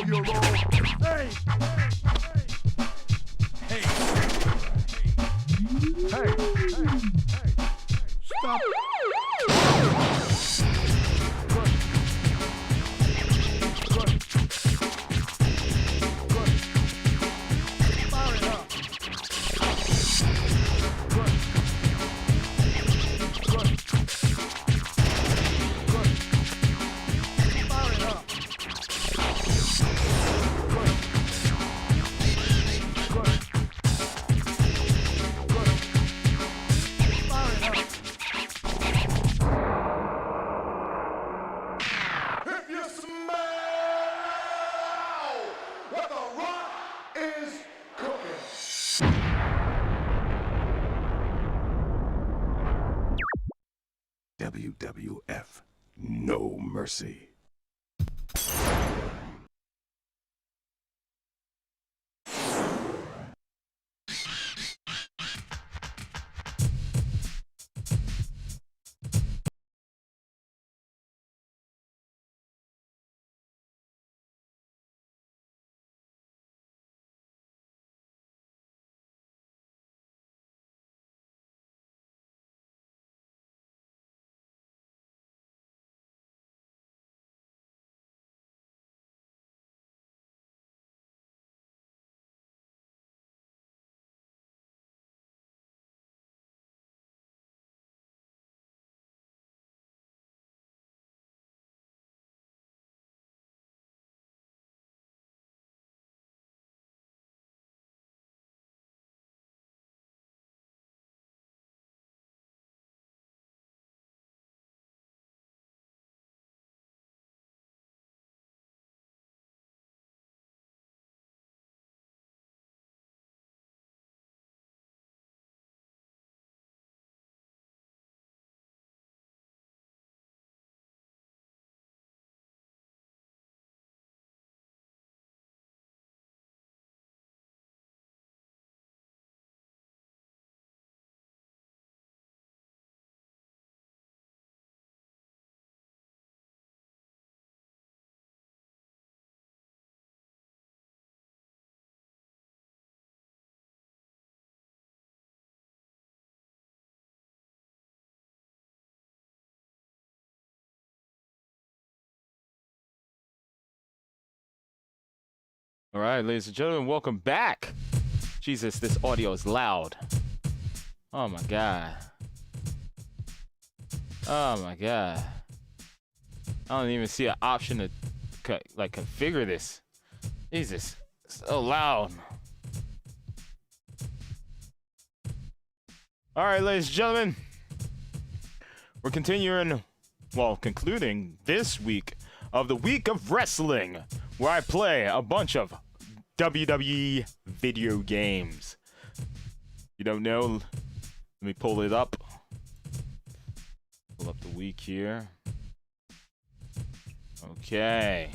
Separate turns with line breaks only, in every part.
you low. Hey! Hey! Hey! Hey! Stop! Good. Good. Good. Fire it up. Good. Good. Good. Fire it up. Good. Good. Good. Fire it up. If you smell what the rock is cooking. WWF, no mercy.
All right, ladies and gentlemen, welcome back. Jesus, this audio is loud. Oh my God. Oh my God. I don't even see an option to configure this. Jesus, so loud. All right, ladies and gentlemen, we're concluding this week of the Week of Wrestling, where I play a bunch of WWE video games. You don't know? Let me pull it up. Pull up the week here. Okay.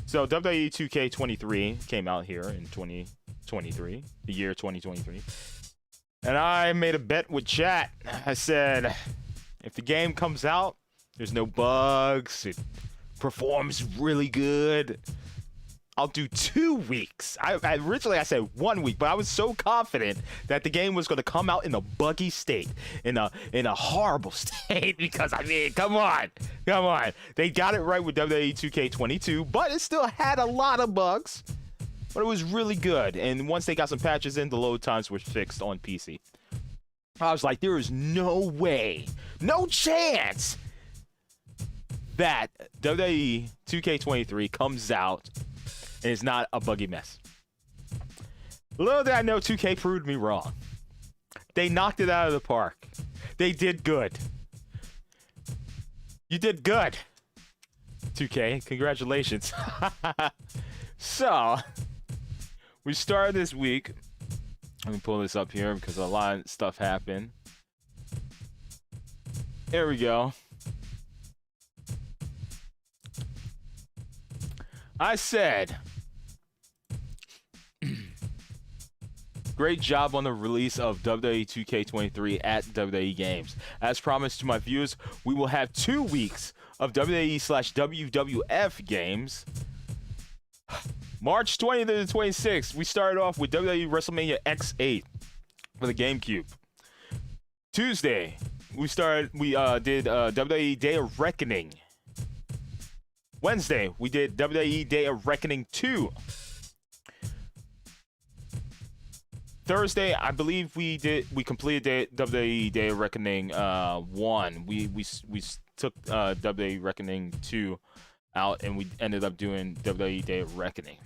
So WWE 2K23 came out here in 2023, the year 2023. And I made a bet with chat. I said, if the game comes out, there's no bugs, it performs really good, I'll do 2 weeks. Originally I said 1 week, but I was so confident that the game was going to come out in a buggy state, in a horrible state, because I mean, come on. They got it right with WWE 2K22, but it still had a lot of bugs, but it was really good. And once they got some patches in, the load times were fixed on PC. I was like, there is no way, no chance that WWE 2K23 comes out and it's not a buggy mess. Little did I know 2K proved me wrong. They knocked it out of the park. They did good. You did good, 2K. Congratulations. So, we started this week. Let me pull this up here because a lot of stuff happened. There we go. I said, great job on the release of WWE 2K23 at WWE Games. As promised to my viewers, we will have 2 weeks of WWE/WWF games March 20th to the 26th, we started off with WWE WrestleMania X8 for the GameCube. Tuesday, we did WWE Day of Reckoning. Wednesday, we did WWE Day of Reckoning 2. Thursday, I believe we completed WWE Day of Reckoning 1. We took WWE Reckoning 2 out, and we ended up doing WWE Day of Reckoning.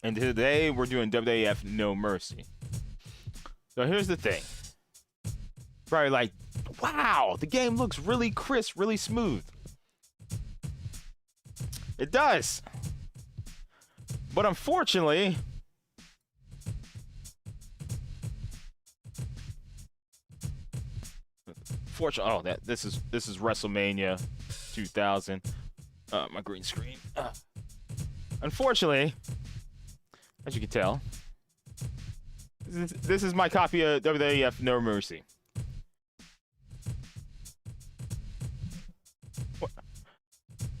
And today we're doing WWF No Mercy. So here's the thing. Probably like, wow, the game looks really crisp, really smooth. It does. But unfortunately, this is WrestleMania 2000. My green screen. Unfortunately, as you can tell, this is my copy of WWF No Mercy.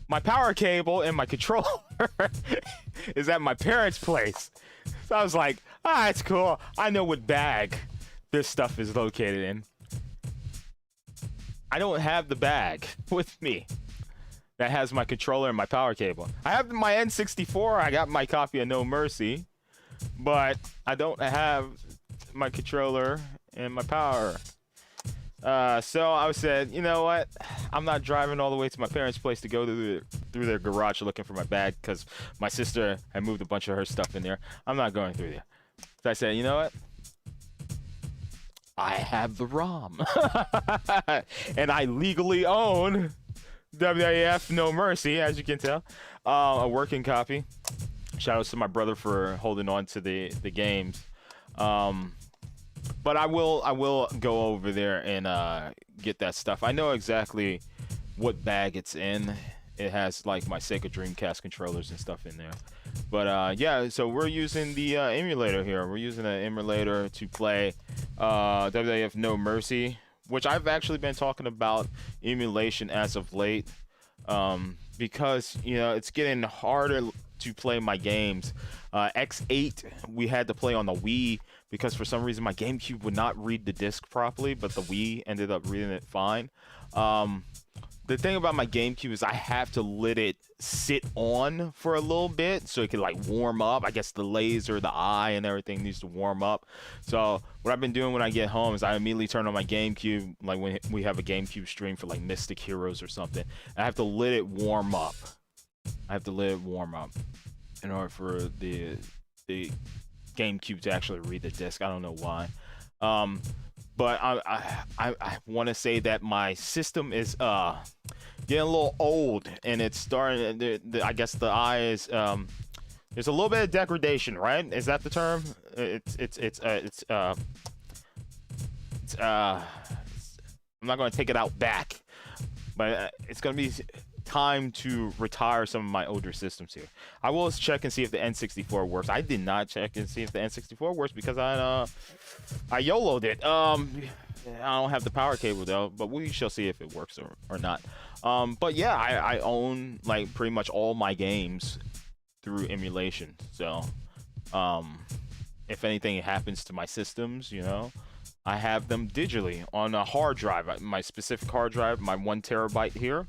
My power cable and my controller is at my parents' place. So I was like, it's cool. I know what bag this stuff is located in. I don't have the bag with me that has my controller and my power cable. I have my N64. I got my copy of No Mercy, but I don't have my controller and my power. So I said, you know what? I'm not driving all the way to my parents' place to go through their garage looking for my bag because my sister had moved a bunch of her stuff in there. I'm not going through there. So I said, you know what? I have the ROM. And I legally own WWF No Mercy, as you can tell. A working copy. Shout out to my brother for holding on to the games. But I will go over there and get that stuff. I know exactly what bag it's in. It has like my Sega Dreamcast controllers and stuff in there. But yeah, so we're using the emulator here. We're using an emulator to play WWF No Mercy, which I've actually been talking about emulation as of late, because you know it's getting harder to play my games. X8 we had to play on the Wii because for some reason my GameCube would not read the disc properly, but the Wii ended up reading it fine. The thing about my GameCube is I have to let it sit on for a little bit so it can like warm up. I guess the laser, the eye, and everything needs to warm up. So what I've been doing when I get home is I immediately turn on my GameCube, like when we have a GameCube stream for like Mystic Heroes or something. I have to let it warm up. In order for the GameCube to actually read the disc. I don't know why. But I want to say that my system is getting a little old, and it's starting. I guess the eye is there's a little bit of degradation, right? Is that the term? I'm not going to take it out back, but it's going to be time to retire some of my older systems here. I will check and see if the N64 works. I did not check and see if the N64 works because I YOLO'd it. I don't have the power cable though, but we shall see if it works or not. But yeah, I own like pretty much all my games through emulation. So if anything happens to my systems, you know, I have them digitally on a hard drive. My specific hard drive, my 1 terabyte here,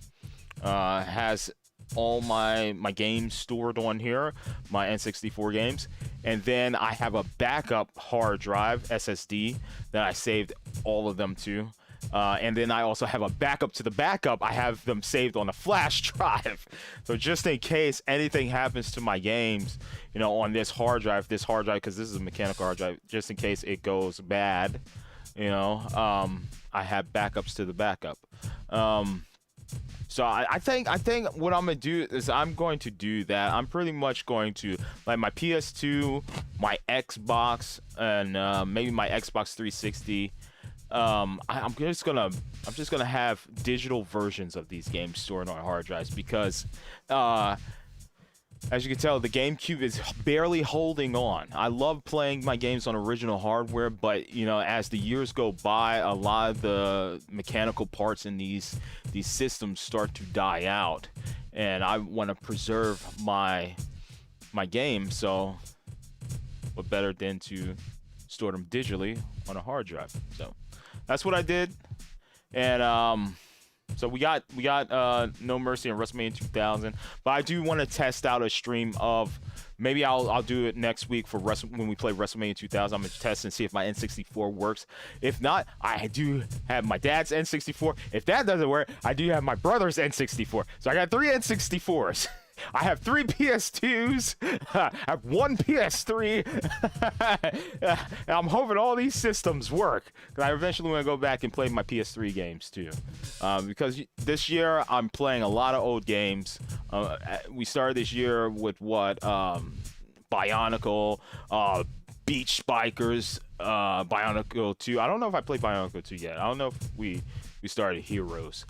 has all my games stored on here, my N64 games, and then I have a backup hard drive SSD that I saved all of them to, and then I also have a backup to the backup. I have them saved on a flash drive, so just in case anything happens to my games, you know, on this hard drive, because this is a mechanical hard drive, just in case it goes bad, you know, I have backups to the backup. So I think what I'm gonna do is I'm going to do that. I'm pretty much going to, like, my PS2, my Xbox, and maybe my Xbox 360. I'm just gonna have digital versions of these games stored on hard drives because, as you can tell, the GameCube is barely holding on. I love playing my games on original hardware, but you know, as the years go by, a lot of the mechanical parts in these systems start to die out, and I want to preserve my my games, so what better than to store them digitally on a hard drive? So that's what I did. And so we got No Mercy and WrestleMania 2000, but I do want to test out a stream of, maybe I'll do it next week for when we play WrestleMania 2000. I'm gonna test and see if my N64 works. If not, I do have my dad's N64. If that doesn't work, I do have my brother's N64. So I got 3 N64s. I have 3 PS2s. I have 1 PS3. And I'm hoping all these systems work, because I eventually want to go back and play my PS3 games too. Because this year I'm playing a lot of old games. We started this year with what? Bionicle, Beach Bikers, Bionicle 2. I don't know if I played Bionicle 2 yet. I don't know if we started Heroes.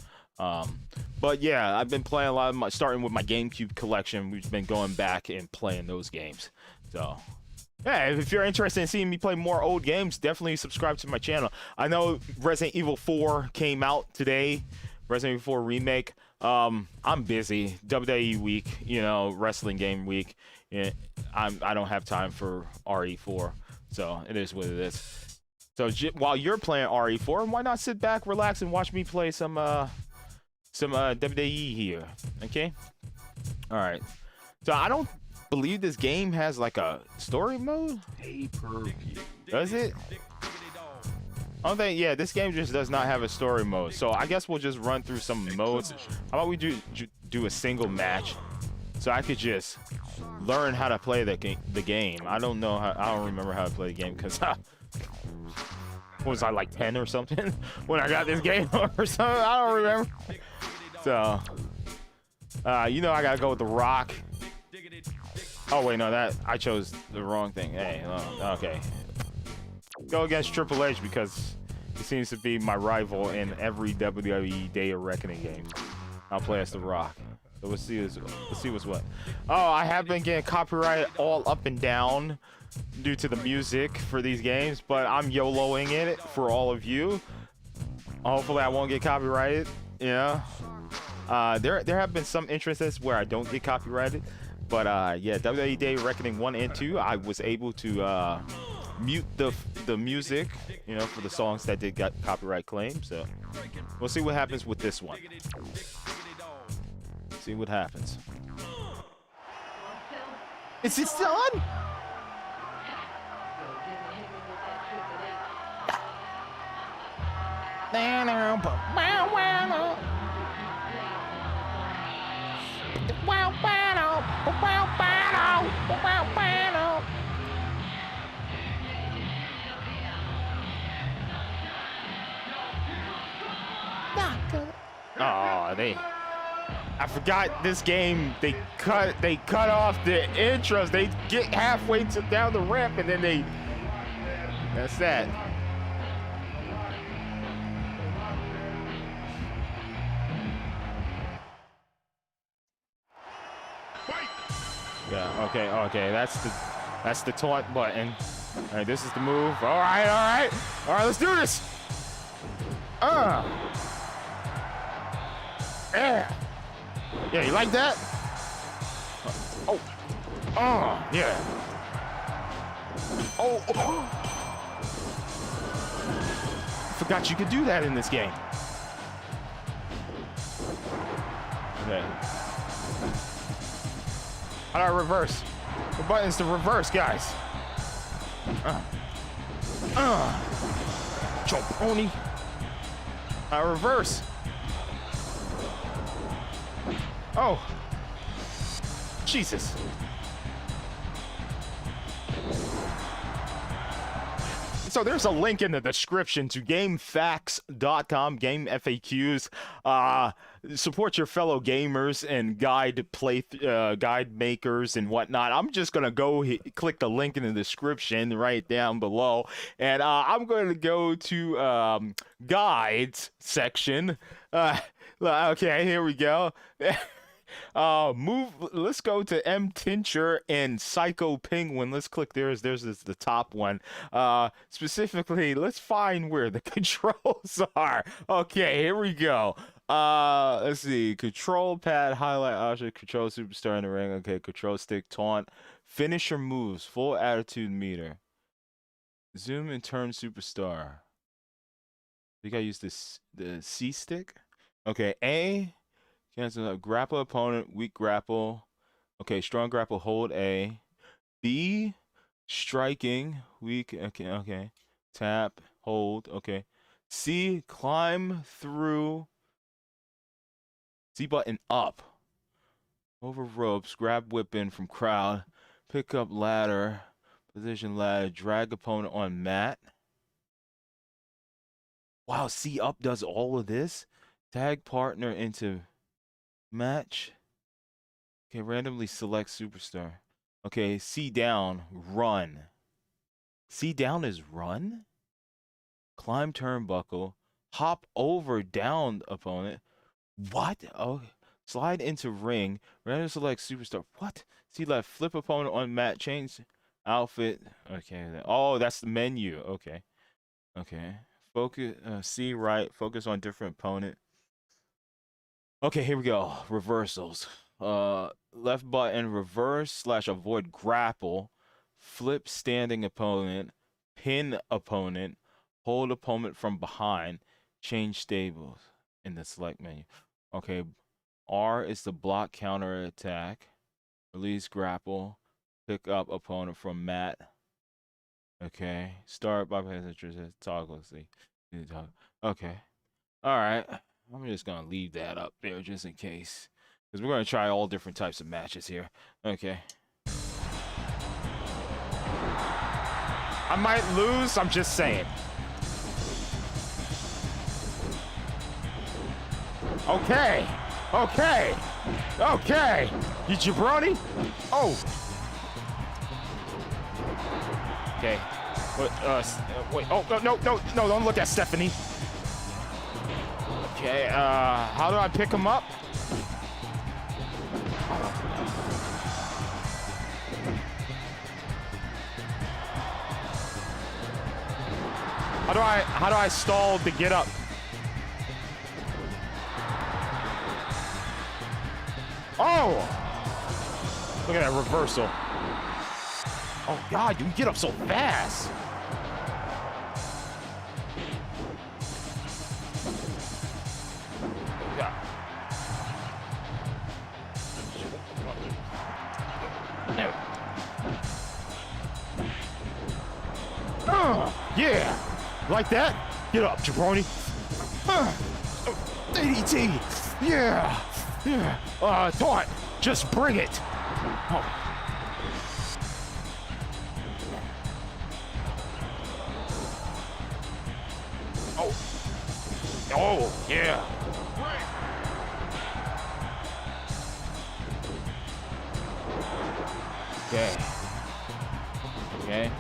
But yeah, I've been playing a lot of starting with my GameCube collection. We've been going back and playing those games. So yeah, if you're interested in seeing me play more old games, definitely subscribe to my channel. I know Resident Evil 4 came out today, Resident Evil 4 remake. I'm busy, WWE week, you know, wrestling game week. Yeah, I don't have time for RE4, so it is what it is. So while you're playing RE4, why not sit back, relax, and watch me play some WWE here, okay? All right. So I don't believe this game has like a story mode. Does it? I don't think. Yeah, this game just does not have a story mode. So I guess we'll just run through some modes. How about we do a single match, so I could just learn how to play the game. I don't know how. I don't remember how to play the game because was I like 10 or something when I got this game or something? I don't remember. So, you know, I gotta go with The Rock. Oh wait, no, that I chose the wrong thing. Hey, okay. Go against Triple H because he seems to be my rival in every WWE Day of Reckoning game. I'll play as The Rock. So let's see what's what. Oh, I have been getting copyrighted all up and down due to the music for these games, but I'm YOLOing it for all of you. Hopefully I won't get copyrighted. Yeah. There have been some instances where I don't get copyrighted, but yeah, WWE Day of Reckoning 1 and 2, I was able to mute the music, you know, for the songs that did get copyright claims. So we'll see what happens with this one. See what happens. Is it still on? Oh, I forgot this game. They cut off the intros. They get halfway down the ramp and then that's that. Yeah, okay, that's the taunt button. All right, this is the move. All right, let's do this. Yeah, you like that? Yeah. Forgot you could do that in this game. Okay. How do I reverse? The button's to reverse, guys. Jambronis. Reverse. Oh. Jesus. So there's a link in the description to GameFAQs.com, Game FAQs. Support your fellow gamers and guide makers and whatnot. I'm just gonna go click the link in the description right down below, and I'm going to go to guides section. Okay, here we go. Move. Let's go to M. Tincher and Psycho Penguin. Let's click theirs. Theirs is the top one. Specifically, let's find where the controls are. Okay, here we go. Let's see. Control pad, highlight object, control superstar in the ring. Okay, control stick, taunt, finisher moves, full attitude meter. Zoom and turn superstar. You gotta use this the C stick. Okay, A. Cancel grapple opponent, weak grapple. Okay, strong grapple, hold A. B. Striking, weak. Okay. Tap, hold. Okay. C. Climb through. C button up. Over ropes, grab whipping from crowd. Pick up ladder. Position ladder. Drag opponent on mat. Wow, C up does all of this. Tag partner into match. Okay, randomly select superstar. Okay, C down, run. C down is run? Climb turnbuckle. Hop over down opponent. What? Oh, slide into ring. Random select superstar. What? C left, flip opponent on mat, change outfit. Okay. Oh, that's the menu. Okay. Okay. Focus. C right. Focus on different opponent. Okay, here we go. Reversals. Left button, reverse / avoid grapple. Flip standing opponent. Pin opponent. Hold opponent from behind. Change stables in the select menu. Okay, R is the block counter attack. Release grapple. Pick up opponent from mat. Okay. Start by toggle. See. Okay. All right. I'm just gonna leave that up there just in case, because we're gonna try all different types of matches here. Okay. I might lose. I'm just saying. Okay. Okay. Okay. You jabroni? Oh. Okay. What? Wait. Oh no! Don't look at Stephanie. Okay, how do I pick him up? How do I stall to get up? Oh! Look at that reversal. Oh God, you can get up so fast. Yeah, like that. Get up, jabroni. DDT. Yeah. Taunt. Just bring it. Oh. Oh, yeah. Okay. Okay.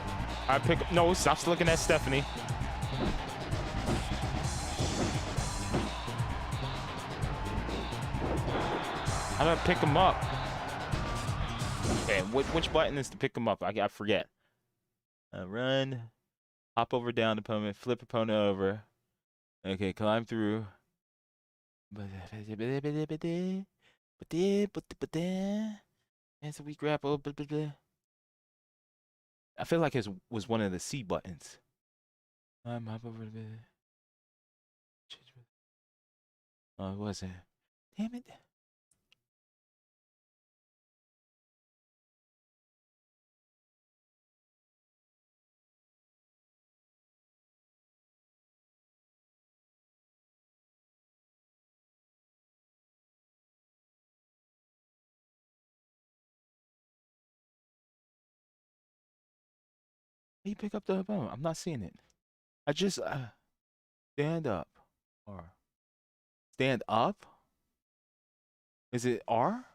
I pick up. No, stop looking at Stephanie. How do I pick him up? Okay, which button is to pick him up? I forget. Run. Hop over down opponent. Flip opponent over. Okay, climb through. And so we grapple. I feel like it was one of the C buttons. Hop over the. Oh, it wasn't. Damn it. You pick up the phone. I'm not seeing it. I just stand up or stand up. Is it R?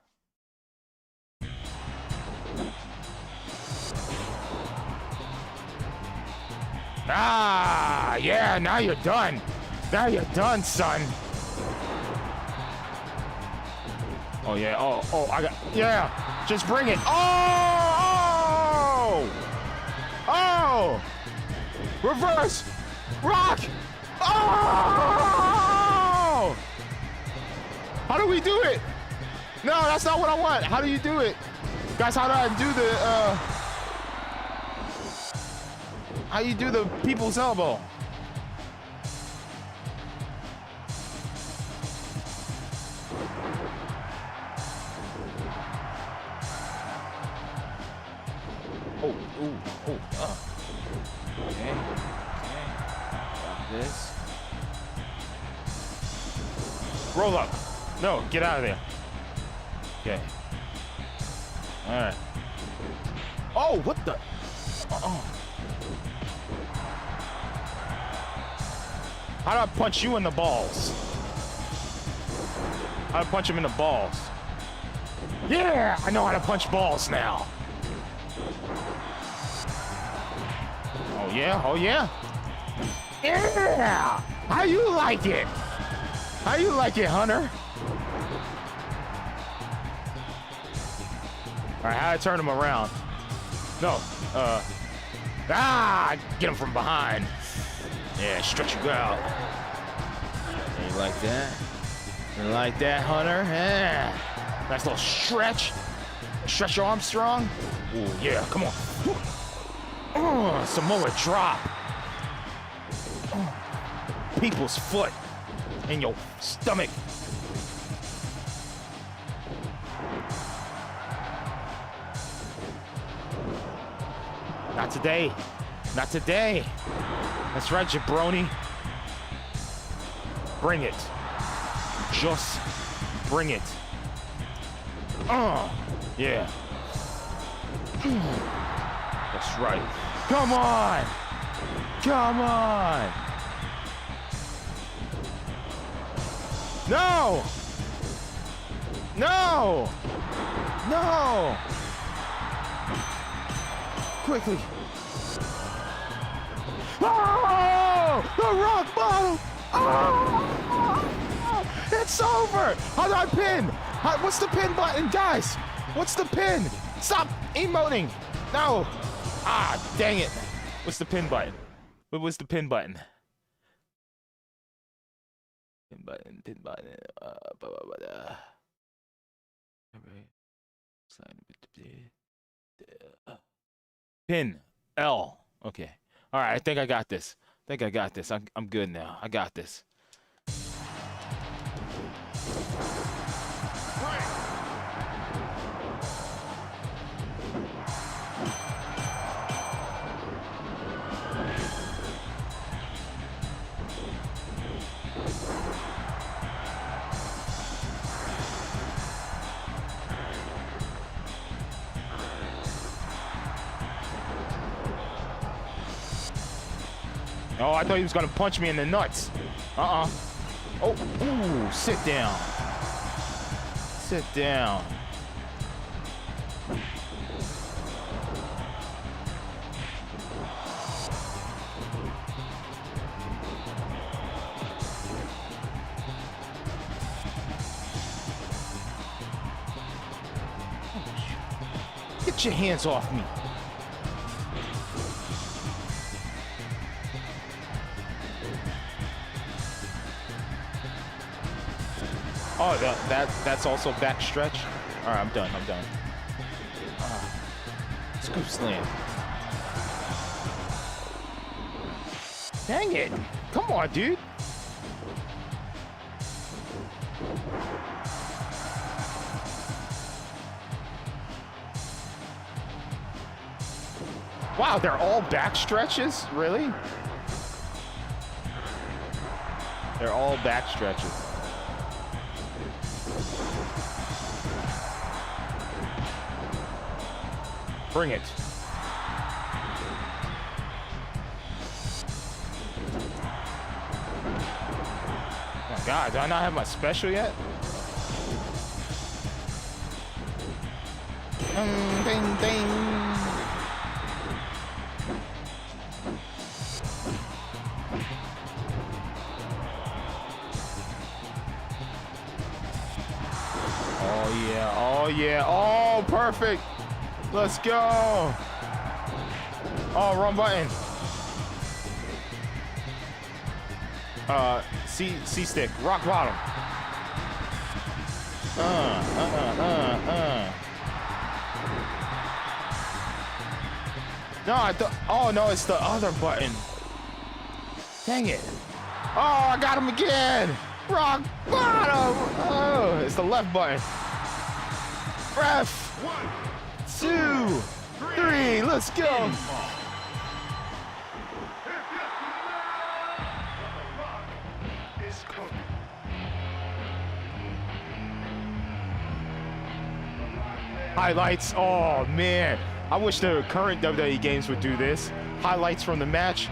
Ah, yeah. Now you're done. Now you're done, son. Oh, yeah. Oh, I got... Yeah. Just bring it. Oh! Oh! Reverse! Rock! Oh! How do we do it? No, that's not what I want. How do you do it? Guys, how do I do the, how you do the people's elbow? Oh, okay. Got this. Roll up. No, get out of there. Okay. All right. Oh, what the? How do I punch you in the balls? How do I punch him in the balls? Yeah, I know how to punch balls now. Oh yeah, oh yeah. Yeah! How you like it? How you like it, Hunter? All right, how do I turn him around? No, get him from behind. Yeah, stretch you out. Yeah, you like that? You like that, Hunter? Yeah. Nice little stretch. Stretch your arms strong. Ooh, yeah, come on. Samoa drop. People's foot in your stomach. Not today. Not today. That's right, jabroni. Bring it. Just bring it. Yeah. That's right. Come on. Come on. No. No. No. Quickly. Oh! The rock bottom! Oh! It's over! How do I pin? What's the pin button, guys? What's the pin? Stop emoting! No! Ah, dang it! What's the pin button? What was the pin button? Pin button, pin button. Pin L. Okay. All right, I think I got this. I'm good now. I got this. Oh, I thought he was gonna punch me in the nuts. Oh, ooh, sit down. Sit down. Get your hands off me. Oh, that's also back stretch. All right, I'm done. Scoop slam. Dang it! Come on, dude. Wow, they're all back stretches? Really? They're all back stretches. Bring it. Oh God, do I not have my special yet? Ding, ding. Oh yeah, oh yeah, oh perfect. Let's go. Oh, wrong button. C stick, rock bottom. No, I thought. Oh no, it's the other button. Dang it. Oh, I got him again. Rock bottom. Oh, it's the left button. Ref. 1, 2, 3. Let's go. Highlights. Oh man, I wish the current WWE games would do this. Highlights from the match.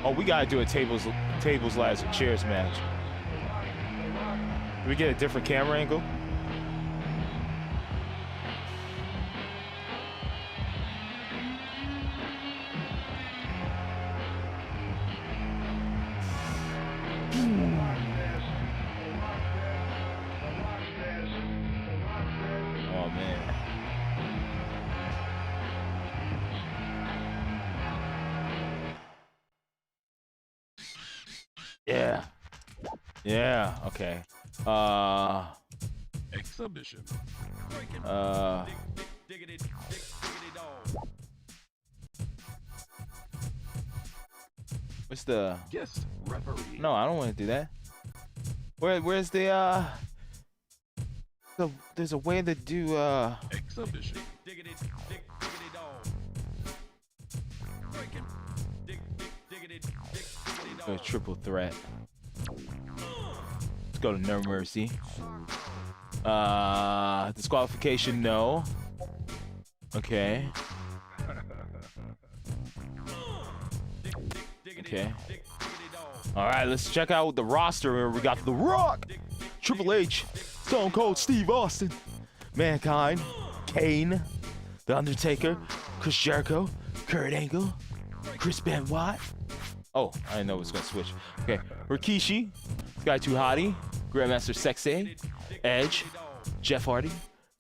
Oh, we gotta do a tables, ladders, and chairs match. Do we get a different camera angle? Yeah. Yeah, okay.
Exhibition.
What's the
Guest referee?
No, I don't want to do that. Where's the there's a way to do
Exhibition.
a triple threat. Let's go to No Mercy. Disqualification, no. Okay. Okay. All right, let's check out the roster. We got The Rock, Triple H, Stone Cold Steve Austin, Mankind, Kane, The Undertaker, Chris Jericho, Kurt Angle, Chris Benoit. Oh, I didn't know it was gonna switch. Okay, Rikishi, Sky Too Hottie, Grandmaster Sexay, Edge, Jeff Hardy,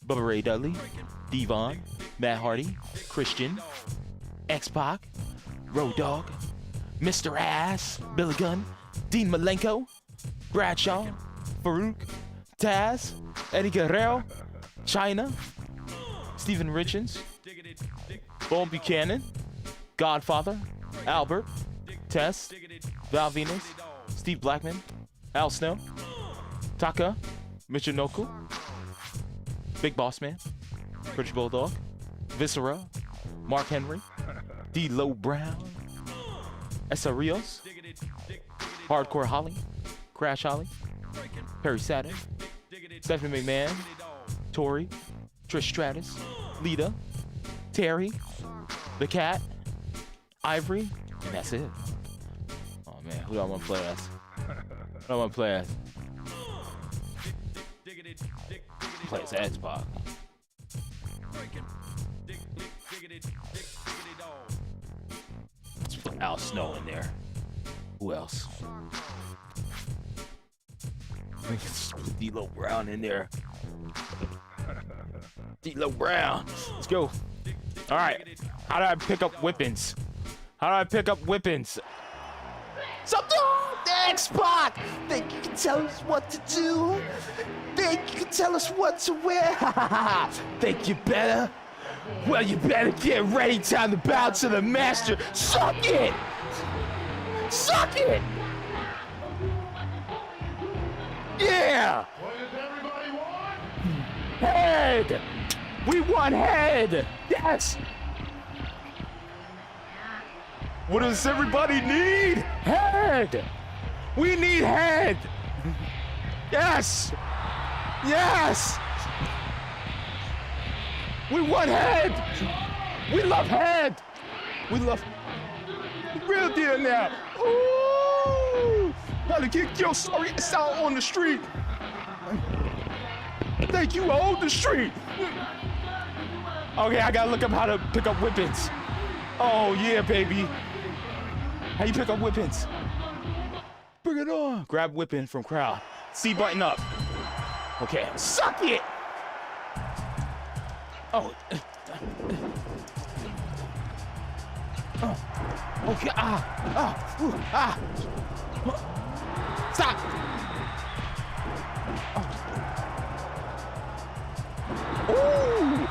Bubba Ray Dudley, Devon, Matt Hardy, Christian, X-Pac, Road Dogg, Mr. Ass, Billy Gunn, Dean Malenko, Bradshaw, Farouk, Taz, Eddie Guerrero, China, Steven Richards, Bull Buchanan, Godfather, Albert, Tess, Val Venus, Steve Blackman, Al Snow, Taka, Michinoku, Big Boss Man, British Bulldog, Viscera, Mark Henry, D-Lo Brown, Essa Rios, Hardcore Holly, Crash Holly, Perry Saturn, Stephanie McMahon, Tori, Trish Stratus, Lita, Terry, The Cat, Ivory, and that's it. Oh man, who do I want to play as? Who do I want to play as? Play as X-Pac. Let's put Al Snow in there. Who else? Let's put D-Lo Brown in there. D-Lo Brown. Let's go. All right. How do I pick up whippings? How do I pick up whippings? Something! X-Pac! Think you can tell us what to do? Think you can tell us what to wear? Think you better? Well, you better get ready. Time to bow to the master. Suck it! Suck it! Yeah!
What does everybody want?
Head! We want head! Yes! What does everybody need? Head! We need head! Yes! Yes! We want head! We love head! We love real deal now! Ooh! Gotta kick your sorry ass out on the street! Thank you, own the street! Okay, I gotta look up how to pick up whippings. Oh yeah, baby. How you pick up whippings? bring it on. Grab whipping from crowd. C button up. Okay, suck it. Oh. Okay. Stop. Ooh.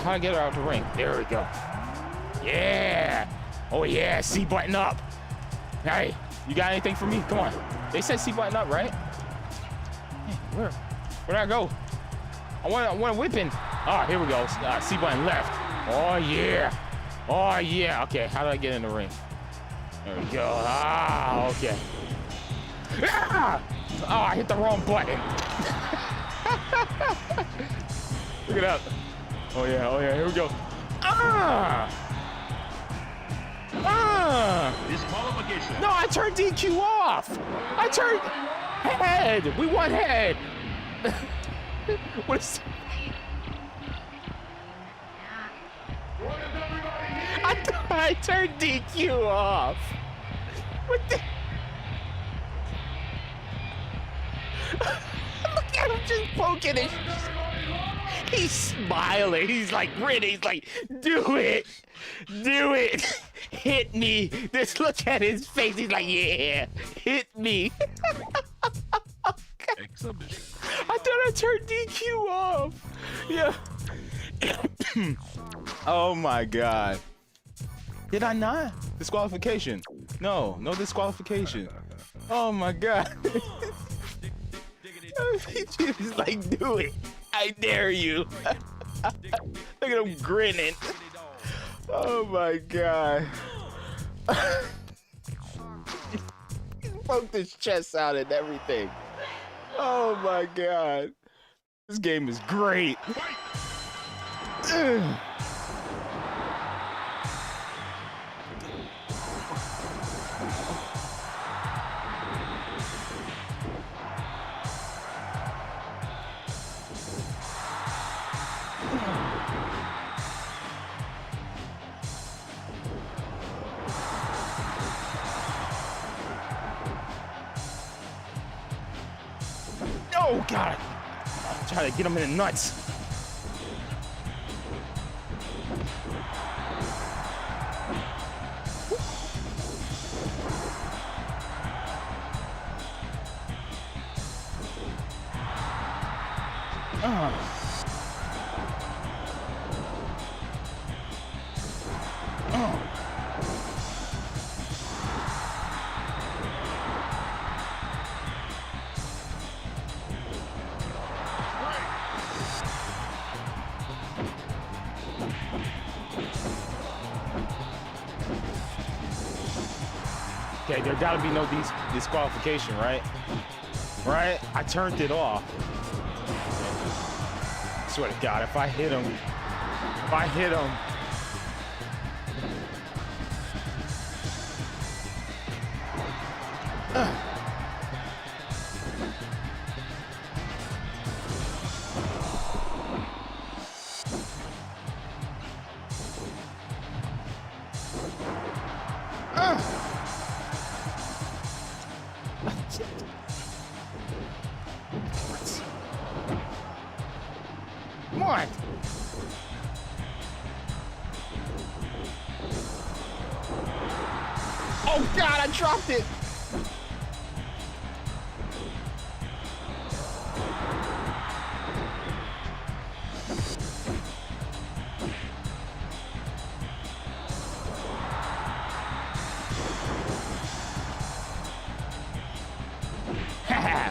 How I get her out the ring? There we go. Yeah. Oh yeah, C button up. Hey, you got anything for me? Come on. They said C button up, right? Hey, where'd I go? I want a whipping. Ah, here we go. C button left. Oh yeah. Oh yeah. Okay, how do I get in the ring? There we go. Ah, okay. Ah! Oh, I hit the wrong button. Look it up. Oh yeah, here we go. Disqualification. No, I turned DQ off. I turned head. We won head. What is I turned DQ off. What the? Look at him just poking it. He's smiling. He's like grinning. He's like, do it. Do it. Hit me. Just look at his face. He's like, yeah, hit me.
Exhibition.
I thought I turned DQ off. Yeah. Oh my God. Did I not? Disqualification. No disqualification. Oh my God. He's like, do it. I dare you. Look at him grinning. Oh my God. He poked his chest out and everything. Oh my God. This game is great. Oh God! I'm trying to get him in the nuts. Okay, there gotta be no disqualification, right? Right? I turned it off. I swear to God, if I hit him, Come on. Oh God, I dropped it.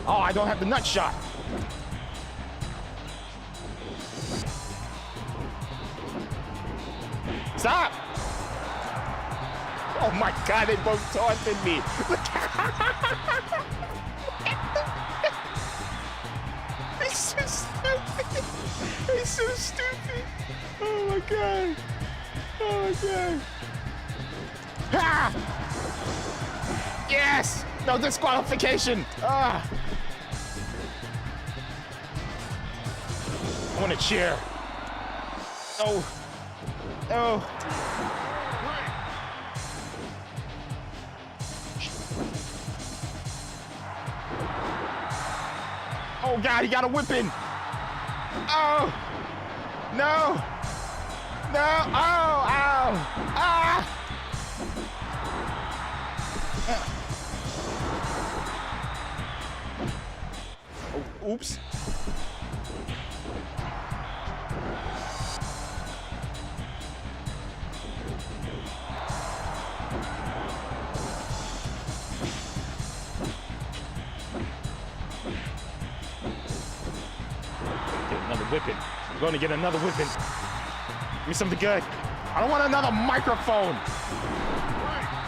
Oh, I don't have the nut shot. Stop! Oh my God, they both taunted me. Look. He's so stupid. He's so stupid. Oh my God. Oh my God. Ha! Yeah! Yes! No disqualification! Ah! I want to cheer. No. No. Oh God, he got a whipping. Oh. No. No. Oh. Ow. Ah. Oh, oops. Whipping. We're going to get another whipping. Give me something good. I don't want another microphone.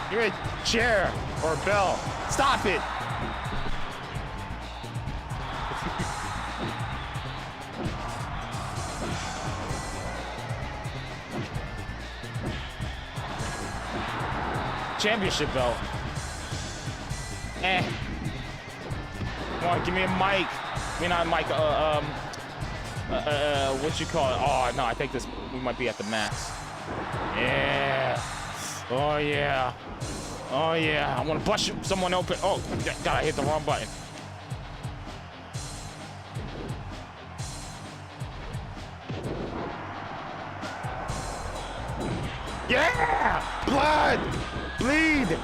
Give me a chair or a bell. Stop it. Championship belt. Come on, give me a mic. I mean, not a mic. What you call it? Oh no, I think we might be at the max. Yeah. Oh yeah. Oh yeah. I want to bust someone open. Oh, God, I hit the wrong button. Yeah! Blood! Bleed!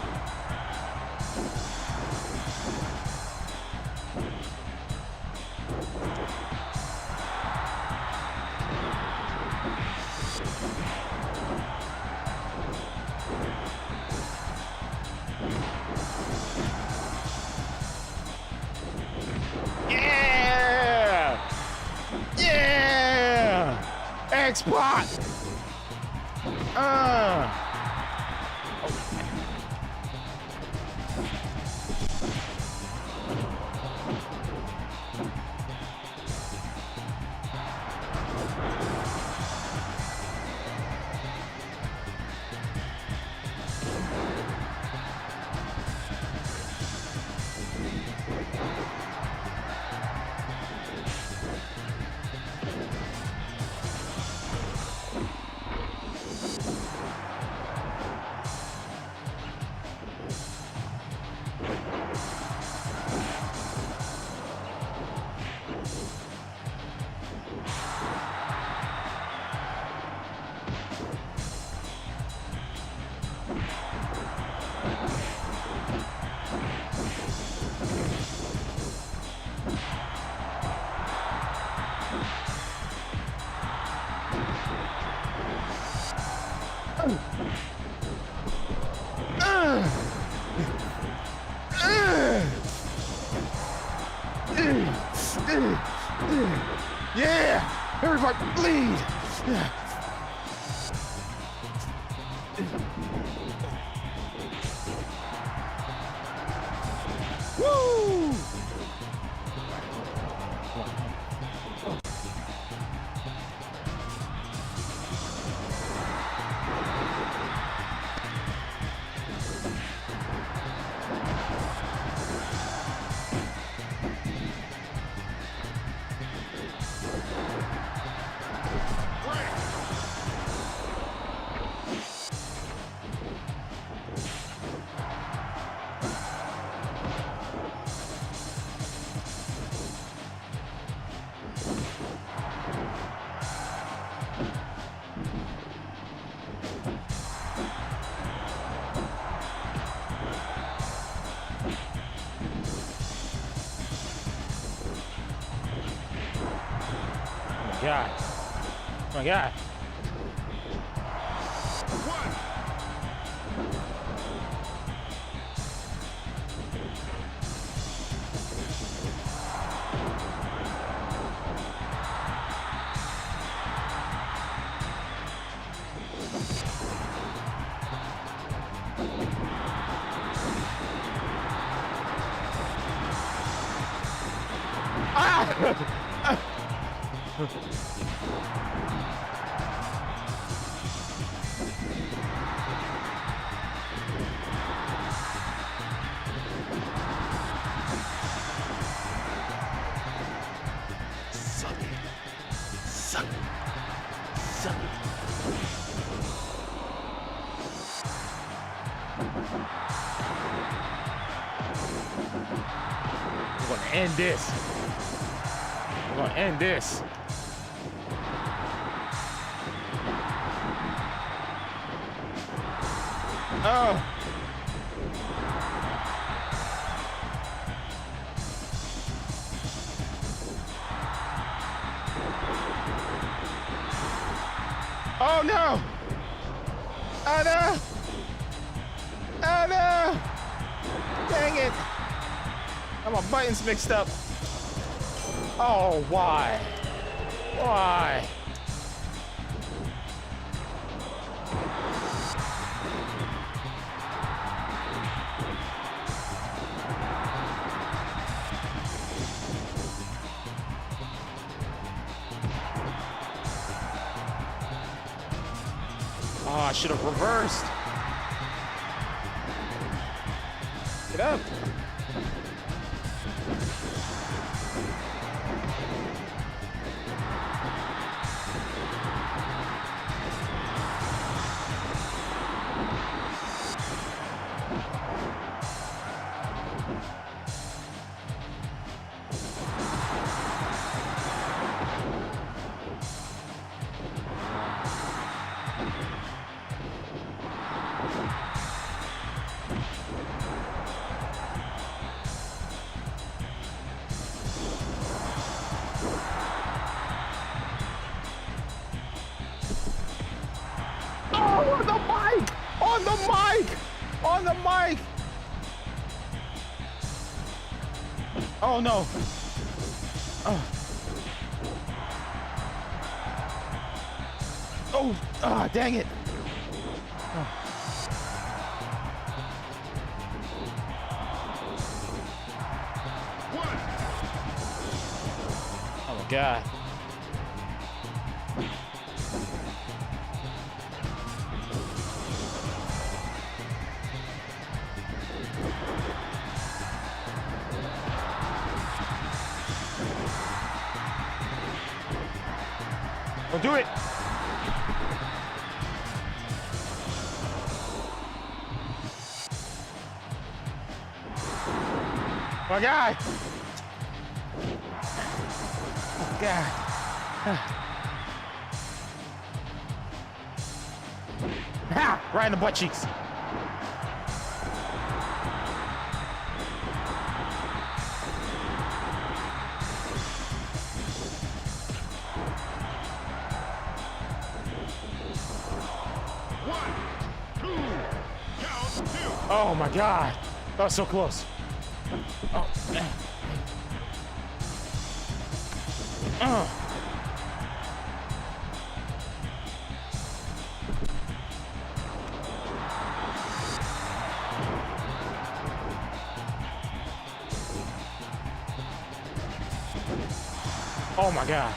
X-Plot! Yeah! Everybody bleed! Woo! God. Oh my God. We're gonna end this. We're gonna end this. Oh. Oh no! Oh no! Oh no! Dang it! Got my buttons mixed up. Oh, why? Why? Oh, I should have reversed. Get up. On the mic! Oh no! Oh, dang it! Oh my God! Don't do it! My God! Oh God! Ha! Right in the butt cheeks. Oh my God, that was so close. Oh, man. Oh my God.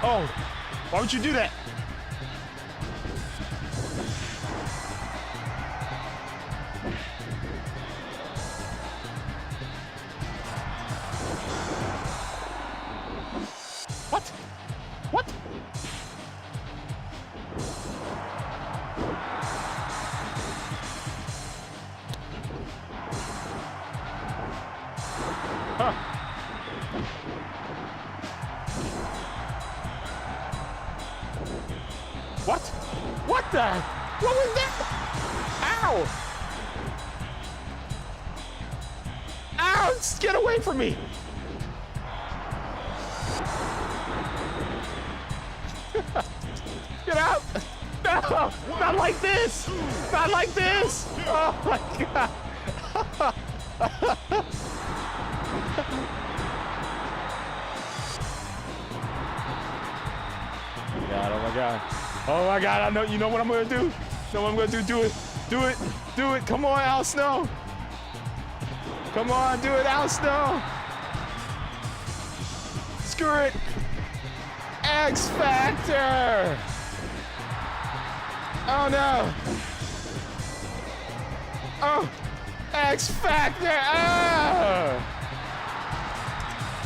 Oh, why would you do that? What? What? Huh. What? What the? What was that? Ow! Ow! Just get away from me! Get out! No! Not like this! Not like this! Oh my God! God, oh my God. Oh my God, I know, you know what I'm gonna do? You know what I'm gonna do? Do it, do it, do it. Come on, Al Snow. Come on, do it, Al Snow. Screw it. X Factor. Oh no. Oh, X Factor. Ah.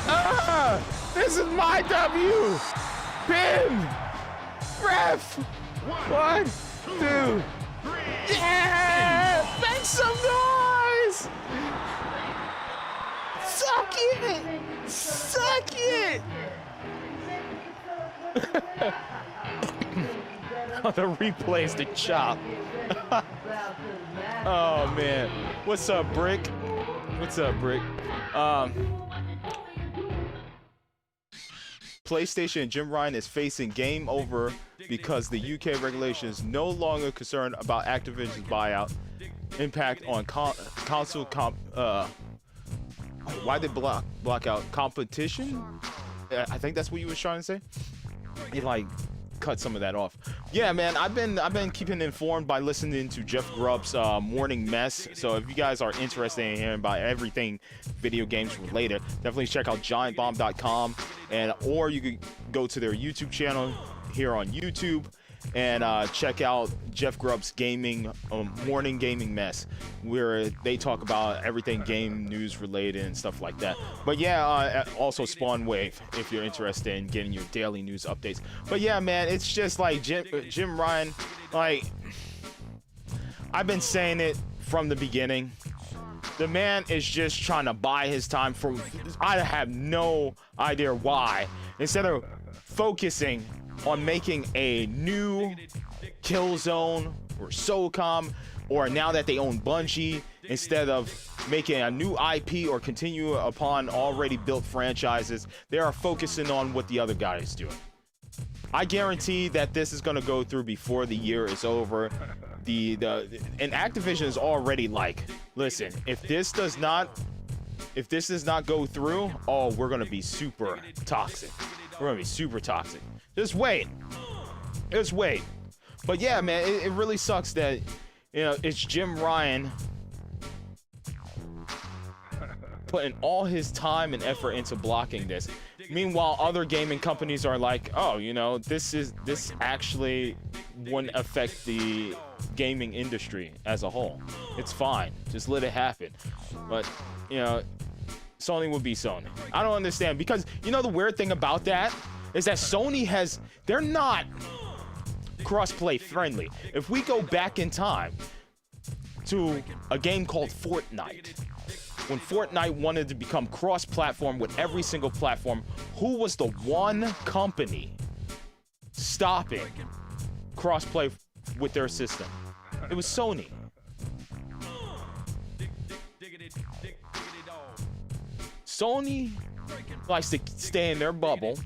Ah. This is my W. Pin. Ref. 1, 2. Yeah! Make some noise! Suck it! Suck it! Oh, the replays the chop. Oh man. What's up, Brick? What's up, Brick? PlayStation and Jim Ryan is facing game over because the UK regulation is no longer concerned about Activision's buyout impact on console why they block out competition? I think that's what you were trying to say. It like cut some of that off. Yeah, man, I've been keeping informed by listening to Jeff Grubb's Morning Mess. So if you guys are interested in hearing about everything video games related, definitely check out giantbomb.com, and or you could go to their YouTube channel here on YouTube and check out Jeff Grubb's Morning Gaming Mess, where they talk about everything game news related and stuff like that. But yeah, also Spawn Wave if you're interested in getting your daily news updates. But yeah, man, it's just like Jim Ryan, like, I've been saying it from the beginning. The man is just trying to buy his time from, I have no idea why. Instead of focusing on making a new Killzone or SOCOM, or now that they own Bungie, instead of making a new IP or continue upon already built franchises, they are focusing on what the other guy is doing. I guarantee that this is going to go through before the year is over. And Activision is already like, listen, if this does not go through, oh, we're going to be super toxic. We're going to be super toxic. Just wait. Just wait. But yeah, man, it really sucks that, you know, it's Jim Ryan putting all his time and effort into blocking this. Meanwhile, other gaming companies are like, oh, you know, this actually wouldn't affect the gaming industry as a whole. It's fine. Just let it happen. But, you know, Sony would be Sony. I don't understand, because, you know, the weird thing about that is that Sony they're not cross-play friendly. If we go back in time to a game called Fortnite, when Fortnite wanted to become cross-platform with every single platform, who was the one company stopping cross-play with their system? It was Sony. Sony likes to stay in their bubble,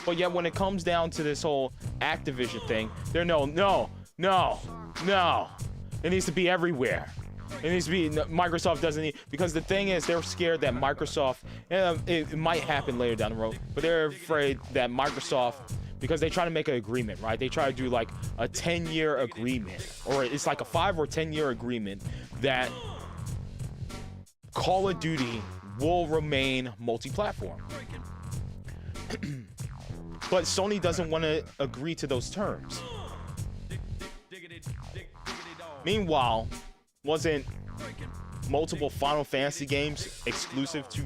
but yet when it comes down to this whole Activision thing, they're no. It needs to be everywhere. It needs to be, Microsoft doesn't need, because the thing is, they're scared that Microsoft, it might happen later down the road, but they're afraid that Microsoft, because they try to make an agreement, right? They try to do like a 10-year agreement, or it's like a 5 or 10-year agreement that Call of Duty will remain multi-platform. But Sony doesn't want to agree to those terms. Meanwhile, wasn't multiple Final Fantasy games exclusive to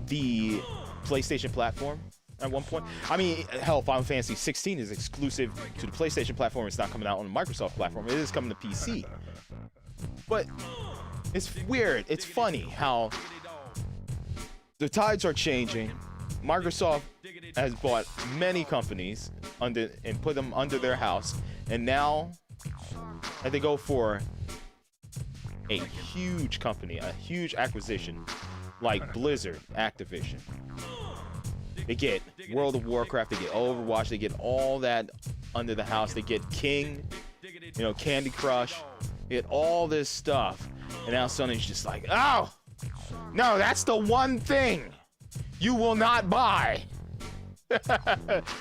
the PlayStation platform at one point? I mean, hell, Final Fantasy 16 is exclusive to the PlayStation platform. It's not coming out on the Microsoft platform. It is coming to PC. But it's weird. It's funny how the tides are changing. Microsoft has bought many companies and put them under their house, and now they go for a huge company, a huge acquisition like Blizzard, Activision. They get World of Warcraft, they get Overwatch, they get all that under the house. They get King, you know, Candy Crush, they get all this stuff, and now Sony's just like, oh no, that's the one thing you will not buy.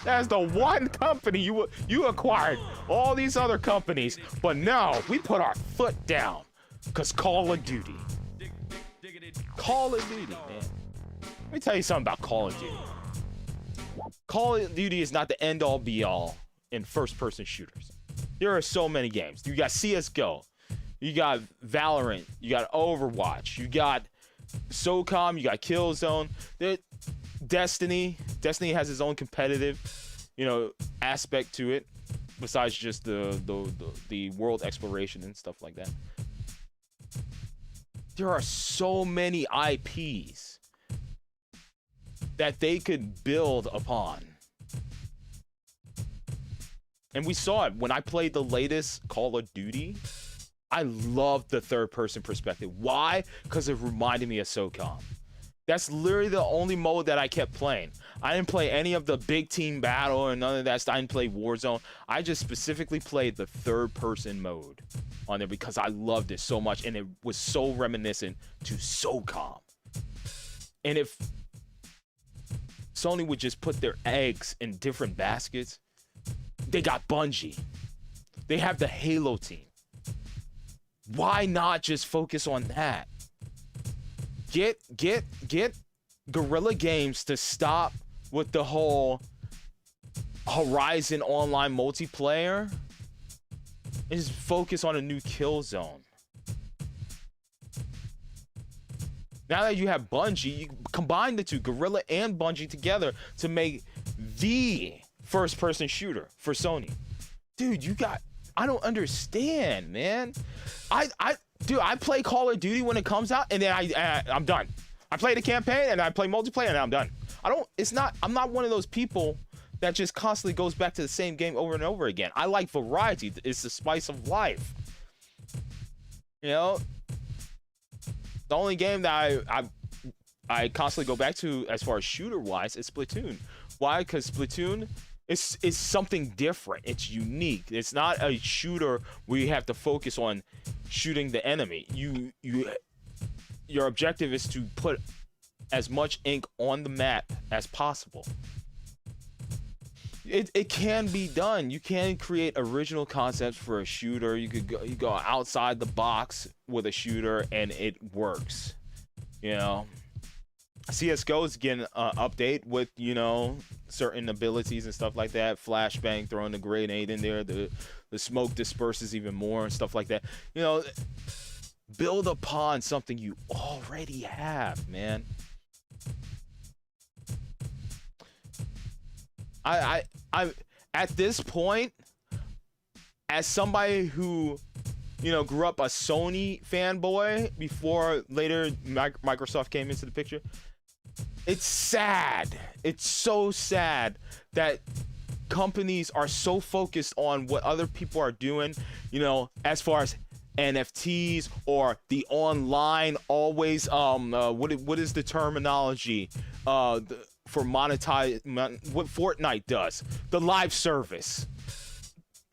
That's the one company you acquired all these other companies, but no, we put our foot down because Call of Duty, man. Let me tell you something about Call of Duty. Call of Duty is not the end-all be-all in first-person shooters. There are so many games. You got CS:GO, you got Valorant, you got Overwatch, you got SOCOM, you got Killzone. Destiny has its own competitive, aspect to it, besides just the world exploration and stuff like that. There are so many IPs that they could build upon. And we saw it when I played the latest Call of Duty. I loved the third-person perspective. Why? Because it reminded me of SOCOM. That's literally the only mode that I kept playing. I didn't play any of the big team battle or none of that stuff. I didn't play Warzone. I just specifically played the third-person mode on there because I loved it so much, and it was so reminiscent to SOCOM. And if Sony would just put their eggs in different baskets, they got Bungie. They have the Halo team. Why not just focus on that? Get Guerrilla Games to stop with the whole Horizon online multiplayer and just focus on a new Killzone. Now that you have Bungie, you combine the two, Guerrilla and Bungie, together to make the first-person shooter for Sony. Dude, I don't understand, man. Dude, I play Call of Duty when it comes out, and then I'm done. I play the campaign, and I play multiplayer, and I'm done. I'm not one of those people that just constantly goes back to the same game over and over again. I like variety. It's the spice of life. The only game that I constantly go back to as far as shooter-wise is Splatoon. Why? Because Splatoon is something different. It's unique. It's not a shooter where you have to focus on shooting the enemy. Your objective is to put as much ink on the map as possible. It can be done. You can create original concepts for a shooter. You go outside the box with a shooter, and it works. CSGO is getting an update with certain abilities and stuff like that. Flashbang, throwing the grenade in there, the smoke disperses even more and stuff like that. Build upon something you already have, man. I at this point, as somebody who grew up a Sony fanboy before later Microsoft came into the picture, it's sad. It's so sad that companies are so focused on what other people are doing, as far as NFTs or the online always what is the terminology for monetize what Fortnite does, the live service.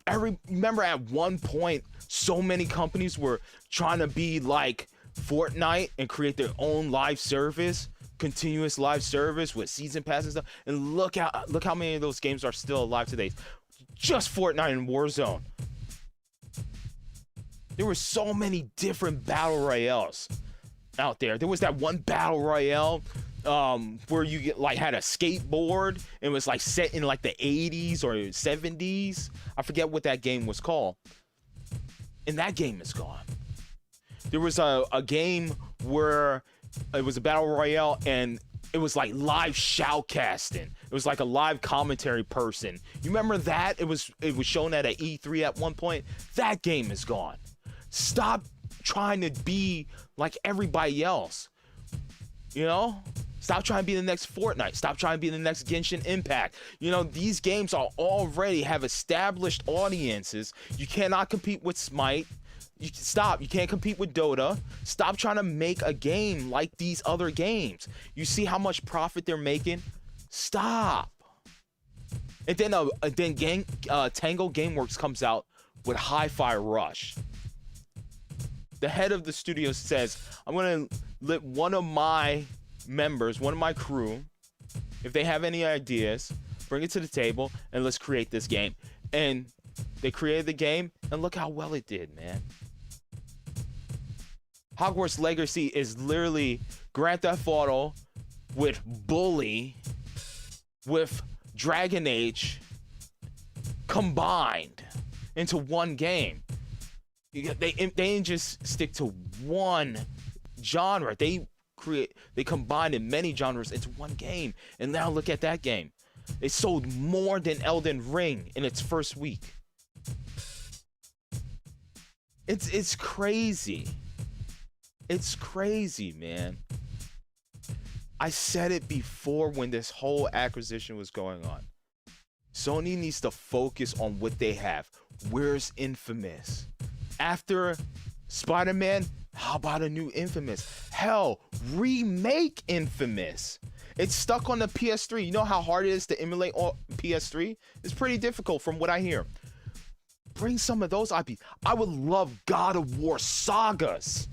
Remember at one point so many companies were trying to be like Fortnite and create their own live service, continuous live service with season pass and stuff. And look how many of those games are still alive today. Just Fortnite and Warzone. There were so many different battle royales out there. There was that one battle royale where you had a skateboard and it was set in the 80s or 70s. I forget what that game was called. And that game is gone. There was a game where it was a battle royale and it was live shoutcasting. It was a live commentary person. You remember that? It was shown at an E3 at one point. That game is gone. Stop trying to be like everybody else. Stop trying to be the next Fortnite. Stop trying to be the next Genshin Impact. These games already have established audiences. You cannot compete with Smite. You can't compete with Dota. Stop trying to make a game like these other games. You see how much profit they're making? Stop. And then Tango Gameworks comes out with Hi-Fi Rush. The head of the studio says, I'm going to let one of my members, one of my crew, if they have any ideas, bring it to the table and let's create this game. And they created the game and look how well it did, man. Hogwarts Legacy is literally Grand Theft Auto with Bully, with Dragon Age combined into one game. They didn't just stick to one genre. They they combined in many genres into one game. And now look at that game. It sold more than Elden Ring in its first week. It's crazy. It's crazy, man. I said it before when this whole acquisition was going on. Sony needs to focus on what they have. Where's Infamous? After Spider-Man, how about a new Infamous? Hell, remake Infamous. It's stuck on the PS3. You know how hard it is to emulate on PS3? It's pretty difficult from what I hear. Bring some of those IPs. I would love God of War sagas.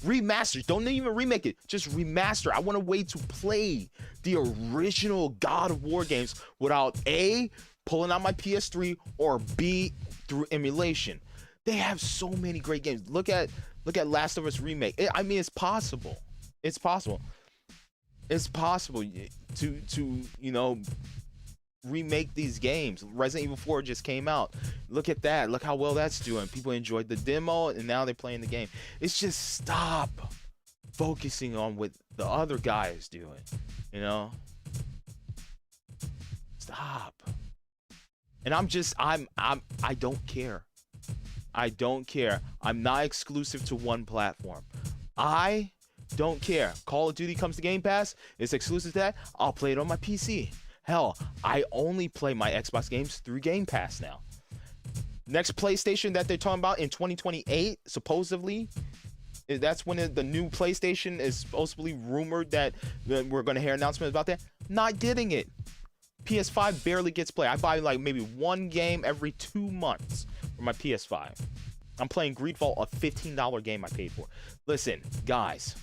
Remasters. Don't even remake it. Just remaster. I want a way to play the original God of War games without A, pulling out my PS3, or B, through emulation. They have so many great games. Look at Last of Us Remake. I mean, it's possible. It's possible. It's possible to you know, remake these games. Resident Evil 4 just came out. Look at that. Look how well that's doing. People enjoyed the demo and now they're playing the game. It's just stop focusing on what the other guy is doing, you know? Stop. And I don't care. I don't care. I'm not exclusive to one platform. I don't care. Call of Duty comes to Game Pass. It's exclusive to that. I'll play it on my PC. Hell, I only play my Xbox games through Game Pass now. Next PlayStation that they're talking about in 2028, supposedly, that's when the new PlayStation is supposedly rumored that we're going to hear announcements about that. Not getting it. PS5 barely gets played. I buy like maybe one game every 2 months for my PS5. I'm playing Greedfall, a $15 game I paid for. Listen, guys.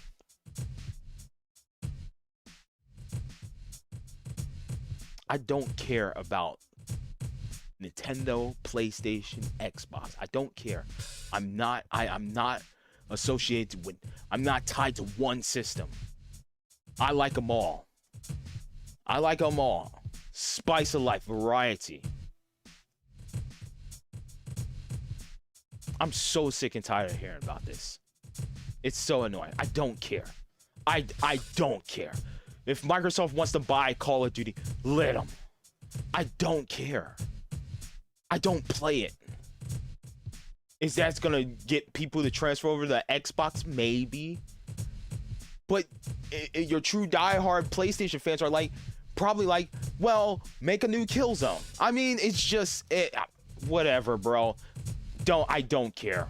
I don't care about Nintendo, PlayStation, Xbox. I don't care. I'm not associated with, I'm not tied to one system. I like them all. I like them all. Spice of life, variety. I'm so sick and tired of hearing about this. It's so annoying. I don't care. I don't care. If Microsoft wants to buy Call of Duty, let them. I don't care. I don't play it. Is that gonna get people to transfer over to the Xbox? Maybe. But your true diehard PlayStation fans are like, probably like, well, make a new Killzone. I mean, it's just whatever, bro. I don't care.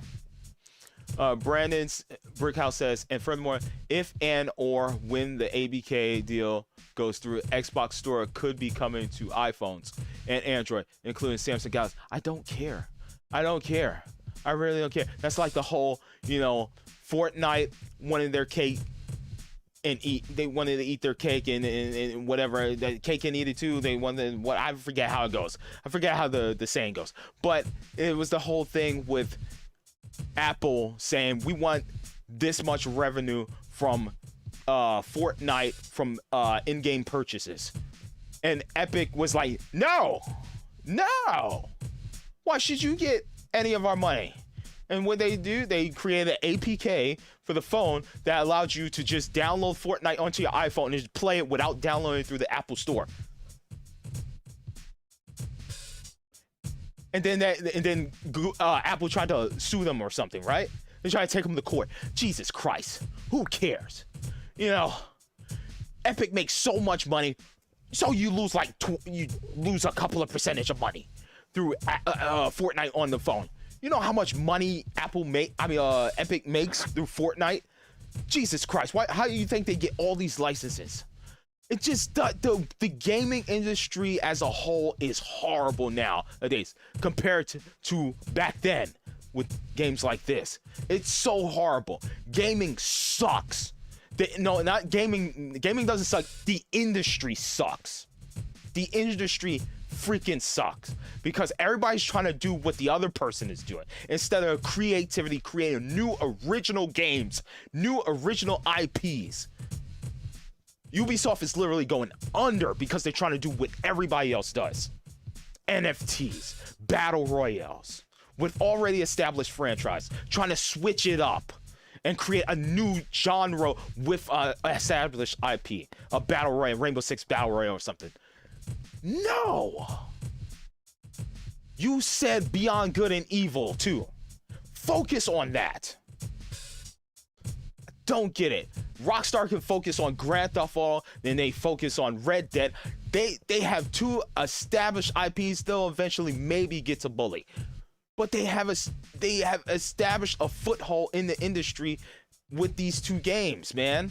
Brandon's Brickhouse says, and furthermore, if and or when the ABK deal goes through, Xbox Store could be coming to iPhones and Android, including Samsung Galaxy. I don't care. I don't care. I really don't care. That's like the whole, you know, Fortnite wanted their cake and eat. They wanted to eat their cake and whatever. The cake and eat it too. They wanted what, I forget how it goes. I forget how the saying goes. But it was the whole thing with Apple saying we want this much revenue from Fortnite from in-game purchases, and Epic was like, no, why should you get any of our money? And what they do, they created an APK for the phone that allowed you to just download Fortnite onto your iPhone and just play it without downloading it through the Apple Store. And then Apple tried to sue them or something, right? They tried to take them to court. Jesus Christ, who cares? You know, Epic makes so much money, so you lose like you lose a couple of percentage of money through Fortnite on the phone. You know how much money Epic makes through Fortnite? Jesus Christ, why? How do you think they get all these licenses? It's just the gaming industry as a whole is horrible nowadays compared to back then with games like this. It's so horrible. Gaming sucks. No, not gaming. Gaming doesn't suck. The industry sucks. The industry freaking sucks because everybody's trying to do what the other person is doing instead of creativity, creating new original games, new original IPs. Ubisoft is literally going under because they're trying to do what everybody else does. NFTs, battle royales, with already established franchise, trying to switch it up and create a new genre with established IP, a battle royale, Rainbow Six battle royale or something. No. You said Beyond Good and Evil too. Focus on that. Don't get it. Rockstar can focus on Grand Theft Auto, then they focus on Red Dead. They have two established IPs. They'll eventually maybe get to Bully, but they have established a foothold in the industry with these two games, man.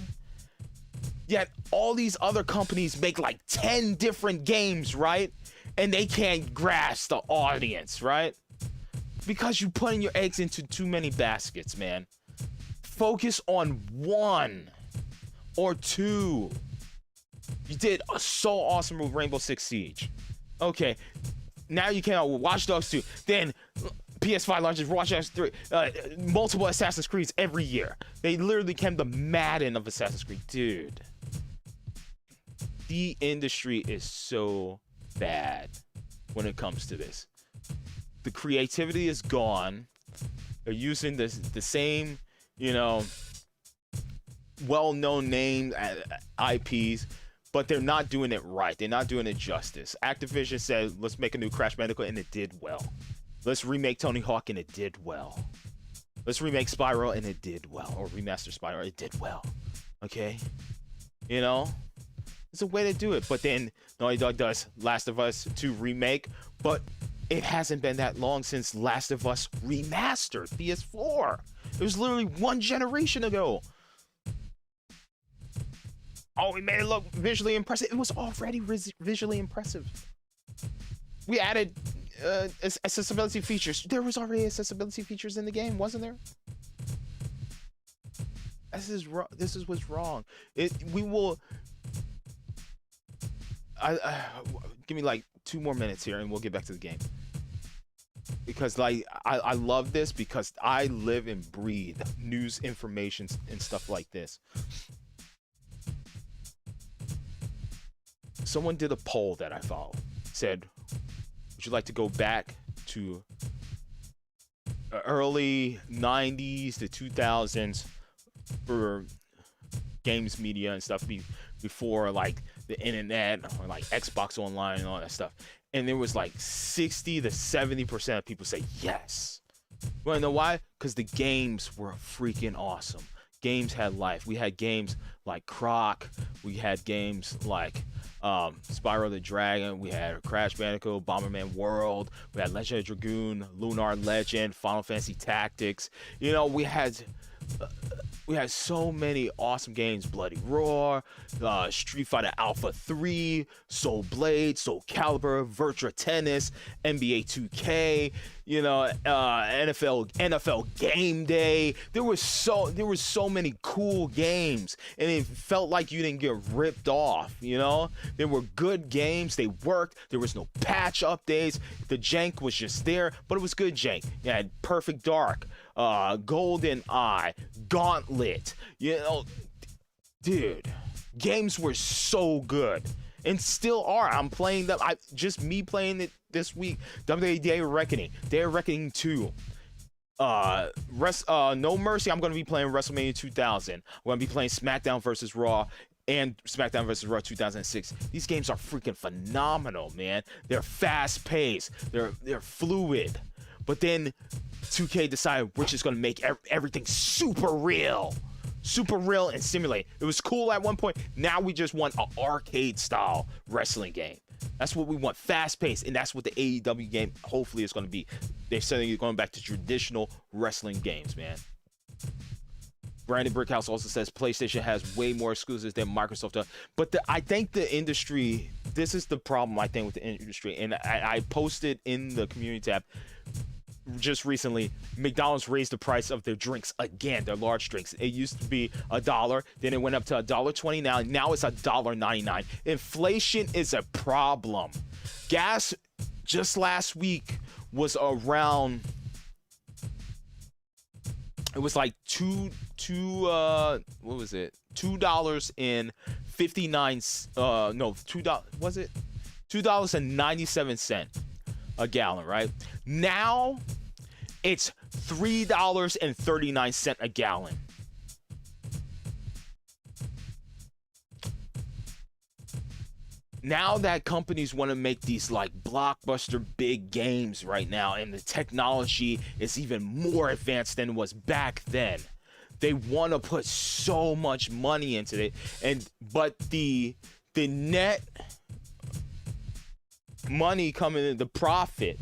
Yet all these other companies make like 10 different games, right? And they can't grasp the audience, right? Because you putting your eggs into too many baskets, man. Focus on one or two. You did so awesome with Rainbow Six Siege. Okay, now you came out with Watch Dogs 2. Then PS5 launches Watch Dogs 3. Multiple Assassin's Creeds every year. They literally became the Madden of Assassin's Creed. Dude. The industry is so bad when it comes to this. The creativity is gone. They're using the same, you know, well-known name IPs, but they're not doing it right. They're not doing it justice. Activision said, let's make a new Crash Bandicoot, and it did well. Let's remake Tony Hawk, and it did well. Let's remake Spyro, and it did well. Or remaster Spyro, it did well. Okay? You know? It's a way to do it. But then Naughty Dog does Last of Us 2 remake, but it hasn't been that long since Last of Us remastered PS4. It was literally one generation ago. Oh, we made it look visually impressive. It was already visually impressive. We added accessibility features. There was already accessibility features in the game, wasn't there? This is what's wrong. We will. Give me like 2 more minutes here, and we'll get back to the game. Because like I love this because I live and breathe news, information, and stuff like this. Someone did a poll that I followed. Said, would you like to go back to early 90s to 2000s for games media and stuff before like the internet or like Xbox Online and all that stuff? And there was like 60 to 70% of people say yes. You wanna know why? Because the games were freaking awesome. Games had life. We had games like Croc. We had games like Spyro the Dragon. We had Crash Bandicoot, Bomberman World. We had Legend of Dragoon, Lunar Legend, Final Fantasy Tactics. You know, we had so many awesome games. Bloody Roar, Street Fighter Alpha 3, Soul Blade, Soul Calibur, Virtua Tennis, NBA 2K, you know, NFL Game Day. There were so many cool games, and it felt like you didn't get ripped off, you know? There were good games, they worked, there was no patch updates, the jank was just there, but it was good jank. You had Perfect Dark, Golden Eye, Gauntlet, you know, dude, games were so good and still are. I'm playing them. Me playing it this week. WWE Day of Reckoning, Day of Reckoning 2, No Mercy. I'm going to be playing WrestleMania 2000. I'm going to be playing SmackDown vs. Raw and SmackDown vs. Raw 2006. These games are freaking phenomenal, man. They're fast paced. They're fluid. But then 2K decided we're just going to make everything super real and simulate. It was cool at one point. Now we just want an arcade style wrestling game. That's what we want, fast paced, and that's what the AEW game hopefully is going to be. They're saying you're going back to traditional wrestling games, man. Brandon Brickhouse also says PlayStation has way more exclusives than Microsoft does. But I think the industry, this is the problem I think with the industry, and I posted in the community tab just recently, McDonald's raised the price of their drinks again, their large drinks. It used to be $1, then it went up to $1.29. Now it's $1.99. Inflation is a problem. Gas just last week was around, it was like what was it? $2.59. No, $2. Was it $2.97 a gallon? Right now, it's $3.39 a gallon. now that companies want to make these like blockbuster big games right now, and the technology is even more advanced than it was back then, they want to put so much money into it, but the net money coming in, the profit,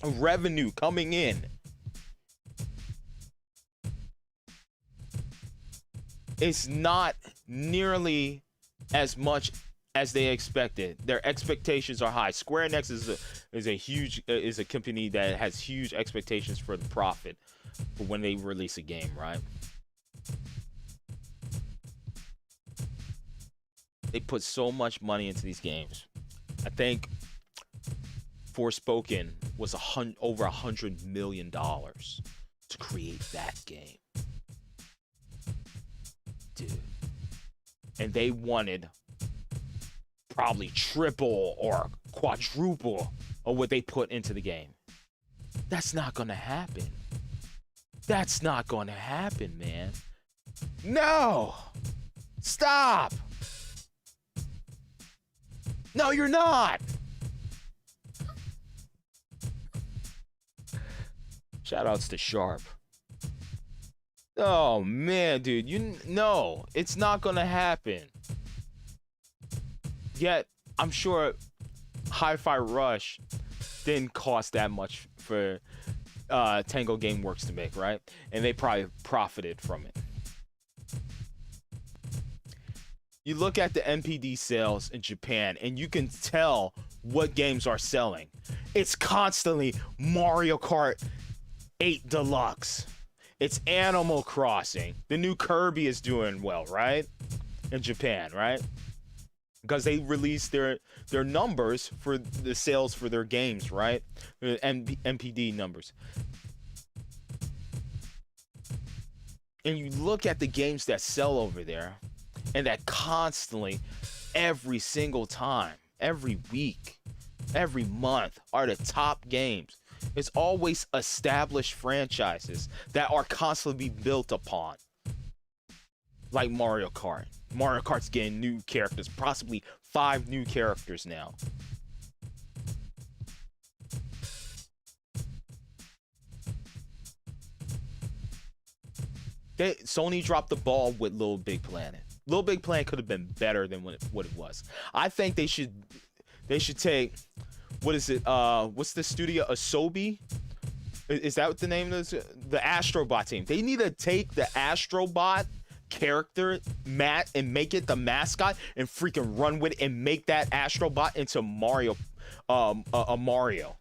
revenue coming in, it's not nearly as much as they expected. Their expectations are high. Square Enix is a company that has huge expectations for the profit for when they release a game, right? They put so much money into these games. I think Forspoken was over $100 million to create that game, dude. And they wanted probably triple or quadruple of what they put into the game. That's not gonna happen. That's not gonna happen, man. No! Stop! No, you're not! Shoutouts to Sharp. Oh man, dude, no, it's not gonna happen. Yet, I'm sure Hi-Fi Rush didn't cost that much for Tango Gameworks to make, right? And they probably profited from it. You look at the NPD sales in Japan, and you can tell what games are selling. It's constantly Mario Kart 8 Deluxe. It's Animal Crossing. The new Kirby is doing well, right? In Japan, right? Because they released their numbers for the sales for their games, right? NPD numbers. And you look at the games that sell over there, and that constantly, every single time, every week, every month, are the top games. It's always established franchises that are constantly built upon. Like Mario Kart. Mario Kart's getting new characters, possibly 5 new characters now. Sony dropped the ball with Little Big Planet. Little Big Planet could have been better than what it was. I think they should take, what is it? What's the studio? Asobi? Is that what the name is? The Astrobot team. They need to take the Astrobot character Matt and make it the mascot and freaking run with it and make that Astrobot into Mario, a Mario.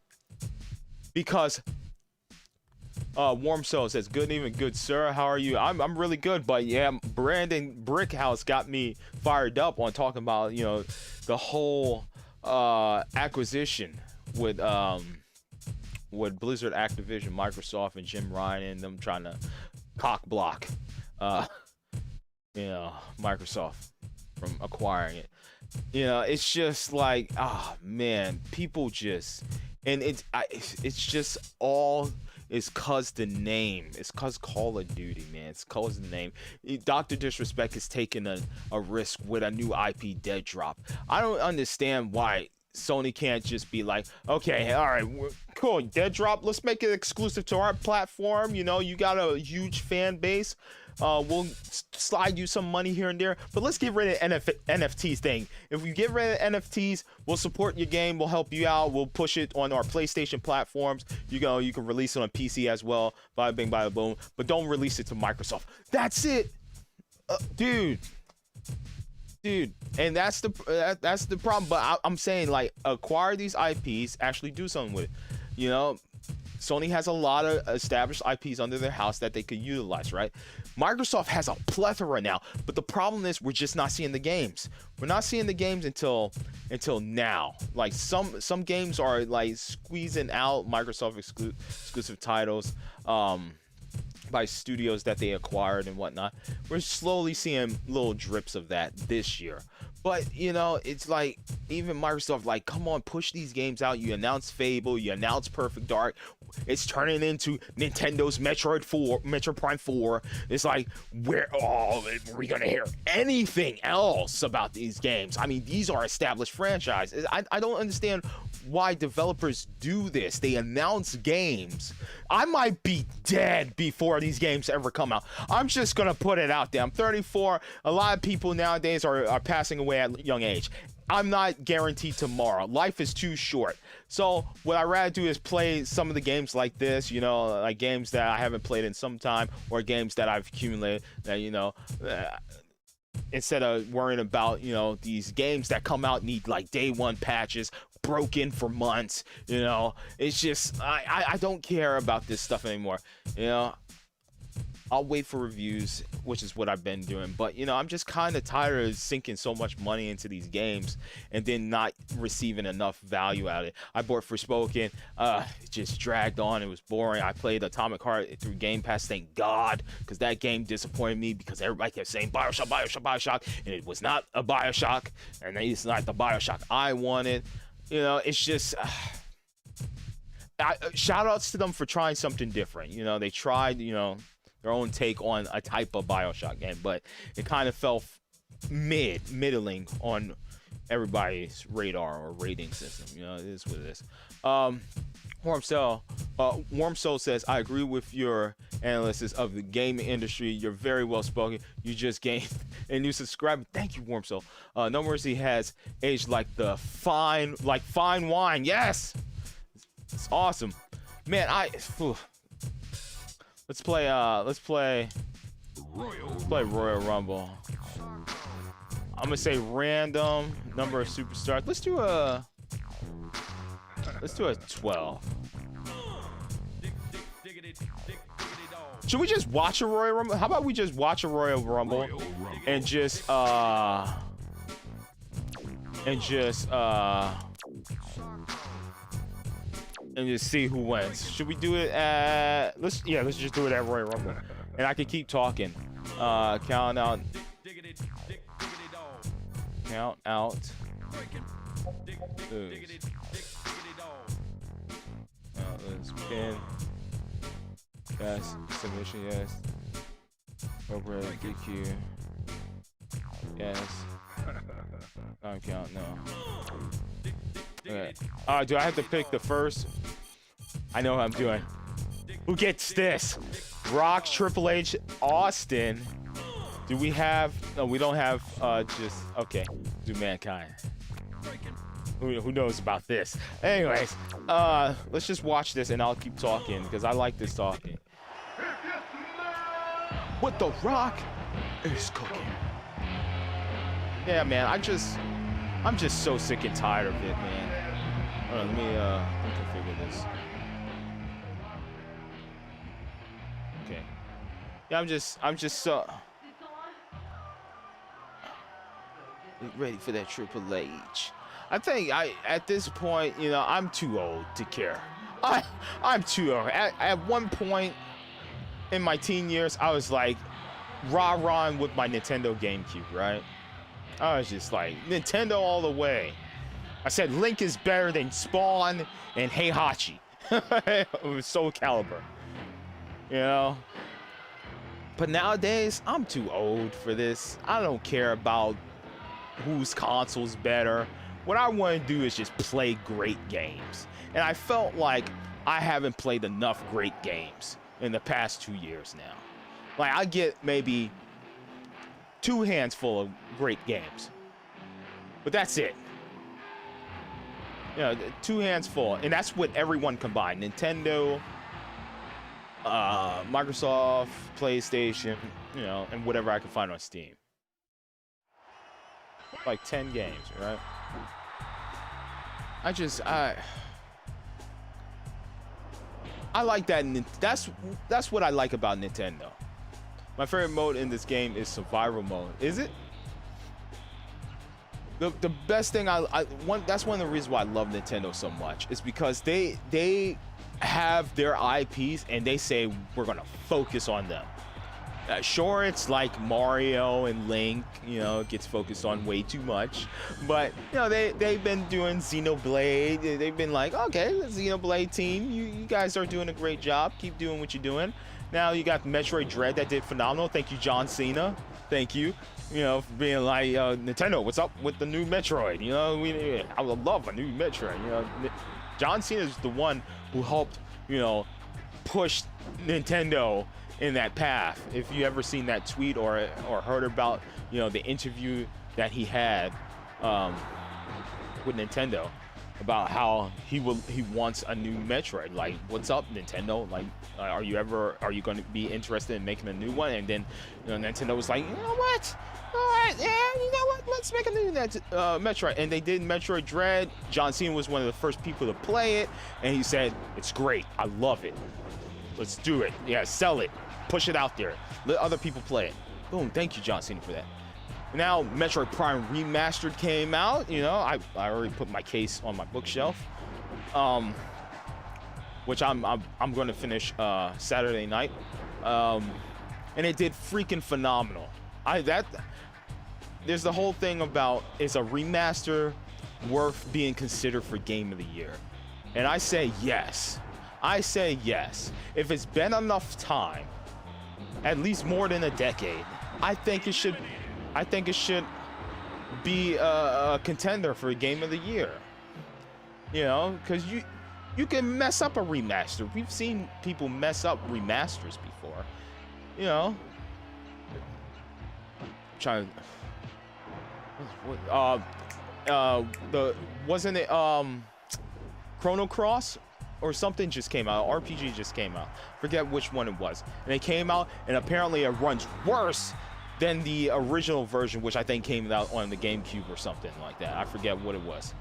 Because Warm Soul says, good evening, good sir. How are you? I'm really good, but yeah, Brandon Brickhouse got me fired up on talking about, you know, the whole acquisition with Blizzard, Activision, Microsoft, and Jim Ryan and them trying to cock block you know, Microsoft from acquiring it. You know, it's just like, oh man, people just, and it's just all is cause the name. It's cause Call of Duty, man. It's cause the name. Dr. Disrespect is taking a risk with a new IP, Deathdrop. I don't understand why Sony can't just be like, okay, all right, cool, Deathdrop, let's make it exclusive to our platform. You know, you got a huge fan base. We'll slide you some money here and there, but let's get rid of NFTs thing. If we get rid of NFTs, we'll support your game, we'll help you out, we'll push it on our PlayStation platforms. You can release it on PC as well, bada bing, bada boom, but don't release it to Microsoft. That's it, dude. And that's the problem. But I'm saying, like, acquire these IPs, actually do something with it. You know, Sony has a lot of established IPs under their house that they could utilize, right? Microsoft has a plethora now, but the problem is we're just not seeing the games. We're not seeing the games until now. Like some games are like squeezing out Microsoft exclusive titles by studios that they acquired and whatnot. We're slowly seeing little drips of that this year. But, you know, it's like, even Microsoft, like, come on, push these games out. You announce Fable, you announce Perfect Dark. It's turning into Nintendo's Metroid Prime 4. It's like, where, oh, are we gonna hear anything else about these games? I mean, these are established franchises. I don't understand why developers do this. They announce games. I might be dead before these games ever come out. I'm just gonna put it out there. I'm 34. A lot of people nowadays are passing away at a young age. I'm not guaranteed tomorrow. Life is too short. So what I'd rather do is play some of the games like this, you know, like games that I haven't played in some time, or games that I've accumulated that, you know, instead of worrying about, you know, these games that come out need like day one patches, broken for months, you know. It's just, I don't care about this stuff anymore, you know. I'll wait for reviews, which is what I've been doing. But, you know, I'm just kind of tired of sinking so much money into these games and then not receiving enough value out of it. I bought Forspoken. It just dragged on. It was boring. I played Atomic Heart through Game Pass, thank God, because that game disappointed me because everybody kept saying BioShock, BioShock, BioShock, and it was not a BioShock, and it's not the BioShock I wanted. You know, it's just... shout outs to them for trying something different. You know, they tried, you know, their own take on a type of BioShock game, but it kind of fell middling on everybody's radar or rating system. You know, it is what it is. Warm Soul says, I agree with your analysis of the gaming industry. You're very well spoken. You just gained a new subscriber. Thank you, Warm Soul. No Mercy has aged like fine wine. Yes, it's awesome, man. Let's play Royal Rumble. I'm gonna say random number of superstars. Let's do a 12. Should we just watch a Royal Rumble? How about we just watch a Royal Rumble and just see who wins. Should we do it at... Let's just do it at Royal Rumble. And I can keep talking. Count out. Let's pin. Yes. Submission, yes. Appropriate DQ. Yes. Time count, no. Okay. Do I have to pick the first? I know what I'm doing. Who gets this? Rock, Triple H, Austin. Do we have... No, we don't have just... Okay. Do Mankind. Who knows about this? Anyways, let's just watch this and I'll keep talking because I like this talking. What the Rock is cooking. Yeah, man, I'm just so sick and tired of it, man. Hold on, let me configure this. Okay. Yeah, I'm just so ready for that Triple H. I think at this point, you know, I'm too old to care. I'm too old. At one point in my teen years, I was like rah-rahing with my Nintendo GameCube, right? I was just like, Nintendo all the way. I said Link is better than Spawn and Heihachi. It was Soul Calibur, you know? But nowadays, I'm too old for this. I don't care about whose console's better. What I want to do is just play great games. And I felt like I haven't played enough great games in the past 2 years now. Like, I get maybe 2 hands full of great games. But that's it. You know, 2 hands full. And that's with everyone combined. Nintendo, Microsoft, PlayStation, you know, and whatever I can find on Steam. Like 10 games, right? I like that. That's what I like about Nintendo. My favorite mode in this game is survival mode. Is it? The best thing that's one of the reasons why I love Nintendo so much is because they have their IPs and they say we're gonna focus on them. Sure, it's like Mario and Link, you know, it gets focused on way too much. But, you know, they've been doing Xenoblade. They've been like, okay, the Xenoblade team, you guys are doing a great job. Keep doing what you're doing. Now you got Metroid Dread that did phenomenal. Thank you, John Cena. Thank you. You know, for being like, Nintendo, what's up with the new Metroid? You know, I would love a new Metroid. You know, John Cena is the one who helped, you know, push Nintendo in that path. If you ever seen that tweet or heard about, you know, the interview that he had with Nintendo about how he wants a new Metroid. Like, what's up, Nintendo? Like, are you going to be interested in making a new one? And then, you know, Nintendo was like, you know what? All right, yeah, you know what? Let's make a new Metroid. And they did Metroid Dread. John Cena was one of the first people to play it, and he said, it's great. I love it. Let's do it. Yeah, sell it. Push it out there. Let other people play it. Boom. Thank you, John Cena, for that. Now, Metroid Prime Remastered came out. You know, I already put my case on my bookshelf, which I'm going to finish Saturday night, and it did freaking phenomenal. There's the whole thing about, is a remaster worth being considered for Game of the Year? And I say yes. I say yes. If it's been enough time, at least more than a decade, I think it should be a contender for a Game of the Year. You know, because you can mess up a remaster. We've seen people mess up remasters before. You know, wasn't it Chrono Cross or something just came out? RPG just came out. Forget which one it was. And it came out, and apparently it runs worse than the original version, which I think came out on the GameCube or something like that. I forget what it was.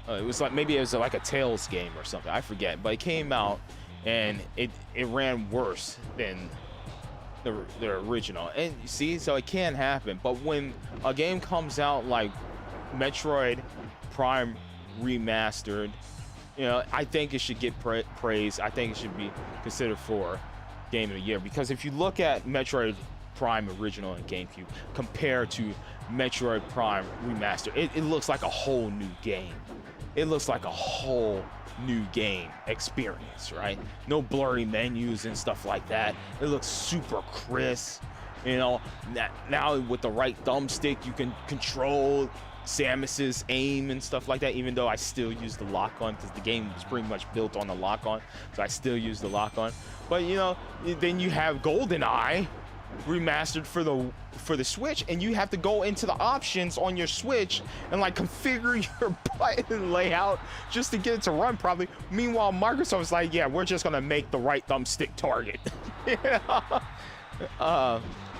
It was like, maybe it was like a Tales game or something. I forget. But it came out, and it ran worse than the original. And you see, so it can happen. But when a game comes out like Metroid Prime Remastered, you know, I think it should get praise. I think it should be considered for Game of the Year, because if you look at Metroid Prime Original and GameCube compared to Metroid Prime Remastered, it looks like a whole new game. It looks like a whole new game experience, right? No blurry menus and stuff like that. It looks super crisp. You know, now with the right thumbstick, you can control Samus's aim and stuff like that, even though I still use the lock-on, because the game was pretty much built on the lock-on, so I still use the lock-on. But, you know, then you have GoldenEye remastered for the Switch, and you have to go into the options on your Switch and like configure your button layout just to get it to run properly. Meanwhile, Microsoft was like, yeah, we're just gonna make the right thumbstick target.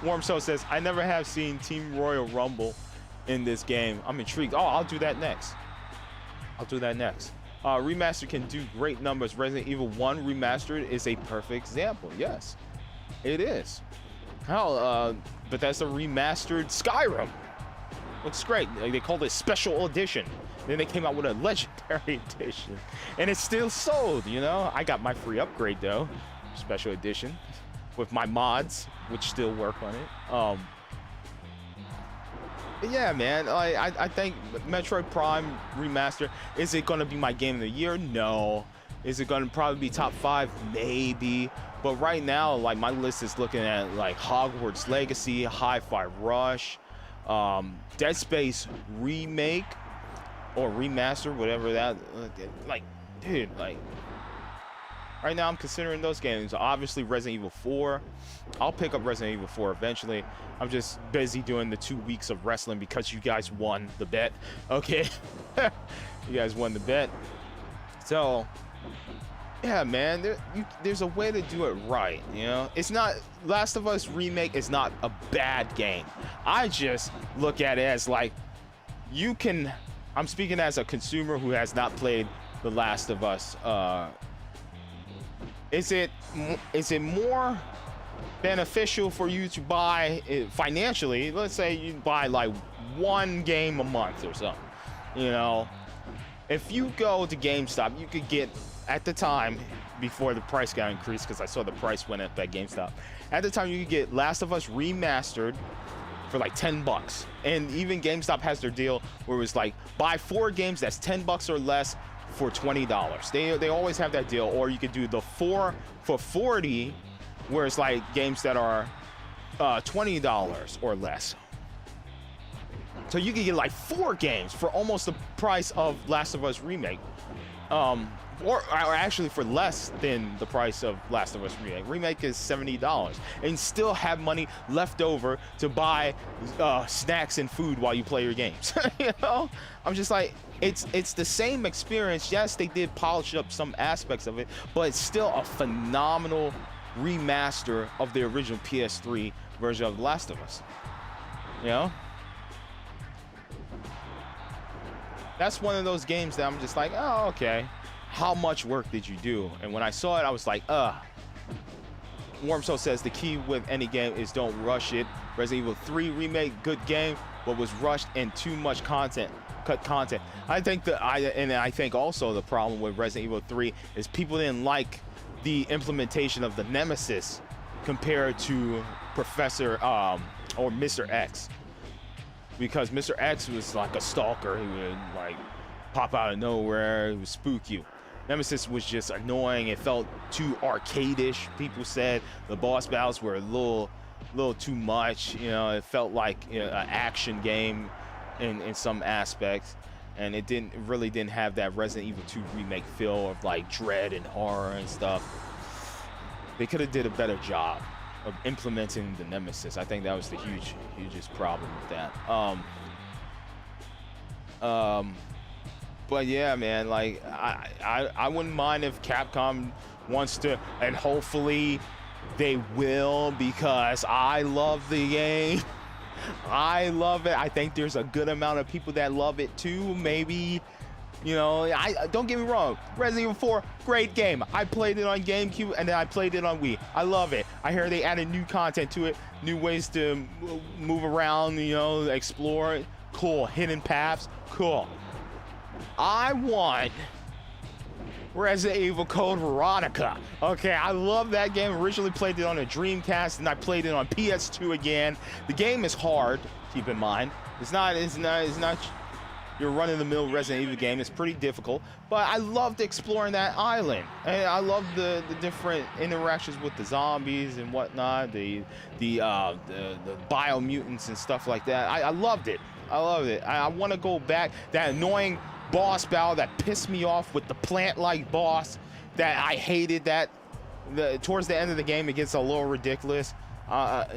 Warm Soul says, I never have seen Team Royal Rumble in this game. I'm intrigued. Oh, I'll do that next. Remaster can do great numbers. Resident Evil 1 Remastered is a perfect example. Yes, it is. Hell, Bethesda remastered Skyrim. Looks great. They called it Special Edition. Then they came out with a Legendary Edition, and it's still sold. You know, I got my free upgrade though, Special Edition, with my mods, which still work on it. But yeah, man, I think Metroid Prime Remaster, is it going to be my Game of the Year? No. Is it going to probably be top 5? Maybe. But right now, like, my list is looking at like Hogwarts Legacy, Hi-Fi Rush, Dead Space Remake or Remaster, whatever that, like, dude, like, right now I'm considering those games. Obviously Resident Evil 4. I'll pick up Resident Evil 4 eventually. I'm just busy doing the 2 weeks of wrestling because you guys won the bet. Okay. You guys won the bet. So, yeah, man, there's a way to do it right, you know? It's not, Last of Us Remake is not a bad game. I just look at it as like, you can, I'm speaking as a consumer who has not played The Last of Us. Is it more beneficial for you to buy it financially? Let's say you buy like 1 game a month or something, you know, If you go to GameStop, you could get, at the time, before the price got increased, because I saw the price went up at GameStop. At the time, you could get Last of Us Remastered for like $10. And even GameStop has their deal where it was like, buy 4 games that's $10 or less for $20. They always have that deal. Or you could do the 4 for $40, where it's like games that are $20 or less. So you can get like 4 games for almost the price of Last of Us Remake. Or actually for less than the price of Last of Us Remake. Remake is $70 and still have money left over to buy snacks and food while you play your games. You know, I'm just like, it's the same experience. Yes, they did polish up some aspects of it, but it's still a phenomenal remaster of the original PS3 version of The Last of Us. You know, that's one of those games that I'm just like, oh, okay. How much work did you do? And when I saw it, I was like, Warmsoul says the key with any game is don't rush it. Resident Evil 3 Remake, good game, but was rushed and too much content, cut content. I think I think also the problem with Resident Evil 3 is people didn't like the implementation of the Nemesis compared to Professor or Mr. X. Because Mr. X was like a stalker. He would like pop out of nowhere, he would spook you. Nemesis was just annoying. It felt too arcade-ish. People said the boss battles were a little too much. You know, it felt like, you know, an action game in some aspects, and it really didn't have that Resident Evil 2 remake feel of like dread and horror and stuff. They could have did a better job of implementing the Nemesis. I think that was the hugest problem with that. But yeah, man, like I wouldn't mind if Capcom wants to, and hopefully they will, because I love the game. I love it. I think there's a good amount of people that love it too. Maybe, you know, I don't get me wrong, Resident Evil 4, great game. I played it on GameCube and then I played it on Wii. I love it. I hear they added new content to it, new ways to move around, you know, explore. Cool. Hidden paths, cool. I want Resident Evil Code Veronica. Okay, I love that game. Originally played it on a Dreamcast, and I played it on PS2 again. The game is hard, keep in mind. It's not your run-of-the-mill Resident Evil game. It's pretty difficult, but I loved exploring that island, and I loved the different interactions with the zombies and whatnot, the biomutants and stuff like that. I loved it. I loved it. I want to go back. That annoying boss battle that pissed me off with the plant-like boss that I hated, that towards the end of the game it gets a little ridiculous. But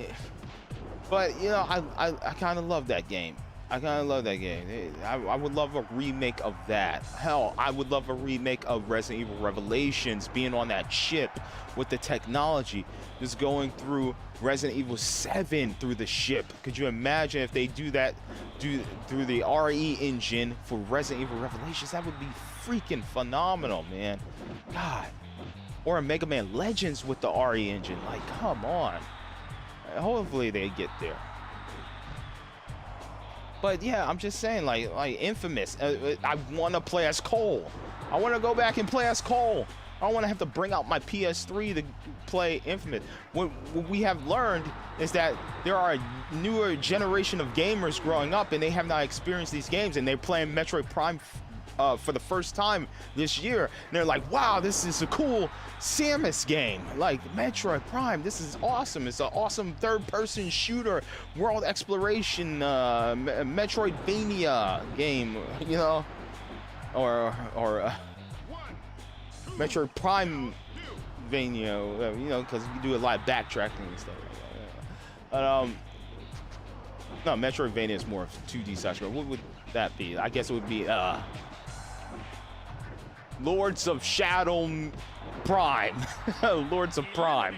you know, I kind of love that game. I kind of love that game. I would love a remake of that. Hell, I would love a remake of Resident Evil Revelations, being on that ship with the technology, just going through Resident Evil 7 through the ship. Could you imagine if they do that through the RE engine for Resident Evil Revelations? That would be freaking phenomenal, man. God. Or a Mega Man Legends with the RE engine. Like, come on. Hopefully they get there. But yeah, I'm just saying, like Infamous. I want to play as Cole. I want to go back and play as Cole. I don't want to have to bring out my PS3 to play Infamous. What we have learned is that there are a newer generation of gamers growing up, and they have not experienced these games, and they're playing Metroid Prime for the first time this year. And they're like, wow, this is a cool Samus game. Like, Metroid Prime, this is awesome. It's an awesome third-person shooter, world exploration, Metroidvania game, you know? Or Metroid Prime Vania, you know, because you do a lot of backtracking and stuff like that. No, Metroidvania is more of 2D side scroll. What would that be? I guess it would be Lords of Shadow Prime. Lords of Prime.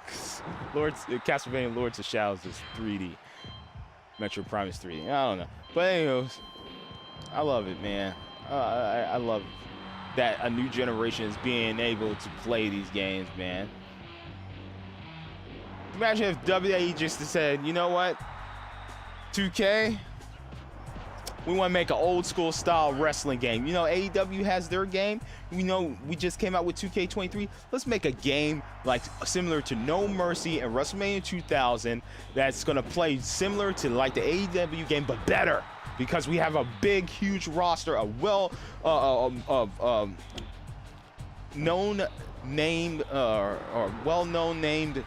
Castlevania Lords of Shadows is 3D. Metroid Prime is 3D. I don't know. But anyways, I love it, man. I love that a new generation is being able to play these games, man. Imagine if WWE just said, you know what, 2K, We want to make an old school style wrestling game. You know, AEW has their game. We know we just came out with 2K23. Let's make a game like similar to No Mercy and WrestleMania 2000 that's going to play similar to like the AEW game, but better, because we have a big, huge roster of known named or well-known named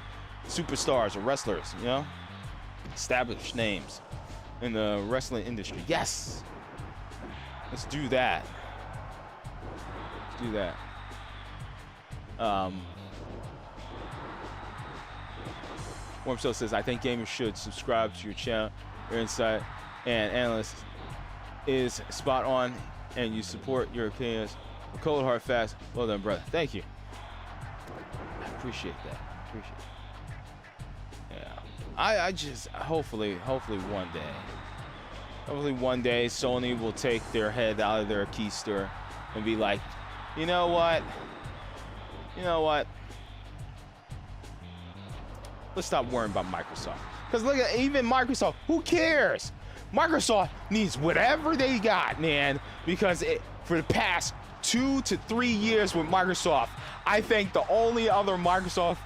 superstars or wrestlers, you know, established names in the wrestling industry. Yes, let's do that. Let's do that. Warm Soul says, I think gamers should subscribe to your channel. Your insight and analyst is spot on, and you support your opinions. Cold hard fast. Well done, brother. Thank you. I appreciate that. Appreciate it. Yeah. I just hopefully one day Sony will take their head out of their keister and be like, you know what? Let's stop worrying about Microsoft. Because look at even Microsoft. Who cares? Microsoft needs whatever they got, man. Because for the past 2 to 3 years with Microsoft, I think the only other Microsoft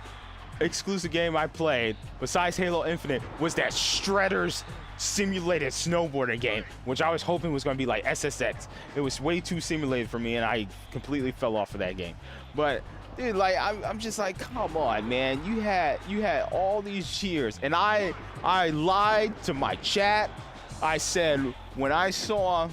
exclusive game I played besides Halo Infinite was that Shredder's simulated snowboarding game, which I was hoping was going to be like SSX. It was way too simulated for me, and I completely fell off of that game. But dude, like I'm just like, come on, man. You had all these years, and I lied to my chat. I said when I saw,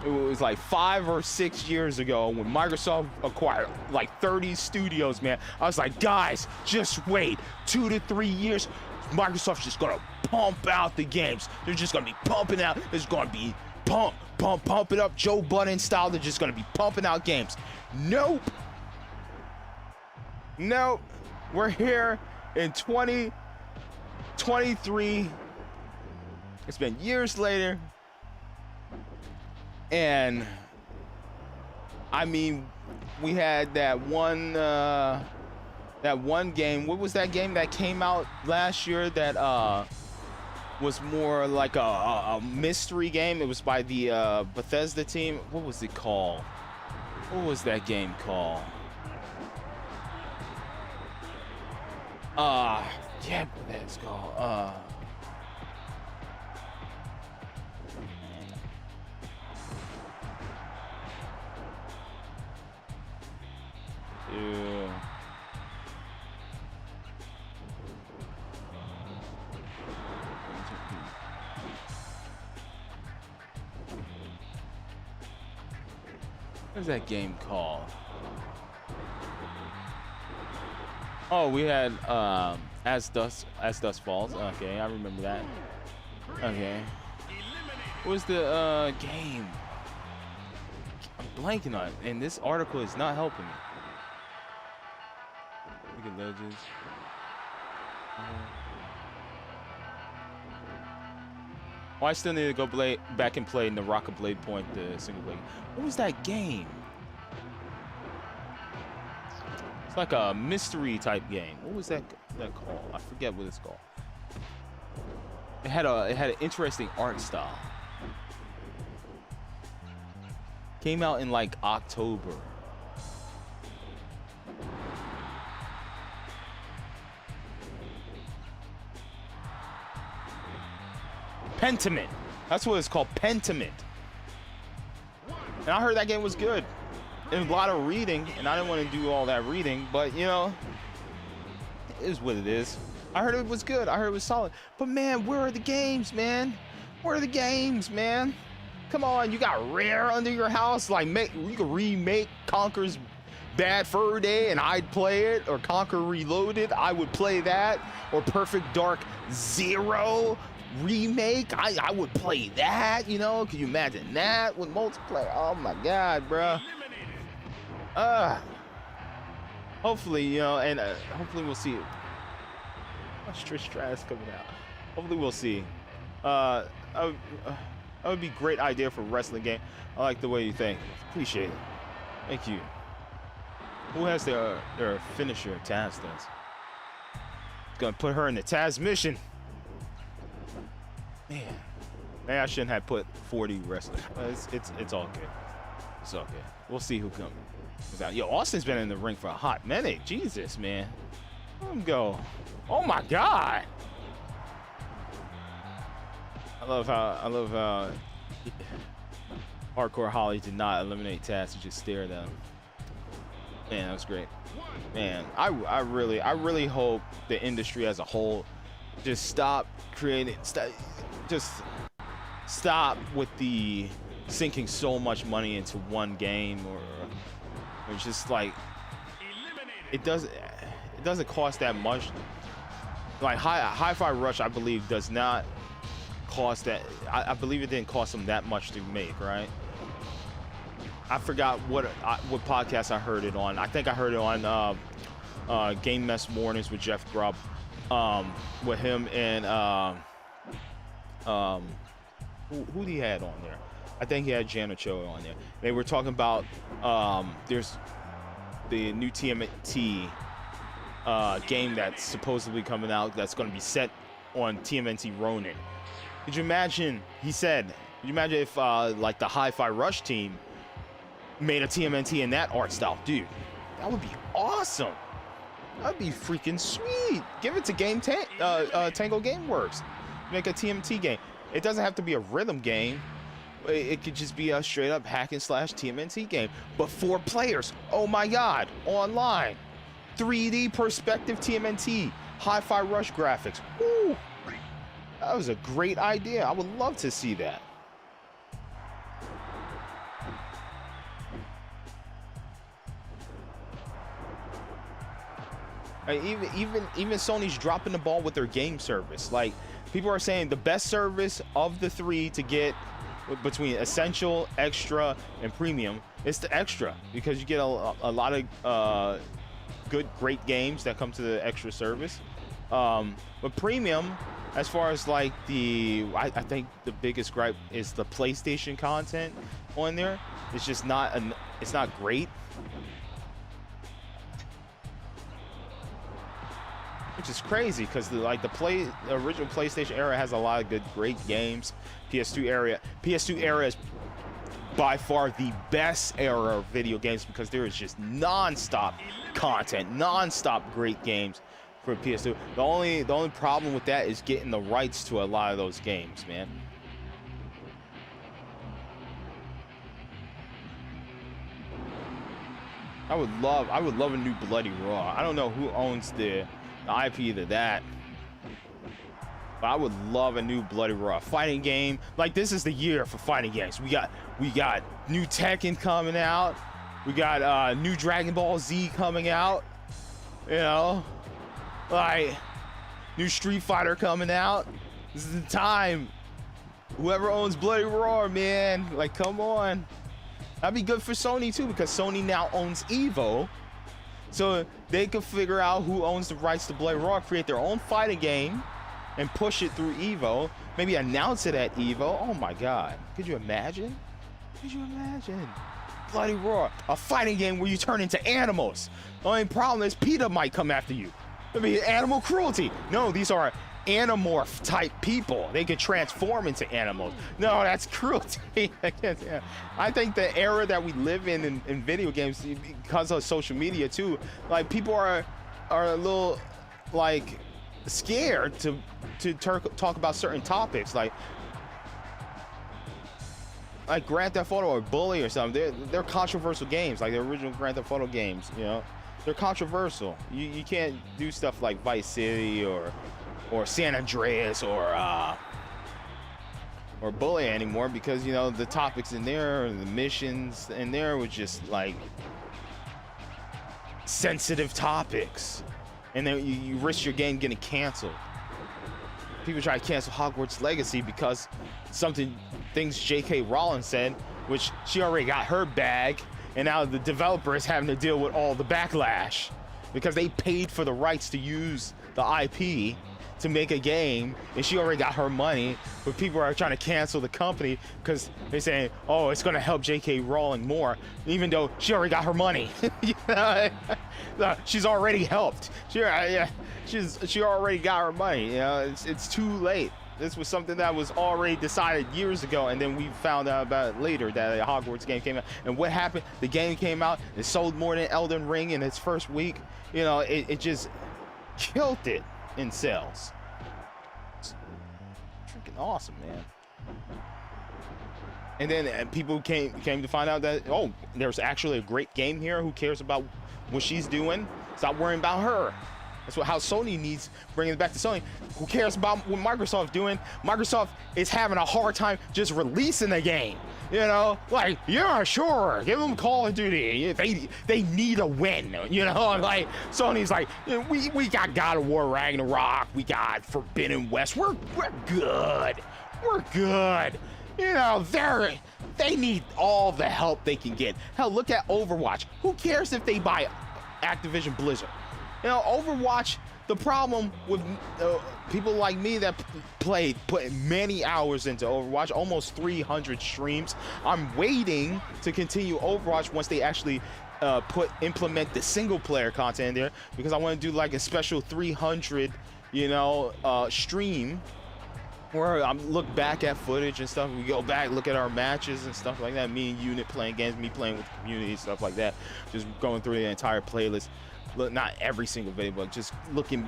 it was like 5 or 6 years ago when Microsoft acquired like 30 studios, man. I was like, guys, just wait 2 to 3 years. Microsoft's just gonna pump out the games. They're just gonna be pumping out. There's gonna be pump it up, Joe Budden style. They're just gonna be pumping out games. Nope. We're here in 2023. It's been years later. And I mean, we had that one game. What was that game that came out last year that was more like a mystery game? It was by the Bethesda team. What was it called? What was that game called? Yeah, what that's called. Yeah. What's that game called? Oh, we had As Dusk Falls. Okay, I remember that. Okay. What was the game? I'm blanking on it, and this article is not helping me. Look at Legends. Oh, I still need to go back and play Naraka Blade Point, the single player. What was that game? It's like a mystery type game. What was that called? I forget what it's called. It had an interesting art style. Came out in like October. Pentiment. That's what it's called, Pentiment. And I heard that game was good. And a lot of reading, and I didn't want to do all that reading, but you know, it is what it is. I heard it was good. I heard it was solid. But man, where are the games, man? Where are the games, man? Come on, you got Rare under your house. Like, you could remake Conker's Bad Fur Day and I'd play it, or Conker Reloaded, I would play that, or Perfect Dark Zero remake, I would play that, you know? Can you imagine that with multiplayer? Oh my God, bro. Hopefully, you know, and hopefully we'll see. Watch Trish Stratus coming out. Hopefully we'll see. That would be a great idea for a wrestling game. I like the way you think. Appreciate it. Thank you. Who has their finisher? Taz does. Gonna put her in the Taz mission. Man. Maybe I shouldn't have put 40 wrestlers. It's all good. It's all good. We'll see who comes out. Yo, Austin's been in the ring for a hot minute. Jesus, man. Let him go. Oh my God. I love how Hardcore Holly did not eliminate Taz and just stare at them. Man, that was great. Man, I really hope the industry as a whole just stop with the sinking so much money into one game, or just like it doesn't cost that much. Like Hi-Fi Rush, I believe, does not cost that. I believe it didn't cost them that much to make, right? I forgot what podcast I heard it on. I think I heard it on Game Mess Mornings with Jeff Grubb, with him and who he had on there. I think he had Janicho on there. They were talking about there's the new TMNT game that's supposedly coming out that's going to be set on TMNT Ronin. Could you imagine? He said, could you imagine if like the Hi-Fi Rush team made a TMNT in that art style? Dude, that would be awesome. That'd be freaking sweet. Give it to Tango Gameworks. Make a TMNT game. It doesn't have to be a rhythm game. It could just be a straight up hack and slash TMNT game, but 4 players. Oh my God, online. 3D perspective TMNT, Hi-Fi Rush graphics. Woo! That was a great idea. I would love to see that. Even Sony's dropping the ball with their game service. Like, people are saying the best service of the 3 to get between essential, extra, and premium is the extra, because you get a lot of great games that come to the extra service. But premium, as far as like I think the biggest gripe is the PlayStation content on there. It's just it's not great. Which is crazy, because the original PlayStation era has a lot of great games. PS2 era is by far the best era of video games, because there is just non-stop content, non-stop great games for PS2. The only problem with that is getting the rights to a lot of those games, man. I would love a new Bloody Raw. I don't know who owns the IP to that, but I would love a new Bloody Raw fighting game. Like, this is the year for fighting games. We got new Tekken coming out. We got new Dragon Ball Z coming out. You know, like new Street Fighter coming out. This is the time. Whoever owns Bloody Raw, man, like, come on. That'd be good for Sony too, because Sony now owns Evo. So they could figure out who owns the rights to Bloody Raw, create their own fighting game, and push it through Evo. Maybe announce it at Evo. Oh my God. Could you imagine? Could you imagine? Bloody Raw, a fighting game where you turn into animals. The only problem is PETA might come after you. It'd be animal cruelty. No, these are Animorph type people. They could transform into animals. No, that's cruelty. I think the era that we live in video games, because of social media too, like, people are a little like scared to talk about certain topics, like Grand Theft Auto or Bully or something. They're controversial games, like the original Grand Theft Auto games. You know, they're controversial. You can't do stuff like Vice City or San Andreas or Bully anymore, because, you know, the topics in there and the missions in there was just like sensitive topics, and then you risk your game getting canceled. People try to cancel Hogwarts Legacy because things J.K. Rowling said, which she already got her bag, and now the developer is having to deal with all the backlash because they paid for the rights to use the IP to make a game, and she already got her money, but people are trying to cancel the company because they're saying, oh, it's going to help J.K. Rowling more, even though she already got her money. She's already helped. She already got her money. You know, it's too late. This was something that was already decided years ago, and then we found out about it later that a Hogwarts game came out. And what happened? The game came out. It sold more than Elden Ring in its first week. You know, it just killed it in sales. It's freaking awesome, man. And then people came to find out that, oh, there's actually a great game here. Who cares about what she's doing? Stop worrying about her. That's how Sony needs bringing it back to Sony. Who cares about what Microsoft's doing? Microsoft is having a hard time just releasing the game. You know, like, yeah, sure, give them Call of Duty. They need a win. You know, like Sony's like, we got God of War Ragnarok, we got Forbidden West. We're good. We're good. You know, they need all the help they can get. Hell, look at Overwatch. Who cares if they buy Activision Blizzard? You know, Overwatch, the problem with people like me that put many hours into Overwatch, almost 300 streams. I'm waiting to continue Overwatch once they actually implement the single player content in there, because I want to do like a special 300, you know, stream where I look back at footage and stuff. We go back, look at our matches and stuff like that. Me and Unit playing games, me playing with the community, stuff like that. Just going through the entire playlist. Look, not every single video, but just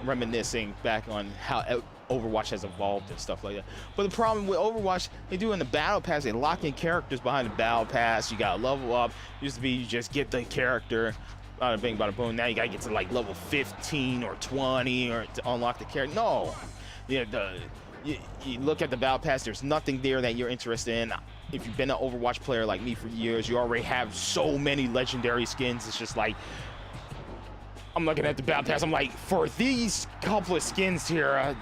reminiscing back on how Overwatch has evolved and stuff like that. But the problem with Overwatch, they do in the battle pass, they lock in characters behind the battle pass. You gotta level up. Used to be you just get the character, bada bing, bada boom. Now you gotta get to like level 15 or 20 or to unlock the character. No, yeah, you look at the battle pass. There's nothing there that you're interested in. If you've been an Overwatch player like me for years, you already have so many legendary skins. It's just like, I'm looking at the battle pass. I'm like, for these couple of skins here,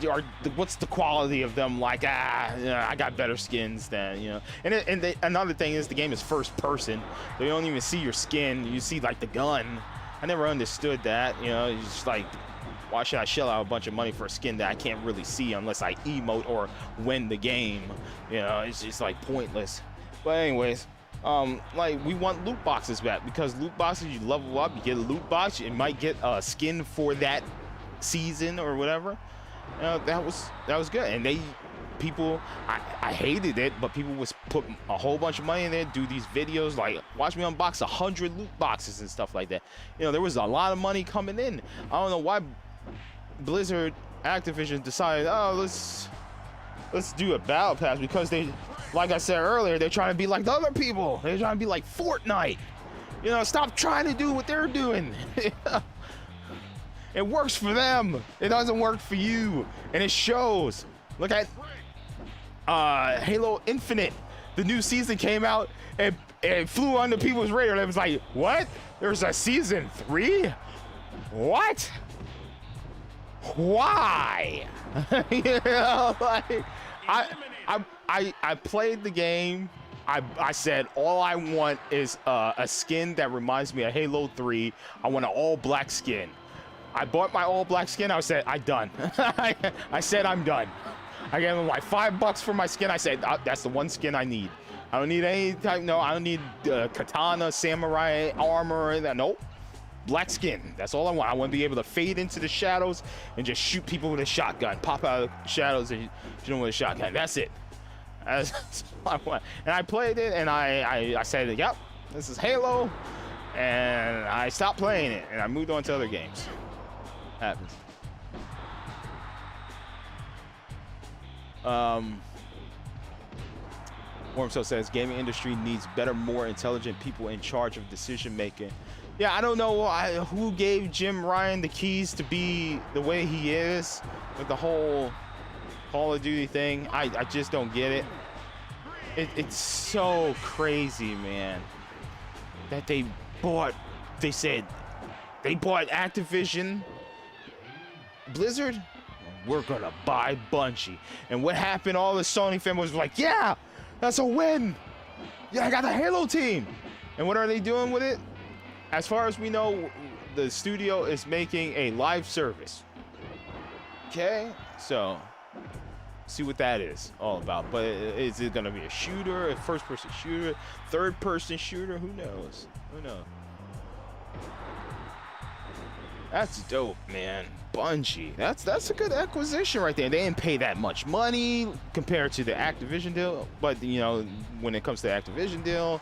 what's the quality of them? Like, I got better skins than, you know. And another thing is the game is first person. So you don't even see your skin. You see like the gun. I never understood that. You know, it's just like, why should I shell out a bunch of money for a skin that I can't really see unless I emote or win the game? You know, it's just like pointless. But anyways. Like, we want loot boxes back, because loot boxes, you level up, you get a loot box, you might get a skin for that season or whatever. You know, that was good. And I hated it, but people was putting a whole bunch of money in there, do these videos like, watch me unbox 100 loot boxes and stuff like that. You know, there was a lot of money coming in. I don't know why Blizzard Activision decided, oh, let's do a battle pass, because they, like I said earlier, they're trying to be like the other people. They're trying to be like Fortnite. You know, stop trying to do what they're doing. It works for them. It doesn't work for you. And it shows. Look at Halo Infinite. The new season came out and it flew under people's radar. It was like, what? There's a season 3? What? Why? You know, like, I played the game. I said all I want is a skin that reminds me of Halo 3. I want an all black skin. I bought my all black skin. I said, I'm done. I said I'm done. I gave them like $5 for my skin. I said, that's the one skin I need. I don't need any type. No, I don't need katana, samurai armor. Nope. Black skin. That's all I want. I want to be able to fade into the shadows and just shoot people with a shotgun. Pop out of the shadows and shoot them with a shotgun. That's it. That's all I want. And I played it, and I said, yep, this is Halo. And I stopped playing it, and I moved on to other games. Happens. Wormso says gaming industry needs better, more intelligent people in charge of decision making. Yeah, I don't know who gave Jim Ryan the keys to be the way he is with the whole Call of Duty thing. I just don't get it. It's so crazy, man, that they bought Activision Blizzard. We're gonna buy Bungie. And what happened? All the Sony fanboys were like, yeah, that's a win. Yeah, I got the Halo team. And what are they doing with it? As far as we know, the studio is making a live service. Okay, so see what that is all about. But is it gonna be a shooter, a first-person shooter, third-person shooter? Who knows? Who knows? That's dope, man. Bungie. That's a good acquisition right there. They didn't pay that much money compared to the Activision deal, but you know, when it comes to the Activision deal,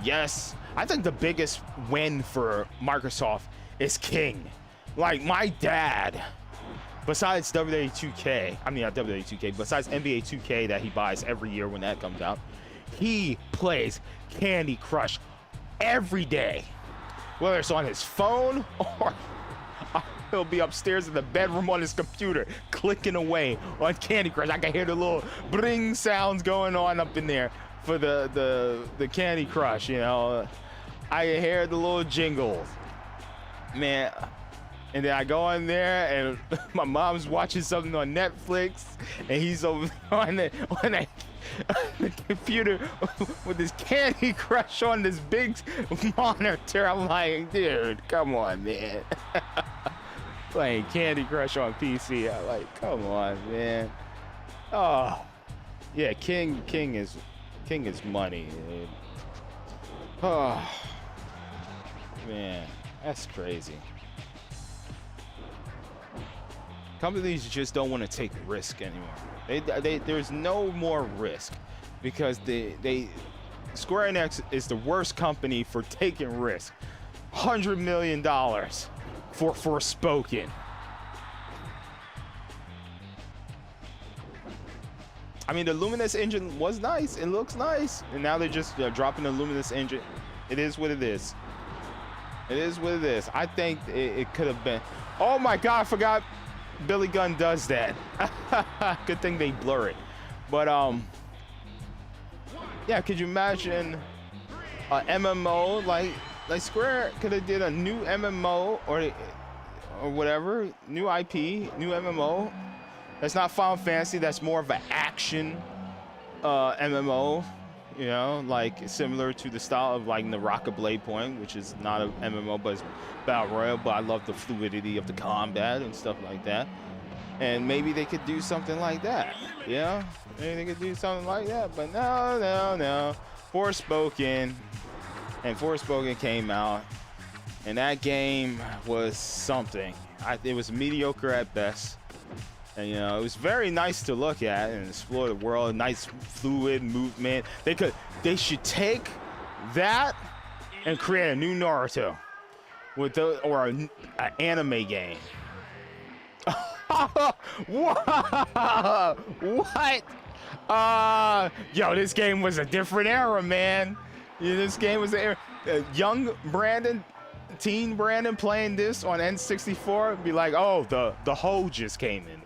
yes. I think the biggest win for Microsoft is King. Like my dad, besides WWE 2K, I mean not WWE 2K, besides NBA 2K that he buys every year when that comes out, he plays Candy Crush every day. Whether it's on his phone or he'll be upstairs in the bedroom on his computer clicking away on Candy Crush. I can hear the little bring sounds going on up in there for the Candy Crush, you know. I can hear the little jingles, man. And then I go in there and my mom's watching something on Netflix and he's over on the computer with his Candy Crush on this big monitor. I'm like, dude, come on, man. Playing Candy Crush on PC. I'm like, come on, man. Oh, yeah, King is money, dude. Oh, man, that's crazy. Companies just don't want to take risk anymore. There's no more risk because Square Enix is the worst company for taking risk. $100 million for Forspoken. I mean, the Luminous engine was nice. It looks nice, and now they're just dropping the Luminous engine. It is what it is. It is what it is. I think it could have been. Oh my God! I forgot. Billy Gunn does that. Good thing they blur it. But yeah, could you imagine a MMO like Square could have did a new MMO or whatever, new IP, new MMO. That's not Final Fantasy. That's more of an action MMO. You know, like similar to the style of like Naraka Blade Point, which is not a MMO, but it's Battle Royale. But I love the fluidity of the combat and stuff like that. And maybe they could do something like that. Yeah, maybe they could do something like that. But no. Forspoken, and Forspoken came out, and that game was something. It was mediocre at best. And, you know, it was very nice to look at and explore the world. Nice fluid movement. They should take that and create a new Naruto or an anime game. What? Yo, this game was a different era, man. Yeah, this game was a young Brandon, teen Brandon playing this on N64 be like, oh, the hoe just came in.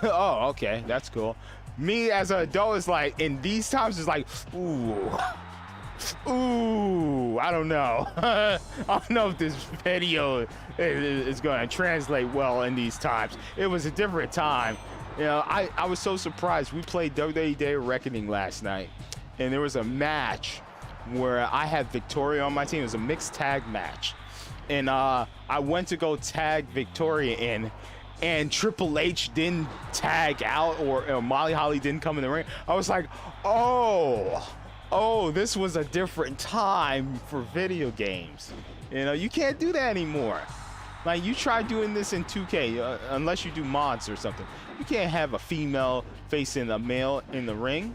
Oh, okay, that's cool. Me as an adult is like, in these times, is like, ooh, I don't know. I don't know if this video is going to translate well in these times. It was a different time. You know, I was so surprised. We played WWE Day of Reckoning last night, and there was a match where I had Victoria on my team. It was a mixed tag match, and I went to go tag Victoria in, and Triple H didn't tag out, or Molly Holly didn't come in the ring. I was like, oh, this was a different time for video games. You know, you can't do that anymore. Like, you try doing this in 2K, unless you do mods or something. You can't have a female facing a male in the ring.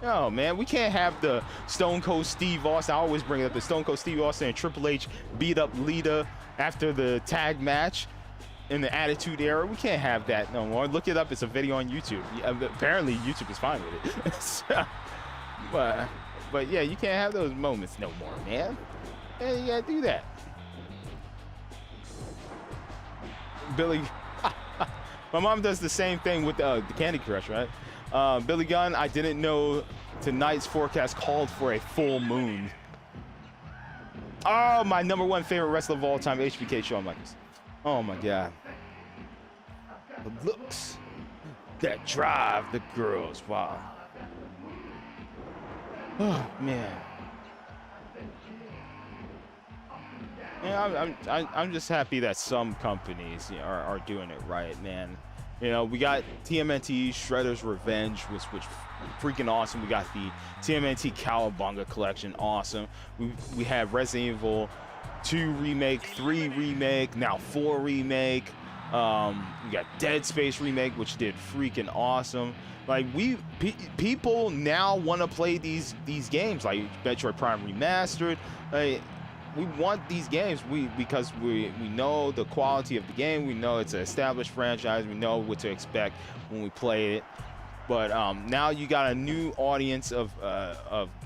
No, man, we can't have the Stone Cold Steve Austin. I always bring it up, the Stone Cold Steve Austin and Triple H beat up Lita after the tag match in the Attitude Era. We can't have that no more. Look it up. It's a video on YouTube. Apparently, YouTube is fine with it. So, but yeah, you can't have those moments no more, man. Yeah, you gotta do that. Billy, my mom does the same thing with the Candy Crush, right? Billy Gunn, I didn't know tonight's forecast called for a full moon. Oh, my #1 favorite wrestler of all time, HBK, Shawn Michaels. Oh my God. The looks that drive the girls. Wow. Oh man. Yeah, I'm just happy that some companies, you know, are doing it right, man. You know, we got TMNT Shredder's Revenge, which freaking awesome. We got the TMNT Cowabunga collection, awesome. We have Resident Evil 2 remake, 3 remake, now 4 remake. We got Dead Space remake, which did freaking awesome. Like people now want to play these games, like Metroid Prime Remastered. Like, we want these games because we know the quality of the game. We know it's an established franchise. We know what to expect when we play it. But now you got a new audience of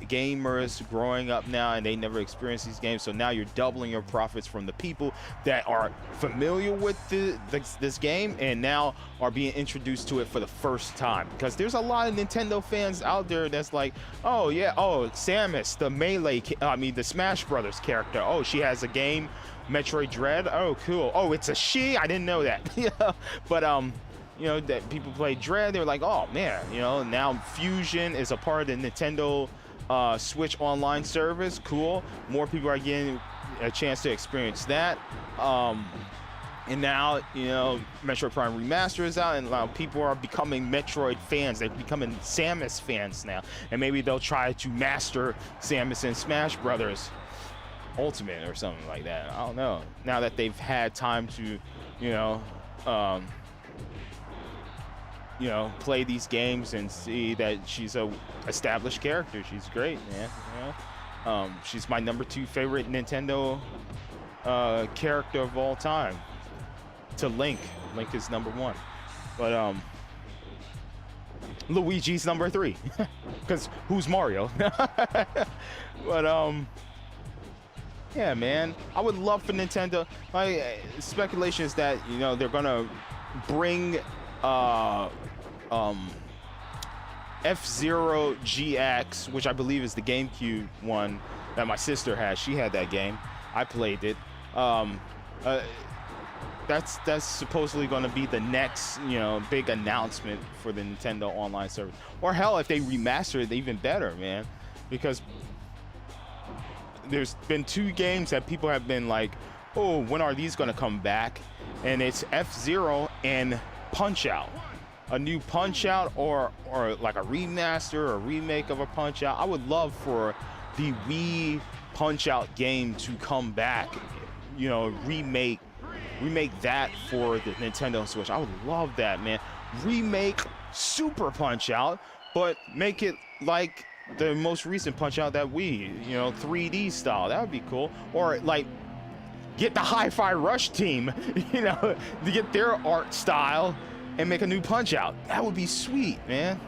gamers growing up now, and they never experienced these games. So now you're doubling your profits from the people that are familiar with this game and now are being introduced to it for the first time. Because there's a lot of Nintendo fans out there that's like, oh yeah, oh Samus, the Smash Brothers character. Oh, she has a game, Metroid Dread. Oh, cool. Oh, it's a she. I didn't know that. Yeah, but you know, that people play Dread, they're like, oh man, you know, now Fusion is a part of the Nintendo Switch online service. Cool. More people are getting a chance to experience that. And now, you know, Metroid Prime Remaster is out, and people are becoming Metroid fans. They're becoming Samus fans now. And maybe they'll try to master Samus in Smash Brothers Ultimate or something like that. I don't know. Now that they've had time to, play these games and see that she's a established character. She's great, man. You know? She's my number 2 favorite Nintendo character of all time. To Link. Link is number 1. But Luigi's number 3. Because who's Mario? But yeah, man. I would love for Nintendo. My speculation is that, you know, they're gonna bring F-Zero GX, which I believe is the GameCube one that my sister has. She had that game. I played it. That's supposedly going to be the next, you know, big announcement for the Nintendo Online service. Or hell, if they remaster it, even better, man. Because there's been 2 games that people have been like, oh, when are these going to come back? And it's F-Zero and Punch-Out. A new Punch-Out or like a remaster or a remake of a Punch-Out. I would love for the Wii Punch-Out game to come back, you know, remake that for the Nintendo Switch. I would love that, man. Remake Super Punch-Out, but make it like the most recent Punch-Out that Wii, you know, 3D style. That would be cool. Or like get the Hi-Fi Rush team, you know, to get their art style and make a new Punch-Out. That would be sweet, man.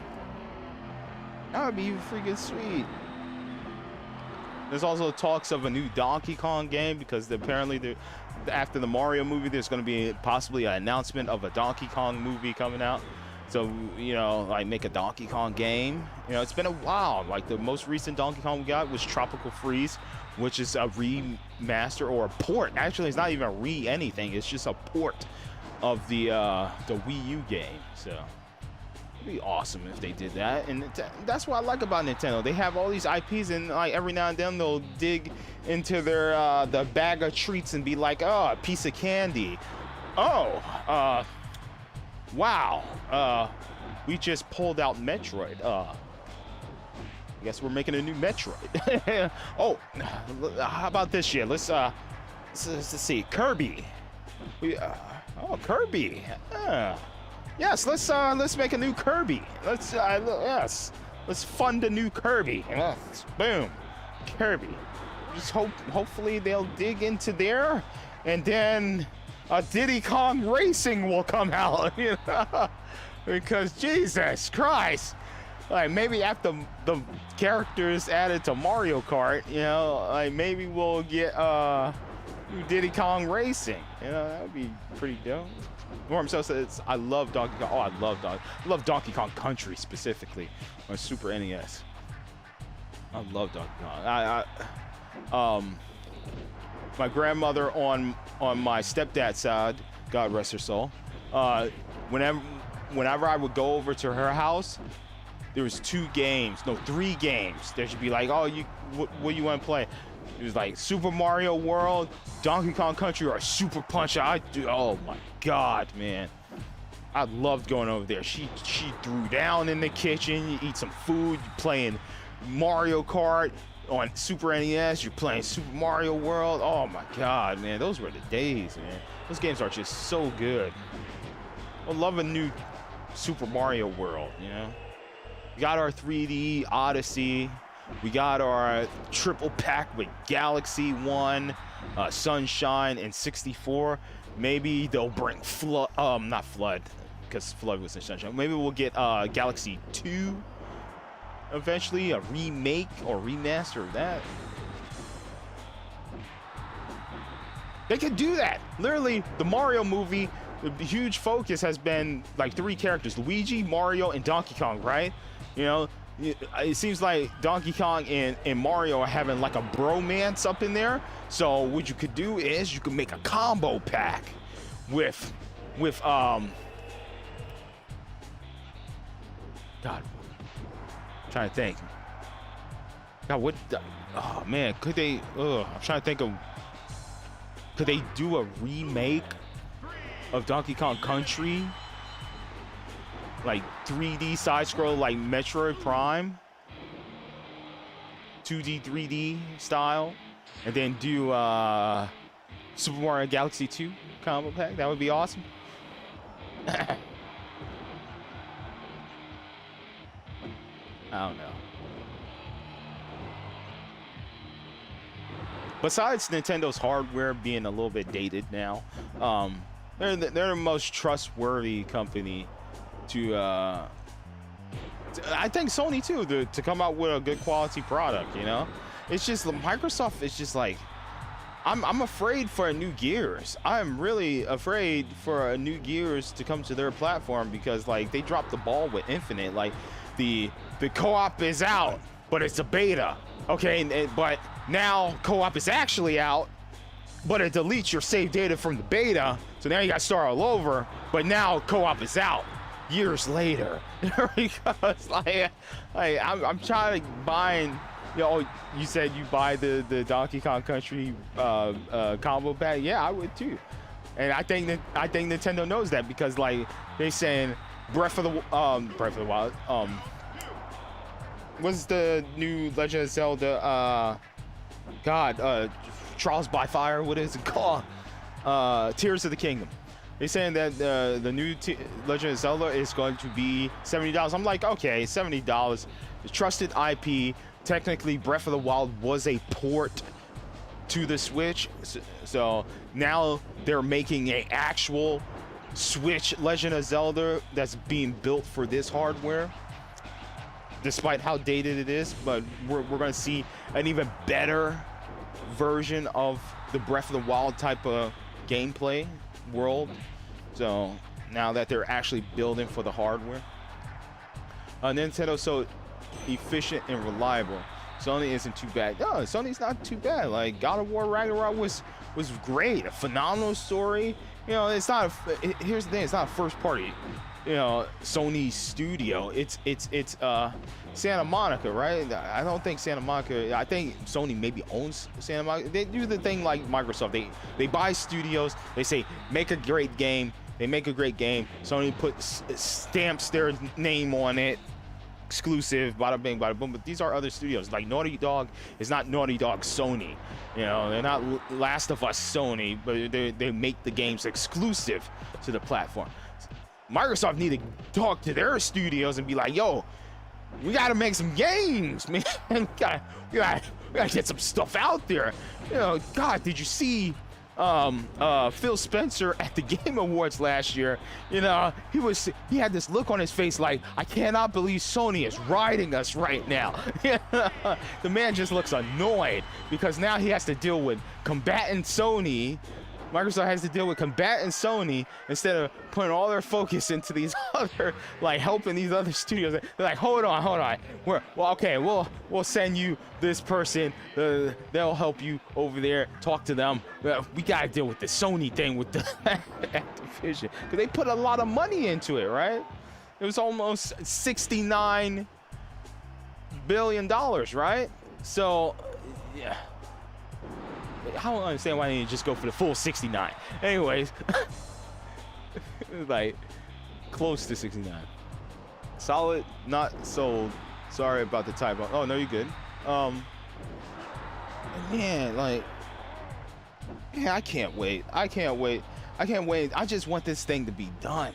That would be freaking sweet. There's also talks of a new Donkey Kong game because apparently after the Mario movie, there's going to be possibly an announcement of a Donkey Kong movie coming out. So, you know, like make a Donkey Kong game. You know, it's been a while. Like the most recent Donkey Kong we got was Tropical Freeze, which is a remaster or a port. Actually, it's not even a anything. It's just a port of the Wii U game. So it'd be awesome if they did that. And that's what I like about Nintendo. They have all these IPs, and like every now and then they'll dig into their the bag of treats and be like, oh, a piece of candy. Oh, wow. We just pulled out Metroid. I guess we're making a new Metroid. Oh, how about this shit? Let's see, Kirby. Oh, Kirby. Yes, let's make a new Kirby. Let's fund a new Kirby. Yes, boom, Kirby. Just hopefully they'll dig into there, and then Diddy Kong Racing will come out. You know, because Jesus Christ, like maybe after the characters added to Mario Kart, you know, like maybe we'll get Diddy Kong Racing. You know, that would be pretty dope. Norm so says, I love Donkey Kong. Oh, I love Donkey Kong Country specifically on Super NES. I love Donkey Kong. My grandmother on my stepdad's side, God rest her soul, whenever I would go over to her house, there was 3 games. There should be like, oh, what you want to play? It was like Super Mario World, Donkey Kong Country, or Super Punch Out. Oh my God, man. I loved going over there. She threw down in the kitchen, you eat some food, you playing Mario Kart, on Super NES, you're playing Super Mario World. Oh my God, man, those were the days, man. Those games are just so good. I love a new Super Mario World, you know? We got our 3D Odyssey. We got our triple pack with Galaxy 1, Sunshine, and 64. Maybe they'll bring Flood, not Flood, because Flood was in Sunshine. Maybe we'll get Galaxy 2 eventually, a remake or remaster of that. They could do that. Literally, the Mario movie, the huge focus has been like 3 characters: Luigi, Mario, and Donkey Kong, right? You know, it seems like Donkey Kong and Mario are having like a bromance up in there. So what you could do is you could make a combo pack with God, I'm trying to think. God, what the, oh man, could they, I'm trying to think of, could they do a remake of Donkey Kong Country? Like 3D side scroll like Metroid Prime, 2D 3D style, and then do Super Mario Galaxy 2 combo pack. That would be awesome. I don't know. Besides Nintendo's hardware being a little bit dated now, they're the most trustworthy company to I think Sony too, to come out with a good quality product. You know, it's just Microsoft is just like, I'm afraid for a new Gears. I'm really afraid for a new Gears to come to their platform, because like they dropped the ball with Infinite. Like the co-op is out, but it's a beta. Okay, but now co-op is actually out, but it deletes your save data from the beta, so now you got to start all over. But now co-op is out years later. Because I'm trying to buying, you know, you said you buy the Donkey Kong Country combo pack. Yeah, I would too. And I think Nintendo knows that, because like they saying Breath of the Wild, what's the new Legend of Zelda, Trials by Fire, what is it called? Tears of the Kingdom. They're saying that the new Legend of Zelda is going to be $70. I'm like, okay, $70. The trusted IP. Technically, Breath of the Wild was a port to the Switch. So now they're making an actual Switch Legend of Zelda that's being built for this hardware, despite how dated it is. But we're going to see an even better version of the Breath of the Wild type of gameplay world. So now that they're actually building for the hardware, Nintendo's so efficient and reliable. Sony isn't too bad. No, Sony's not too bad. Like God of War Ragnarok was great, a phenomenal story. You know, it's not here's the thing, it's not a first party, you know, Sony studio. It's Santa Monica, right? I don't think Santa Monica, I think Sony maybe owns Santa Monica. They do the thing like Microsoft. They buy studios, they say make a great game, they make a great game. Sony stamps their name on it, exclusive, bada bing, bada boom. But these are other studios. Like Naughty Dog is not Naughty Dog Sony. You know, they're not Last of Us Sony, but they make the games exclusive to the platform. Microsoft need to talk to their studios and be like, yo, we gotta make some games, man. we gotta get some stuff out there. You know, God, did you see Phil Spencer at the Game Awards last year? You know, he had this look on his face like, I cannot believe Sony is riding us right now. The man just looks annoyed because now he has to deal with combatant Sony. Microsoft has to deal with combatant Sony instead of putting all their focus into these other, like helping these other studios. They're like, hold on. We'll send you this person. They'll help you over there. Talk to them. We gotta deal with the Sony thing with the Activision, because they put a lot of money into it, right? It was almost $69 billion, right? So, yeah. I don't understand why they didn't just go for the full 69. Anyways, like close to 69. Solid, not sold. Sorry about the typo. Oh no, you're good. man, like, man, I can't wait. I can't wait. I can't wait. I just want this thing to be done.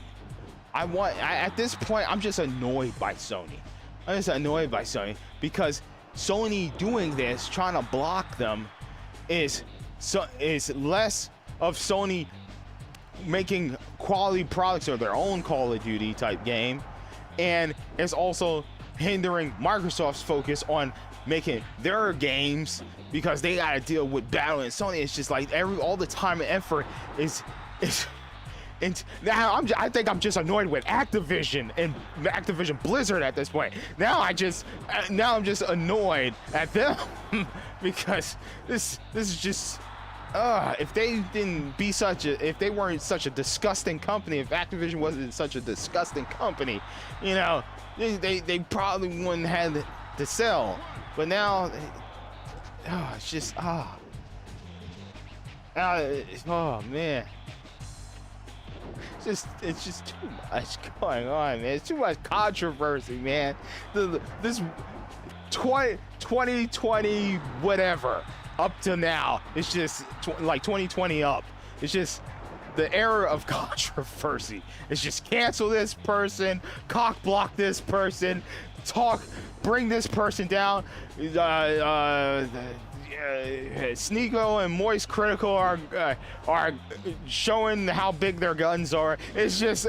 At this point, I'm just annoyed by Sony. I'm just annoyed by Sony because Sony doing this, trying to block them, is less of Sony making quality products or their own Call of Duty type game, and it's also hindering Microsoft's focus on making their games because they got to deal with Battle. And Sony is just like all the time and effort is and now I think I'm just annoyed with Activision and Activision Blizzard at this point. Now I'm just annoyed at them because this is just if they weren't such a disgusting company, if Activision wasn't such a disgusting company, you know, they probably wouldn't have to sell. But now it's just oh man. It's just too much going on, man. It's too much controversy, man. This 2020 whatever up to now, it's just like 2020 up. It's just the era of controversy. It's just cancel this person, cock block this person, bring this person down. Sneeko and Moist Critical are showing how big their guns are. It's just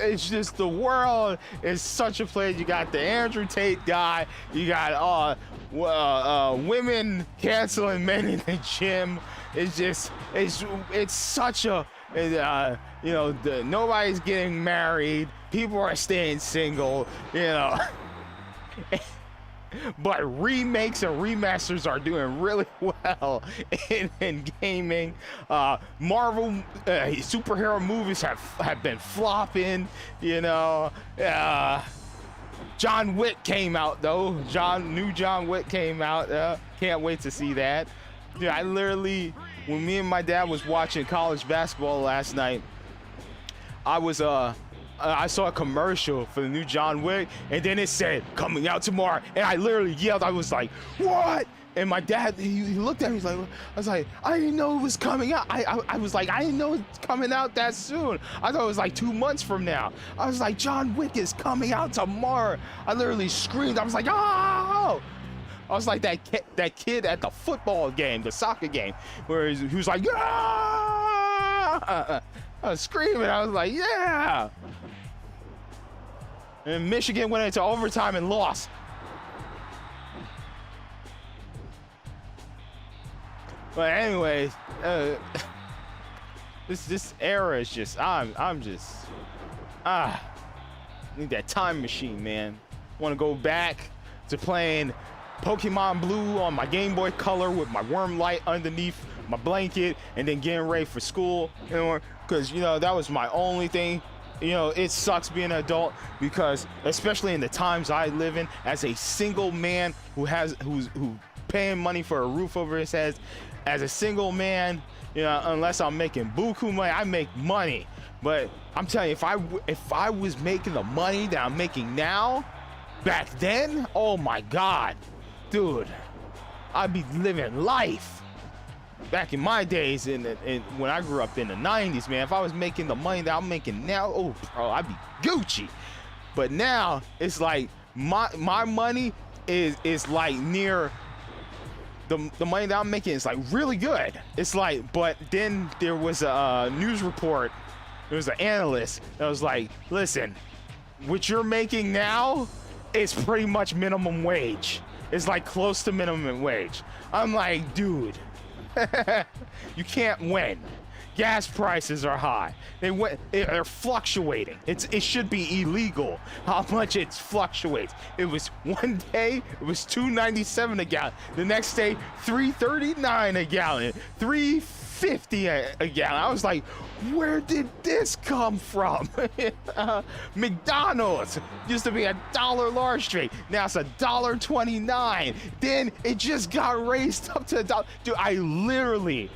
the world is such a place. You got the Andrew Tate guy. You got women canceling men in the gym. It's such a you know, nobody's getting married. People are staying single. You know. But remakes and remasters are doing really well in gaming. Marvel superhero movies have been flopping, you know. John Wick came out though. New John Wick came out. Can't wait to see that. Dude, I literally, when me and my dad was watching college basketball last night, I saw a commercial for the new John Wick, and then it said coming out tomorrow, and I literally yelled. I was like, "What?" And my dad, he looked at me. I was like, "I didn't know it was coming out." I was like, "I didn't know it's coming out that soon. I thought it was like 2 months from now." I was like, "John Wick is coming out tomorrow." I literally screamed. I was like, "Oh!" I was like that kid at the football game, the soccer game, where he was like, "Ah!" I was screaming. I was like, "Yeah!" And Michigan went into overtime and lost. But anyway, this era is just need that time machine, man. Want to go back to playing Pokemon Blue on my Game Boy Color with my worm light underneath my blanket, and then getting ready for school, you know, because you know that was my only thing. You know, it sucks being an adult because, especially in the times I live in, as a single man who's paying money for a roof over his head, as a single man, you know, unless I'm making buku money, I make money. But I'm telling you, if I was making the money that I'm making now, back then, oh my God, dude, I'd be living life. Back in my days, when I grew up in the 90s, man, if I was making the money that I'm making now, oh, bro, I'd be Gucci. But now, it's like my money is like near the money that I'm making is like really good. It's like, but then there was a news report. There was an analyst that was like, listen, what you're making now is pretty much minimum wage. It's like close to minimum wage. I'm like, dude. You can't win. Gas prices are high. They're fluctuating. It should be illegal how much it fluctuates. It was one day it was $2.97 a gallon. The next day $3.39 a gallon. $3.50 a gallon. I was like, where did this come from? McDonald's used to be $1 large drink. Now it's $1.29. Then it just got raised up to $1. Dude, I literally,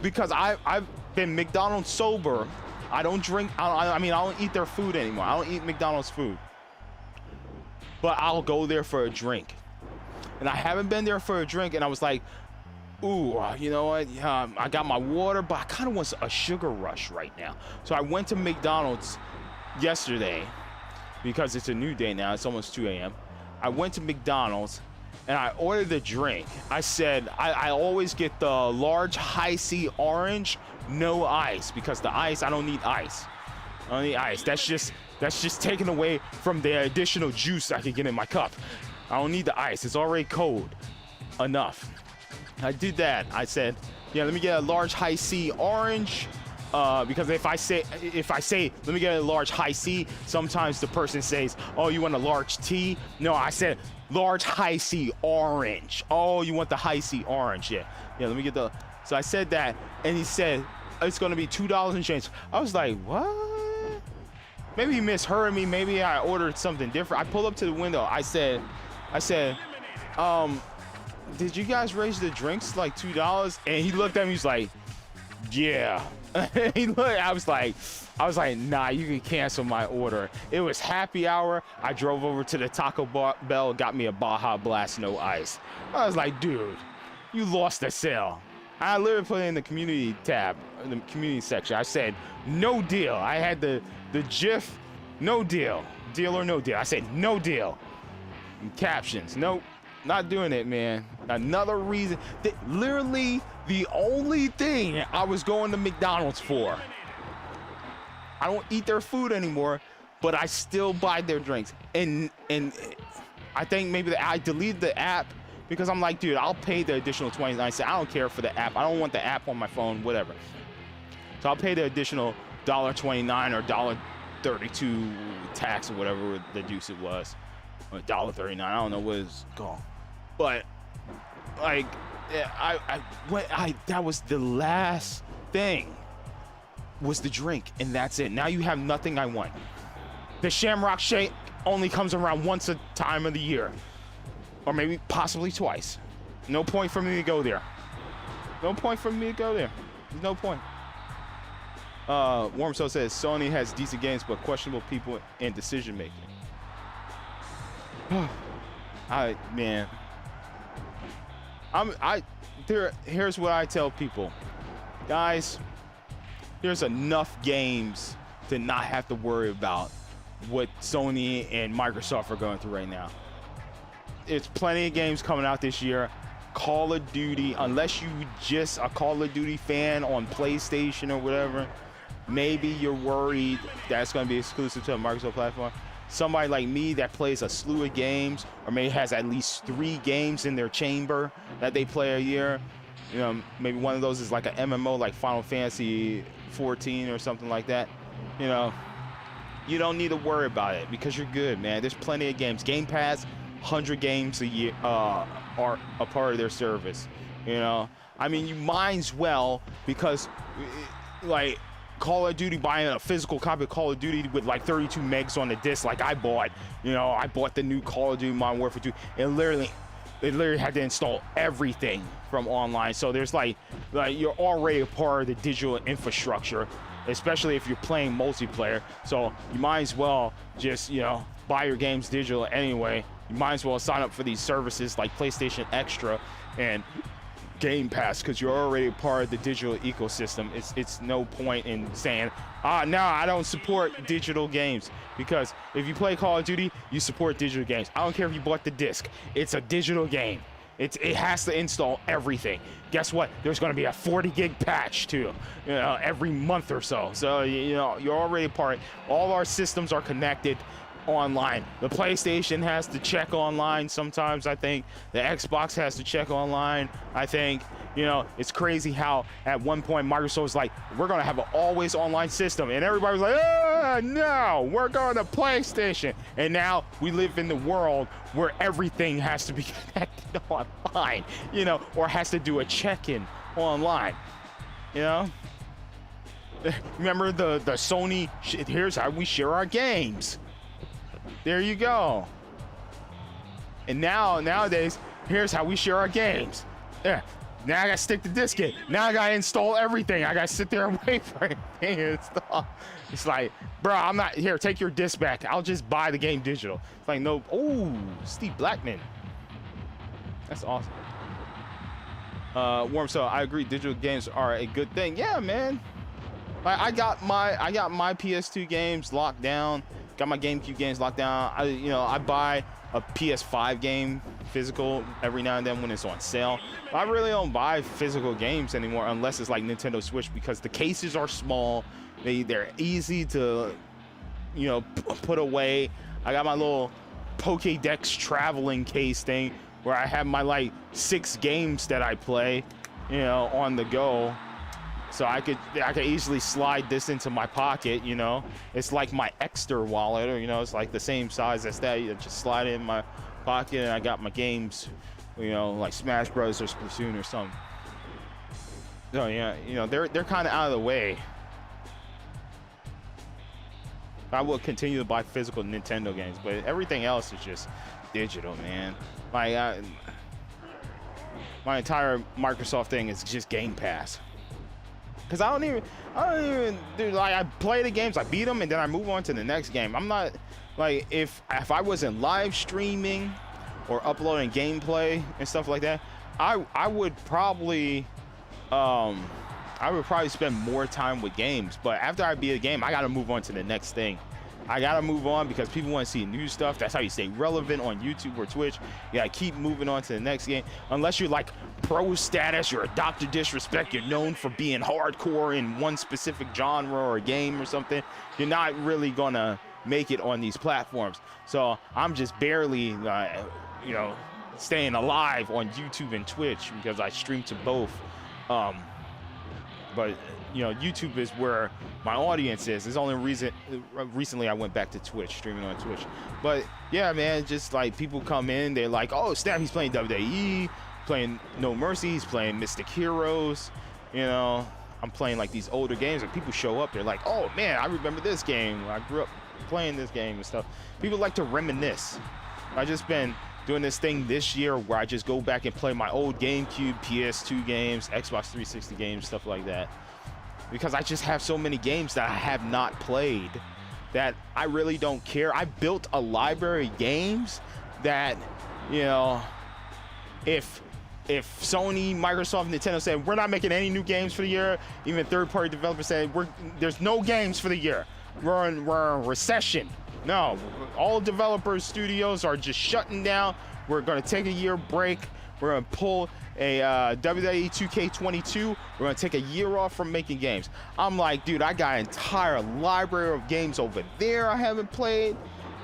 because I've been McDonald's sober. I don't drink. I don't eat their food anymore. I don't eat McDonald's food. But I'll go there for a drink. And I haven't been there for a drink, and I was like, ooh, you know what? I got my water, but I kind of want a sugar rush right now. So I went to McDonald's yesterday because it's a new day now. It's almost 2 a.m. I went to McDonald's and I ordered a drink. I said, I always get the large high C orange, no ice, because the ice, I don't need ice. I don't need ice. That's just taken away from the additional juice I could get in my cup. I don't need the ice. It's already cold enough. I did that. I said, yeah, let me get a large high C orange. Because if I say let me get a large high C, sometimes the person says, oh, you want a large T? No, I said large high C orange. Oh, you want the high C orange? Yeah, let me get the. So I said that, and he said it's gonna be $2 and change. I was like, what? Maybe he misheard me. Maybe I ordered something different. I pulled up to the window. I said, did you guys raise the drinks like $2? And he looked at me. He's like, yeah. I was like, nah, you can cancel my order. It was happy hour. I drove over to the Taco Bell, got me a Baja Blast, no ice. I was like, dude, you lost the sale. I literally put it in the community tab, in the community section. I said, no deal. I had the GIF, no deal. Deal or no deal. I said, no deal. And captions, nope, not doing it, man. Another reason, literally the only thing I was going to McDonald's for. I don't eat their food anymore, but I still buy their drinks. And I think maybe I deleted the app because I'm like, dude, I'll pay the additional 29 cents. I don't care for the app. I don't want the app on my phone, whatever. So I'll pay the additional $1.29 or $1.32 tax or whatever the deuce it was. Or $1.39. I don't know what it's called. But like, yeah, that was the last thing was the drink, and that's it. Now you have nothing I want. The Shamrock Shake only comes around once a time of the year, or maybe possibly twice. No point for me to go there. No point for me to go there. There's no point. Warm Soul says Sony has decent games, but questionable people and decision making. Here's what I tell people, guys. There's enough games to not have to worry about what Sony and Microsoft are going through right now. It's plenty of games coming out this year. Call of Duty, unless you just a Call of Duty fan on PlayStation or whatever, maybe you're worried that's going to be exclusive to a Microsoft platform. Somebody like me that plays a slew of games, or maybe has at least 3 games in their chamber that they play a year, you know, maybe one of those is like an MMO like Final Fantasy 14 or something like that, you know, you don't need to worry about it because you're good, man. There's plenty of games. Game Pass, 100 games a year are a part of their service, you know. I mean, you might as well, because like Call of Duty, buying a physical copy of Call of Duty with like 32 megs on the disc like I bought, you know, I bought the new Call of Duty Modern Warfare 2, and literally had to install everything from online. So there's like you're already a part of the digital infrastructure, especially if you're playing multiplayer. So you might as well just, you know, buy your games digital anyway. You might as well sign up for these services like PlayStation Extra and Game Pass, because you're already a part of the digital ecosystem. It's no point in saying, no, I don't support digital games, because if you play Call of Duty, you support digital games. I don't care if you bought the disc. It's a digital game. It has to install everything. Guess what? There's going to be a 40 gig patch too, you know, every month or so. So, you know, you're already a part. All our systems are connected online. The PlayStation has to check online sometimes, I think. The Xbox has to check online, I think. You know, it's crazy how at one point Microsoft was like, we're going to have an always online system. And everybody was like, no, we're going to PlayStation. And now we live in the world where everything has to be connected online, you know, or has to do a check-in online, you know? Remember the Sony, here's how we share our games. There you go. And nowadays, here's how we share our games. Yeah. Now I gotta stick the disc in. Now I gotta install everything. I gotta sit there and wait for everything to install. It's like, bro, I'm not here. Take your disc back. I'll just buy the game digital. It's like, no. Oh, Steve Blackman. That's awesome. Warm, so I agree. Digital games are a good thing. Yeah, man. I got my PS2 games locked down. Got my GameCube games locked down. I buy a PS5 game physical every now and then when it's on sale. I really don't buy physical games anymore unless it's like Nintendo Switch, because the cases are small. They're easy to, put away. I got my little Pokédex traveling case thing where I have my like 6 games that I play, on the go. So I could easily slide this into my pocket, It's like my Exter wallet, or it's like the same size as that. You just slide it in my pocket, and I got my games, like Smash Bros. Or Splatoon or something. So yeah, they're kind of out of the way. I will continue to buy physical Nintendo games, but everything else is just digital, man. My entire Microsoft thing is just Game Pass. Cause I don't even do, like, I play the games, I beat them, and then I move on to the next game. I'm not like, if I wasn't live streaming or uploading gameplay and stuff like that, I would probably spend more time with games. But after I beat a game, I gotta move on to the next thing. I gotta move on because people want to see new stuff. That's how you stay relevant on YouTube or Twitch. You gotta keep moving on to the next game. Unless you're like pro status, you're a Dr. Disrespect, you're known for being hardcore in one specific genre or game or something, you're not really gonna make it on these platforms. So I'm just barely, staying alive on YouTube and Twitch because I stream to both. But YouTube is where my audience is. It's only reason recently I went back to Twitch, streaming on Twitch. But yeah, man, just like people come in, they're like, oh snap, he's playing WWE, playing No Mercy, he's playing Mystic Heroes. I'm playing like these older games, and people show up, they're like, oh man, I remember this game, I grew up playing this game and stuff. People like to reminisce. I just been doing this thing this year where I just go back and play my old GameCube, PS2 games, Xbox 360 games, stuff like that. Because I just have so many games that I have not played that I really don't care. I built a library of games that, if Sony, Microsoft, Nintendo said, we're not making any new games for the year, even third-party developers said, there's no games for the year. We're in recession. No, all developers, studios are just shutting down. We're going to take a year break. We're going to pull a WWE 2K22. We're going to take a year off from making games. I'm like, dude, I got an entire library of games over there I haven't played.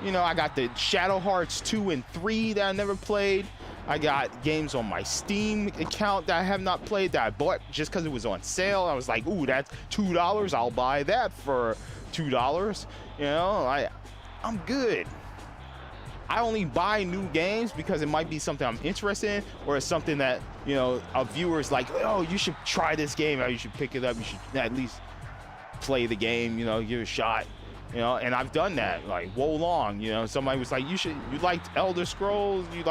I got the Shadow Hearts 2 and 3 that I never played. I got games on my Steam account that I have not played that I bought just because it was on sale. I was like, ooh, that's $2. I'll buy that for $2. I'm good. I only buy new games because it might be something I'm interested in, or it's something that, a viewer's like, oh, you should try this game, or you should pick it up, you should at least play the game, give it a shot, and I've done that, like, whoa long, somebody was like, you liked Elder Scrolls, you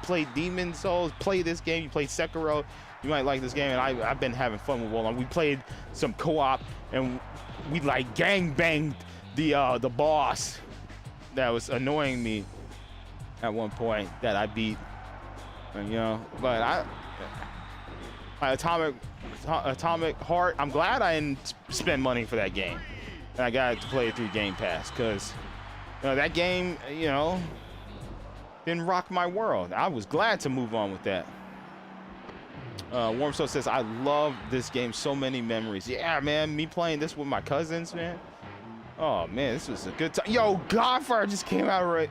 played Demon Souls, play this game, you played Sekiro, you might like this game, and I've been having fun with Wolong. We played some co-op, and we like gang banged the boss that was annoying me at one point that I beat, and, but my Atomic Heart, I'm glad I didn't spend money for that game, and I got to play it through Game Pass, because that game, didn't rock my world. I was glad to move on with that. Warm Soul says, I love this game, so many memories. Yeah, man, me playing this with my cousins, man. Oh man, this was a good time. Yo, Godfire just came out right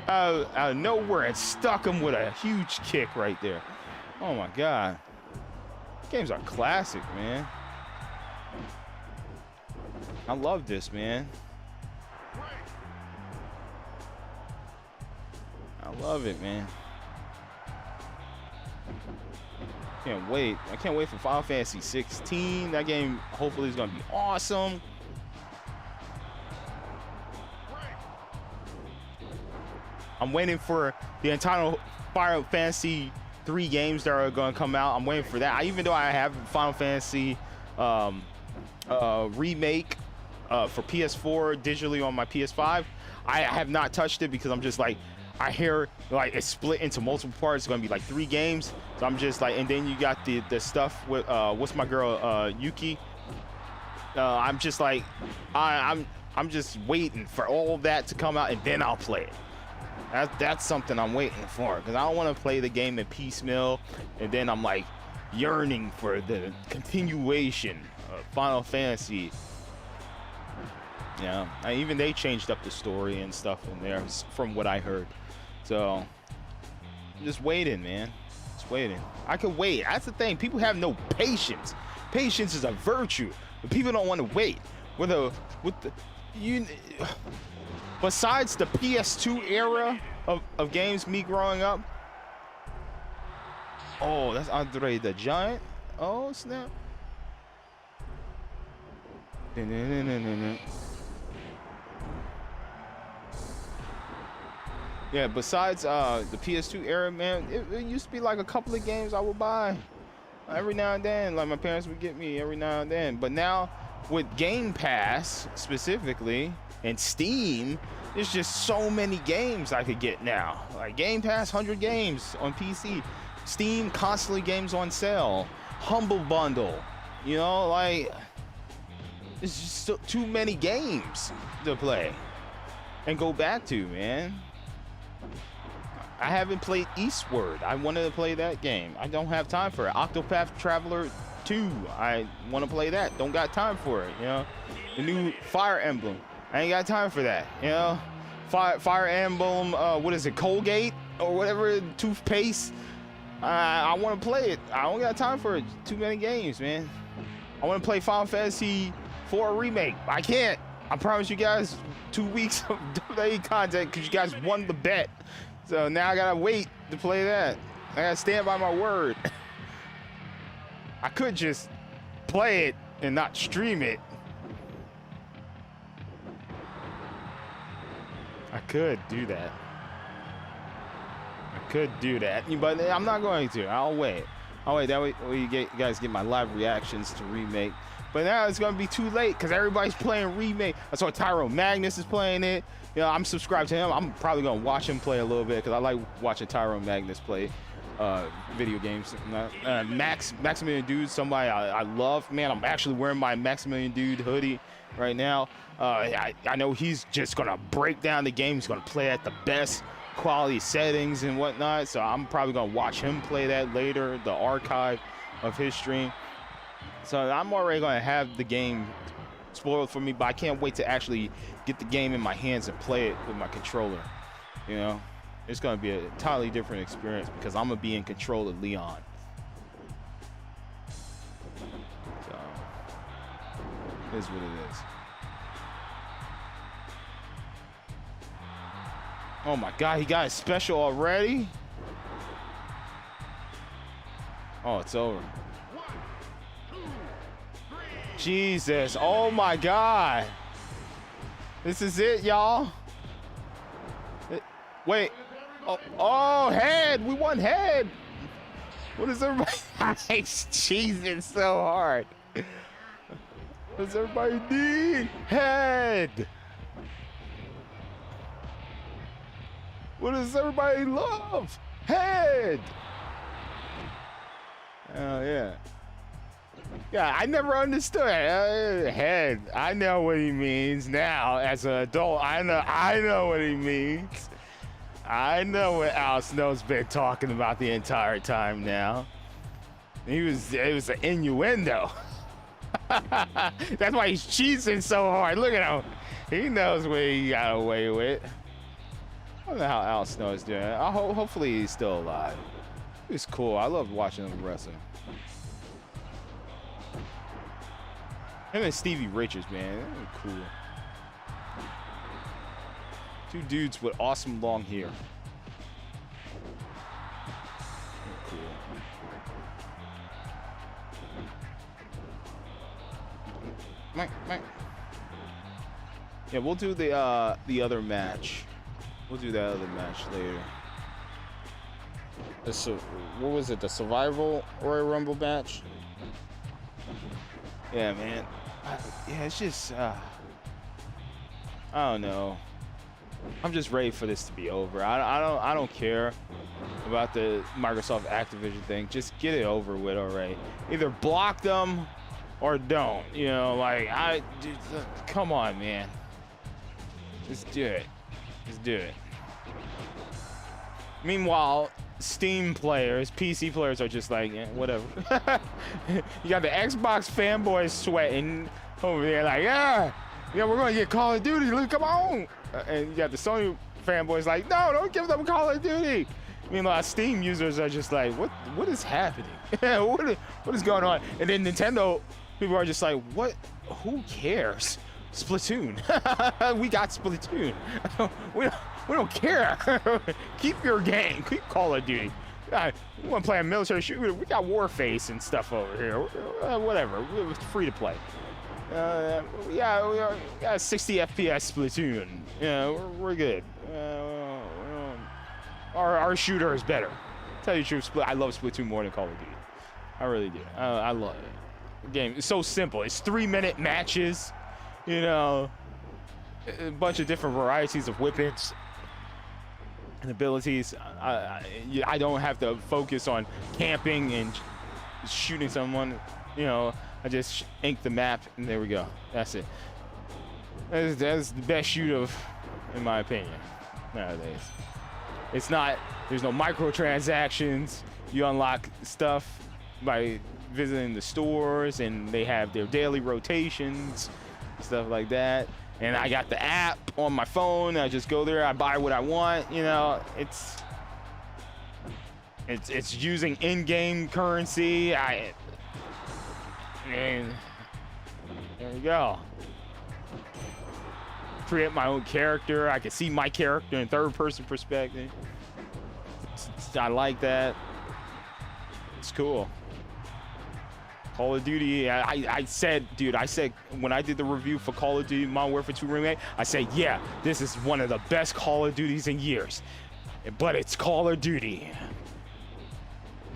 out of nowhere and stuck him with a huge kick right there. Oh my god. Games are classic, man. I love this, man. I love it, man. Can't wait. I can't wait for Final Fantasy 16. That game hopefully is gonna be awesome. I'm waiting for the entire Final Fantasy 3 games that are going to come out. I'm waiting for that. Even though I have Final Fantasy remake for PS4 digitally on my PS5, I have not touched it because I'm just like, I hear like it's split into multiple parts. It's gonna be like 3 games. So I'm just like, and then you got the stuff with what's my girl Yuki. I'm just like, I'm just waiting for all that to come out, and then I'll play it. That's something I'm waiting for, because I don't want to play the game in piecemeal, and then I'm like yearning for the continuation of Final Fantasy. Yeah, and even they changed up the story and stuff in there, from what I heard. So I'm just waiting, man. Just waiting. I can wait. That's the thing. People have no patience. Patience is a virtue, but people don't want to wait. Besides the PS2 era of games, me growing up. Oh, that's Andre the Giant. Oh, snap. Yeah, besides the PS2 era, man, it used to be like a couple of games I would buy every now and then. Like my parents would get me every now and then. But now with Game Pass specifically and Steam, there's just so many games I could get now. Like Game Pass, 100 games on PC. Steam, constantly games on sale. Humble Bundle, you know, like it's just too many games to play and go back to, man. I haven't played Eastward. I wanted to play that game. I don't have time for it. Octopath Traveler 2. I want to play that. Don't got time for it, you know. The new Fire Emblem. I ain't got time for that, you know. Fire Emblem, what is it, Colgate or whatever, toothpaste. I want to play it. I don't got time for it. Too many games, man. I want to play Final Fantasy 4 Remake. I can't. I promise you guys 2 weeks of WWE content because you guys won the bet. So now I gotta wait to play that. I gotta stand by my word. I could just play it and not stream it. I could do that. I could do that, but I'm not going to. I'll wait. That way you guys get my live reactions to Remake. But now it's gonna be too late because everybody's playing Remake. I saw Tyrone Magnus is playing it. You know, I'm subscribed to him. I'm probably gonna watch him play a little bit because I like watching Tyrone Magnus play video games. Maximilian Dude, somebody I love. Man, I'm actually wearing my Maximilian Dude hoodie right now. I know he's just gonna break down the game. He's gonna play at the best quality settings and whatnot. So I'm probably gonna watch him play that later, the archive of his stream. So I'm already gonna have the game spoiled for me, but I can't wait to actually get the game in my hands and play it with my controller. You know, it's gonna be a entirely different experience because I'm gonna be in control of Leon. So it is what it is. Oh my God, he got his special already? Oh, it's over. Jesus, oh my God. This is it, y'all. Wait, oh, head, we won head. What is everybody, he's cheesing so hard. What does everybody need? Head. What does everybody love? Head. Oh yeah. Yeah, I never understood head. I know what he means now as an adult. I know what he means. I know what Al Snow's been talking about the entire time now. It was an innuendo. That's why he's cheesing so hard. Look at him. He knows what he got away with. I don't know how Al Snow is doing. Hopefully he's still alive. It's cool. I love watching him wrestle. Him and Stevie Richards, man, they're cool. Two dudes with awesome long hair. They're cool. Mike. Yeah, we'll do the other match. We'll do that other match later. What was it? The Survival Royal Rumble match? Yeah, man. Yeah, it's just I don't know. I'm just ready for this to be over. I don't care about the Microsoft Activision thing. Just get it over with already. Either block them or don't. You know, like come on, man. Just do it. Just do it. Meanwhile, Steam players, PC players are just like, yeah, whatever. You got the Xbox fanboys sweating over there like, yeah, we're gonna get Call of Duty, Luke, come on. And you got the Sony fanboys like, no, don't give them Call of Duty. Meanwhile, Steam users are just like, what is happening? what is going on? And then Nintendo people are just like, what? Who cares? Splatoon. We got Splatoon. We don't care. Keep your game. Keep Call of Duty. We want to play a military shooter. We got Warface and stuff over here. Whatever. It's free to play. Yeah, we got 60 FPS Splatoon. Yeah, we're good. Our shooter is better. Tell you the truth, I love Splatoon more than Call of Duty. I really do. I love it. The game is so simple. It's 3-minute matches. You know, a bunch of different varieties of weapons and abilities. I don't have to focus on camping and shooting someone. You know, I just ink the map and there we go. That's it. That's the best shoot in my opinion, nowadays. It's not, there's no microtransactions. You unlock stuff by visiting the stores and they have their daily rotations, stuff like that. And I got the app on my phone. I just go there, I buy what I want. You know, it's using in-game currency. And there you go. Create my own character. I can see my character in third-person perspective. I like that. It's cool. Call of Duty, I said, dude, when I did the review for Call of Duty Modern Warfare 2 Remake, I said, yeah, this is one of the best Call of Duties in years. But it's Call of Duty.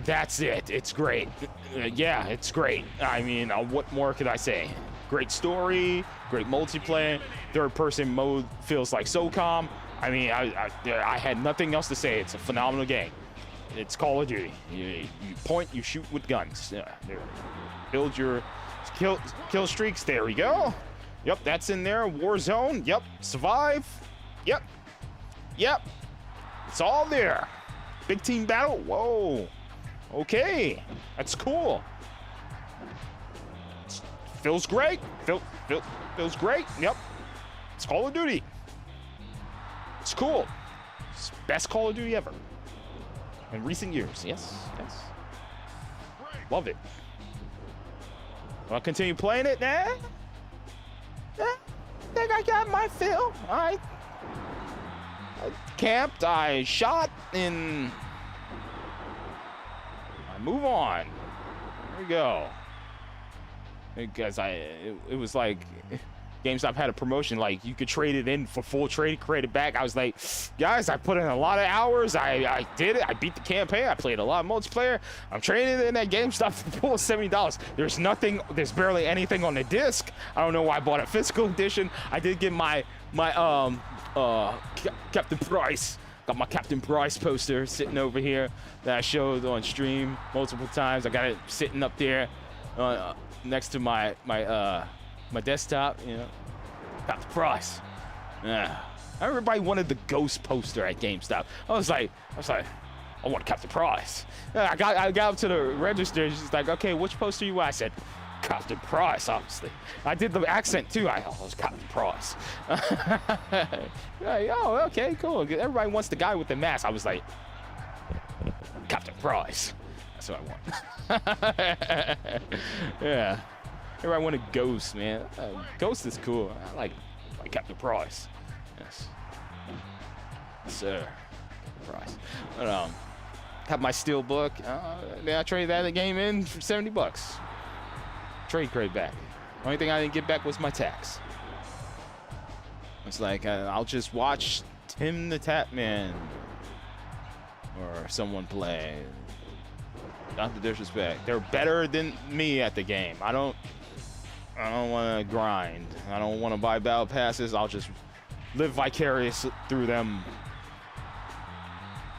That's it. It's great. Yeah, it's great. I mean, what more could I say? Great story, great multiplayer, third-person mode feels like SOCOM. I mean, I had nothing else to say. It's a phenomenal game. It's Call of Duty. You point, you shoot with guns. There. Build your kill streaks. There we go. Yep, that's in there. Warzone. Yep. Survive. Yep. It's all there. Big team battle. Whoa. Okay. That's cool. Feels great. Feels great. Yep. It's Call of Duty. It's cool. It's best Call of Duty ever. In recent years. Yes. Love it. I'll continue playing it now. I think I got my fill. I camped, I shot, and I move on. There we go. Because it was like GameStop had a promotion, like you could trade it in for full trade credit back. I was like, guys, I put in a lot of hours. I did it. I beat the campaign. I played a lot of multiplayer. I'm trading it in at GameStop for full $70. There's barely anything on the disc. I don't know why I bought a physical edition. I did get my Captain Price. Got my Captain Price poster sitting over here that I showed on stream multiple times. I got it sitting up there next to my desktop, you know. Got the price. Yeah. Everybody wanted the Ghost poster at GameStop. I was like, I want to Captain Price. I got up to the register. She's like, okay, which poster you want? I said, Captain Price, obviously. I did the accent too. I was Captain Price. Oh, okay, cool. Everybody wants the guy with the mask. I was like, Captain Price. That's what I want. Yeah. Everybody wanted Ghost, man. Ghost is cool. I like Captain Price. Yes. Sir. Captain Price. But, have my steel book. Then I traded that game in for $70. Trade credit back. Only thing I didn't get back was my tax. It's like, I'll just watch Tim the Tapman or someone play. Not the disrespect. They're better than me at the game. I don't want to grind. I don't want to buy battle passes. I'll just live vicarious through them.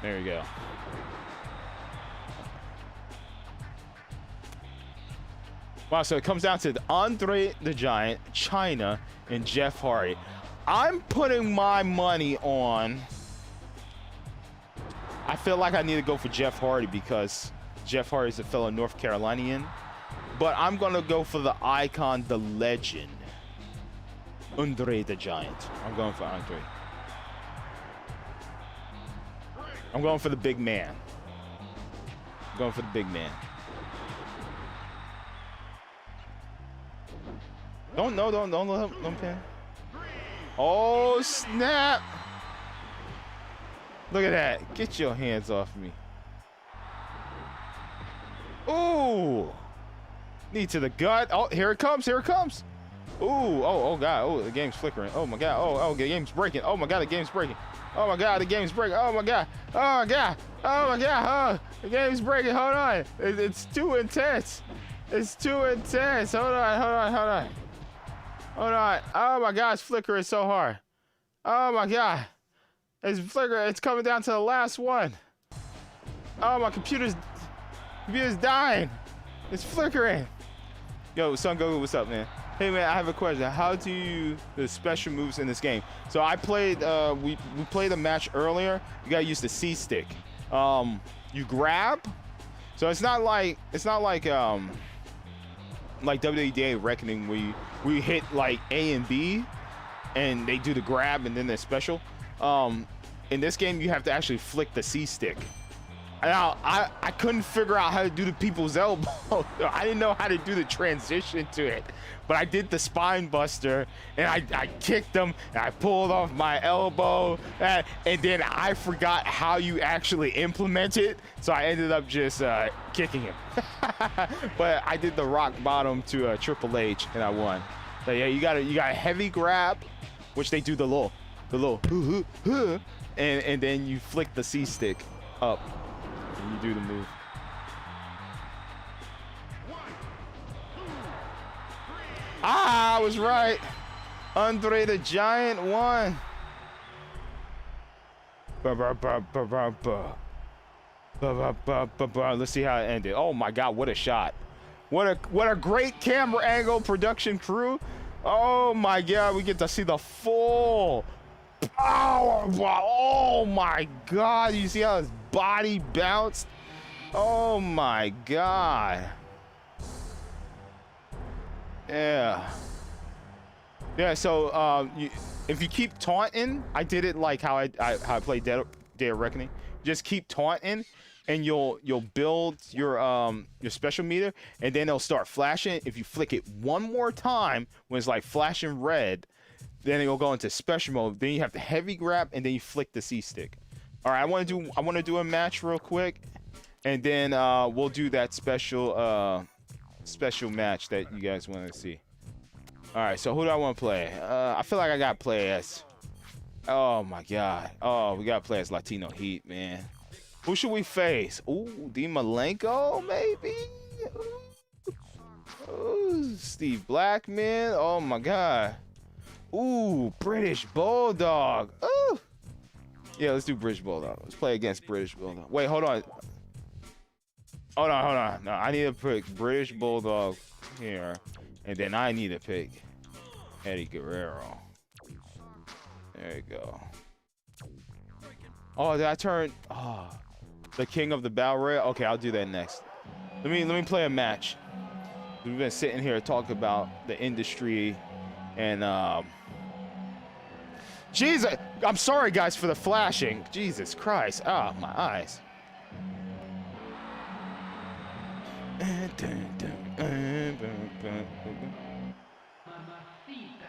There you go. Wow, so it comes down to Andre the Giant, China, and Jeff Hardy. I'm putting my money on... I feel like I need to go for Jeff Hardy because Jeff Hardy is a fellow North Carolinian. But I'm going to go for the icon, the legend, Andre the Giant. I'm going for Andre. I'm going for the big man. I'm going for the big man. Don't pin. Oh, snap. Look at that. Get your hands off me. Ooh. Knee to the gut. Oh, here it comes. Here it comes. Ooh. Oh, God. Oh, the game's flickering. Oh, my God. Oh, the game's breaking. Oh, my God. The game's breaking. Oh, my God. The game's breaking. Oh, my God. Oh, my God. Oh, my God. Oh, the game's breaking. Hold on. It's too intense. It's too intense. Hold on. Oh, my God. It's flickering so hard. Oh, my God. It's flickering. It's coming down to the last one. Oh, my computer's dying. It's flickering. Yo, Son Goku, what's up, man? Hey, man, I have a question. How do you the special moves in this game? So I played, we played a match earlier. You gotta use the C stick. You grab. So it's not like WWE Reckoning where we hit like A and B, and they do the grab and then the special. In this game, you have to actually flick the C stick. Now, I couldn't figure out how to do the people's elbow. I didn't know how to do the transition to it. But I did the spine buster, and I kicked him, and I pulled off my elbow, and then I forgot how you actually implement it, so I ended up just kicking him. But I did the rock bottom to Triple H, and I won. So yeah, you got a heavy grab, which they do the little, and then you flick the C stick up. You do the move. I was right. Andre the Giant won. Let's see how it ended. Oh my God, what a shot. What a great camera angle, production crew. Oh my God, we get to see the full power. Oh my God, you see how his body bounced? Oh my God. Yeah, so if you keep taunting, I did it like how I played Day of Reckoning. Just keep taunting and you'll build your special meter, and then it'll start flashing. If you flick it one more time when it's like flashing red, then it'll go into special mode. Then you have the heavy grab, and then you flick the C stick. All right, I want to do a match real quick, and then we'll do that special match that you guys want to see. All right, so who do I want to play? I feel like I got to play as... Oh, my God. Oh, we got to play as Latino Heat, man. Who should we face? Ooh, Dean Malenko, maybe? Ooh, Steve Blackman. Oh, my God. Ooh, British Bulldog. Ooh. Yeah, let's do British Bulldog. Let's play against British Bulldog. Wait, hold on. Hold on. No, I need to pick British Bulldog here, and then I need to pick Eddie Guerrero. There you go. Oh, did I turn? Oh, the King of the Battle Royale. Okay, I'll do that next. Let me play a match. We've been sitting here talking about the industry, and Jesus, I'm sorry guys for the flashing. Jesus Christ. Ah, my eyes.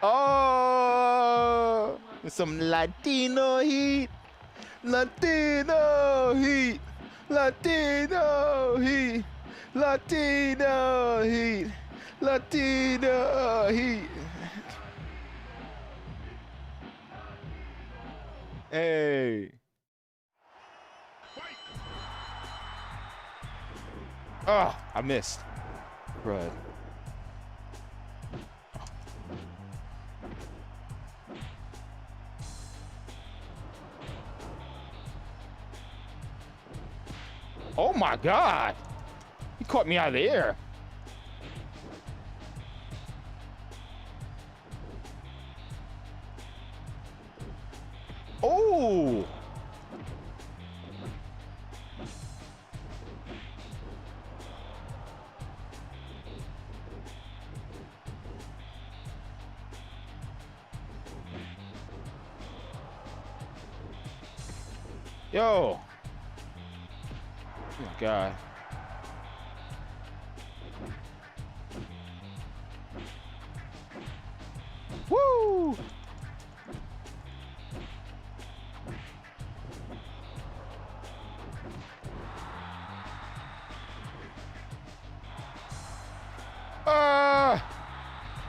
Oh, some Latino heat. Latino heat. Latino heat. Latino heat. Latino heat. Hey. Oh, I missed. Right. Oh my God. He caught me out of the air. Oh. Yo. Oh my God. Woo!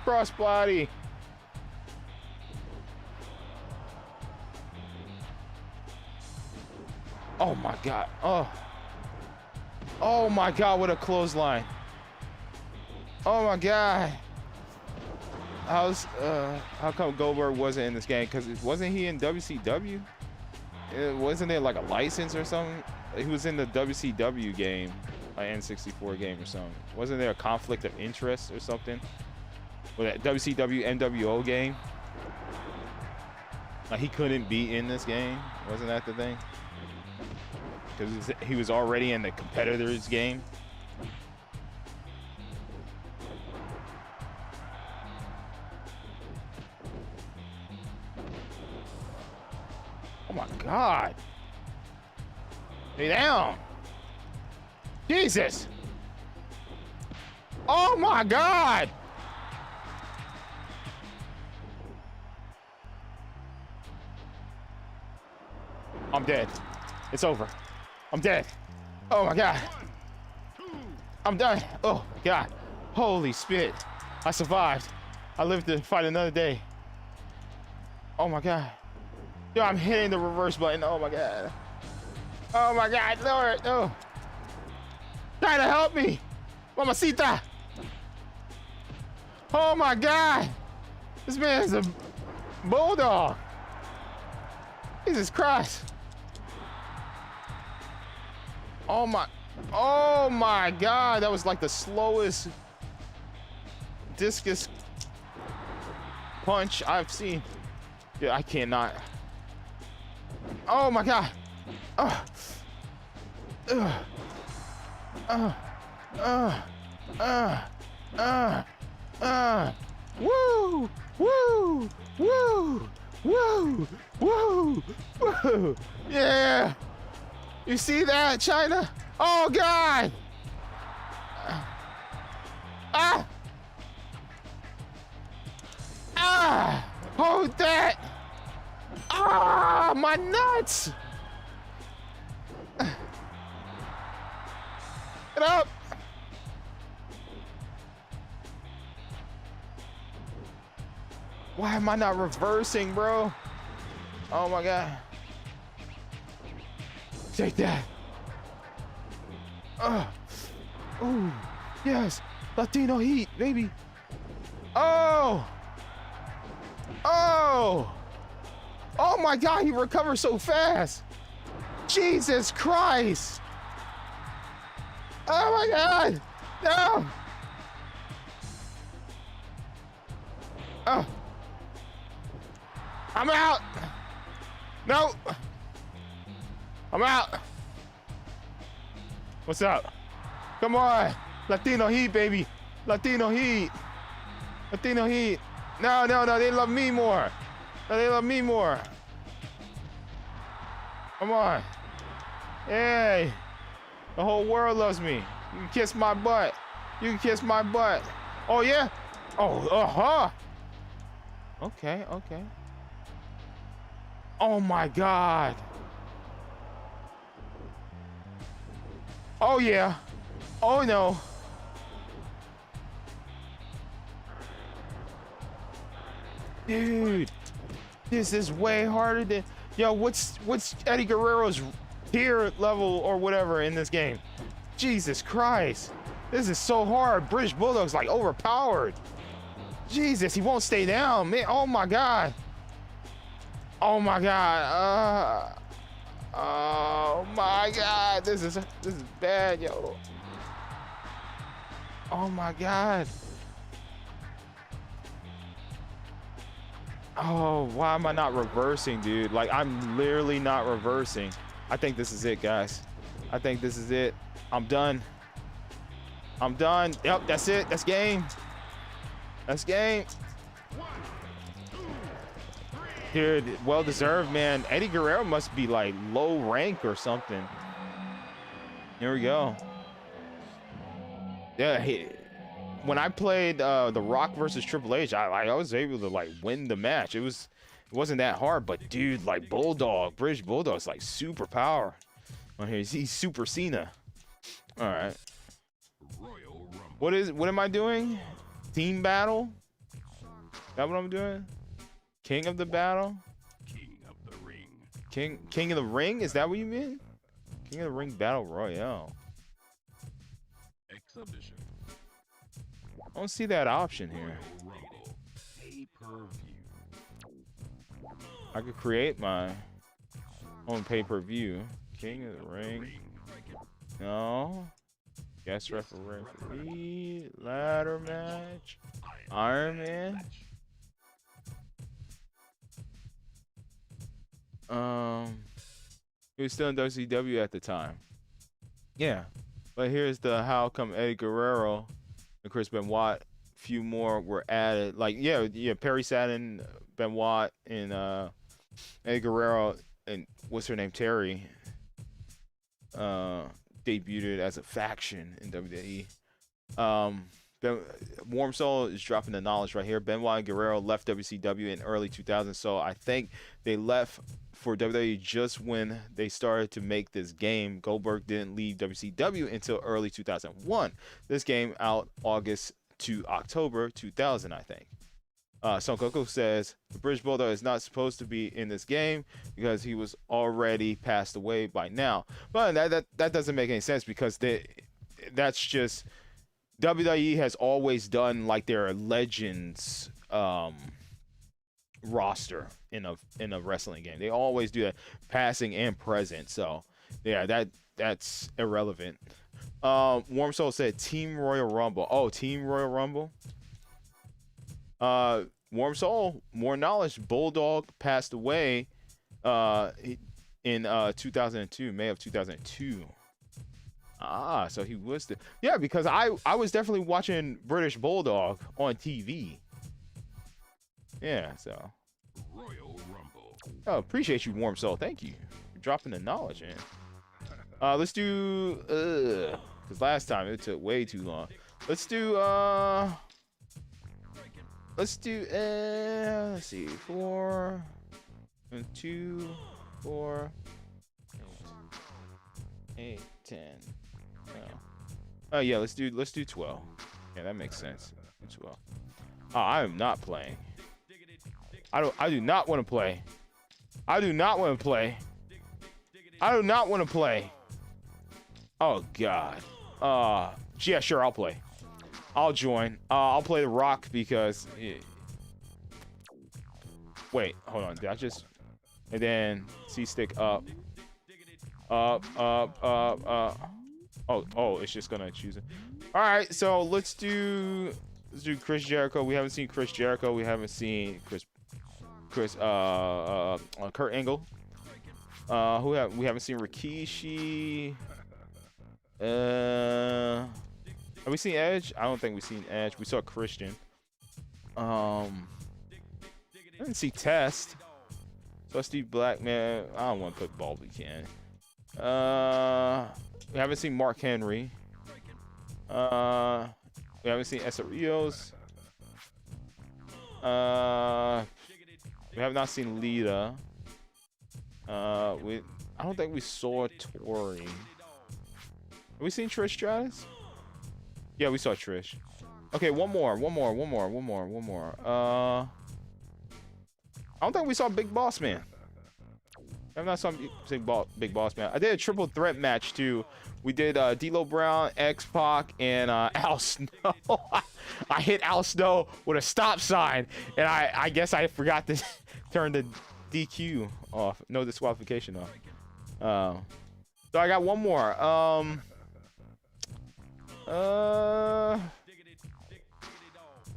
Crossbody. Oh my God. Oh my God, what a clothesline. Oh my God. How come Goldberg wasn't in this game? Because wasn't he in WCW? Wasn't there like a license or something? He was in the WCW game, an N64 game or something. Wasn't there a conflict of interest or something with that WCW NWO game? Like he couldn't be in this game. Wasn't that the thing? Because he was already in the competitors game. Oh my God. Stay down. Jesus. Oh my God. I'm dead. It's over. I'm dead. Oh my God. I'm done. Oh God. Holy spit. I survived. I lived to fight another day. Oh my God. Yo, I'm hitting the reverse button. Oh my God. Oh my God. Lord, no. Try to help me. Mamacita. Oh my God. This man is a bulldog. Jesus Christ. Oh my God. That was like the slowest discus punch I've seen. Yeah, I cannot. Oh my God. Woo! Woo! Woo! Woo! Woo! Woo! Yeah! You see that, China? Oh God! Ah! Ah! Hold that! Ah! My nuts! Get up! Why am I not reversing, bro? Oh my God. Take that. Oh, yes. Latino heat, baby. Oh. Oh. Oh my God, he recovered so fast. Jesus Christ. Oh my God. No. Oh. I'm out. No. I'm out. What's up? Come on. Latino heat, baby. Latino heat. Latino heat. No, no, no. They love me more. No, they love me more. Come on. Hey. The whole world loves me. You can kiss my butt. You can kiss my butt. Oh, yeah? Oh, uh-huh. Okay, okay. Oh, my God. Oh, yeah. Oh, no. Dude. This is way harder than... Yo, what's Eddie Guerrero's tier level or whatever in this game? Jesus Christ. This is so hard. British Bulldog's like overpowered. Jesus, he won't stay down, man. Oh my God. Oh my God. Oh my God, this is bad, yo. Oh my God. Oh, why am I not reversing, dude? Like, I'm literally not reversing. I think this is it, guys. I think this is it. I'm done. I'm done. Yep, that's it. That's game. That's game. Dude, well deserved, man. Eddie Guerrero must be like low rank or something. Here we go. Yeah, when I played The Rock versus Triple H, I was able to like win the match. It wasn't that hard, but dude, like British Bulldog's like super power. On here, he's Super Cena. All right. What am I doing? Team battle? Is that what I'm doing? King of the battle?
King of the ring.
King of the ring? Is that what you mean? King of the ring battle royale.
Exhibition.
I don't see that option here.
Rumble. Pay-per-view.
I could create my own pay-per-view. King of the ring. No. Guest referee. Ladder match. Iron Man. He was still in WCW at the time. Yeah. But here's the how come Eddie Guerrero and Chris Benoit, few more were added. Like, yeah, Perry Saturn, Benoit, and Eddie Guerrero, and what's her name, Terry, debuted as a faction in WWE. Warm Soul is dropping the knowledge right here. Benoit and Guerrero left WCW in early 2000, so I think they left for WWE just when they started to make this game. Goldberg didn't leave WCW until early 2001. This game out August to October 2000, I think. Son Goku says the British Bulldog is not supposed to be in this game because he was already passed away by now. But that doesn't make any sense because that's just WWE has always done like their legends roster in a wrestling game. They always do that, passing and present. So yeah, that's irrelevant. Warm Soul said Team Royal Rumble. Oh, Team Royal Rumble. Warm Soul, more knowledge. Bulldog passed away in 2002, May of 2002. Ah, so he was yeah, because I was definitely watching British Bulldog on TV. Yeah, so.
Royal Rumble.
Oh, appreciate you, Warm Soul. Thank you for dropping the knowledge in. Let's do because last time it took way too long. Let's do let's see, 4 and 2, 4, 8, 10. Oh yeah, let's do 12. Yeah, that makes sense. 12. Oh, I am not playing. I do not want to play. I do not want to play. I do not want to play. Oh god. Yeah, sure, I'll play. I'll join. I'll play The Rock because wait, hold on. Did I just and then C stick up. Up. Oh, it's just gonna choose it. All right, so let's do Chris Jericho. We haven't seen Chris Jericho. We haven't seen Kurt Angle. We haven't seen Rikishi. Have we seen Edge? I don't think we've seen Edge. We saw Christian. I didn't see Test. So Steve Blackman. I don't want to put Baldwin can. We haven't seen Mark Henry. We haven't seen Essa Rios. We have not seen Lita. I don't think we saw Tori. Have we seen Trish Stratus? Yeah, we saw Trish. Okay, one more. I don't think we saw Big Boss Man. I've not saw Big Boss Man. I did a triple threat match too. We did D'Lo Brown, X-Pac, and Al Snow. I hit Al Snow with a stop sign, and I guess I forgot to turn the DQ off. No disqualification off. So I got one more.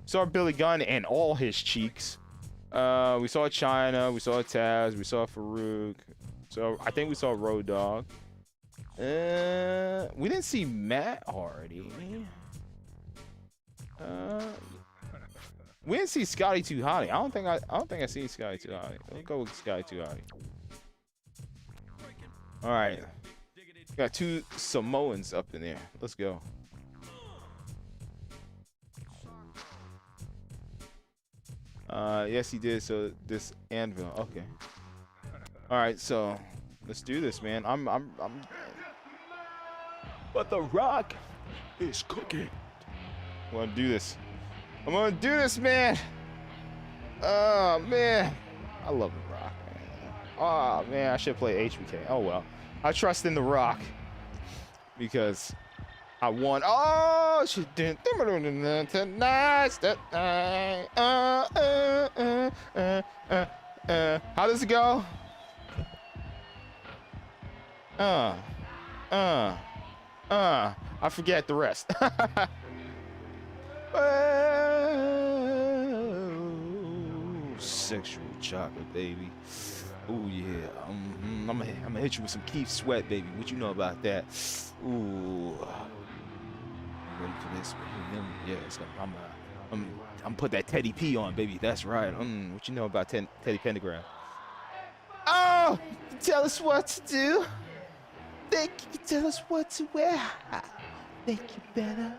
Saw Billy Gunn and all his cheeks. We saw China, we saw Taz, we saw Farouk. So I think we saw Road Dogg. We didn't see Matt Hardy. We didn't see Scotty Too Hotty. I don't think I seen Scotty Too Hotty. Let's go with Scotty Too Hotty. All right, got two Samoans up in there. Let's go. Yes, he did. So this anvil. Okay. All right, so let's do this, man. I'm. But The Rock is cooking. I'm gonna do this. I'm gonna do this, man. Oh man, I love The Rock, man. Oh man, I should play HBK. Oh well, I trust in The Rock because I won. Oh, she did tonight. How does it go? I forget the rest. Oh, sexual chocolate, baby. Oh yeah. I'm gonna hit you with some Keith Sweat, baby. What you know about that? Ooh. Ready for this? Yeah, I'm put that Teddy P on, baby. That's right. What you know about Teddy Pendergrass? Oh, tell us what to do. Think you can tell us what to wear. I think you better.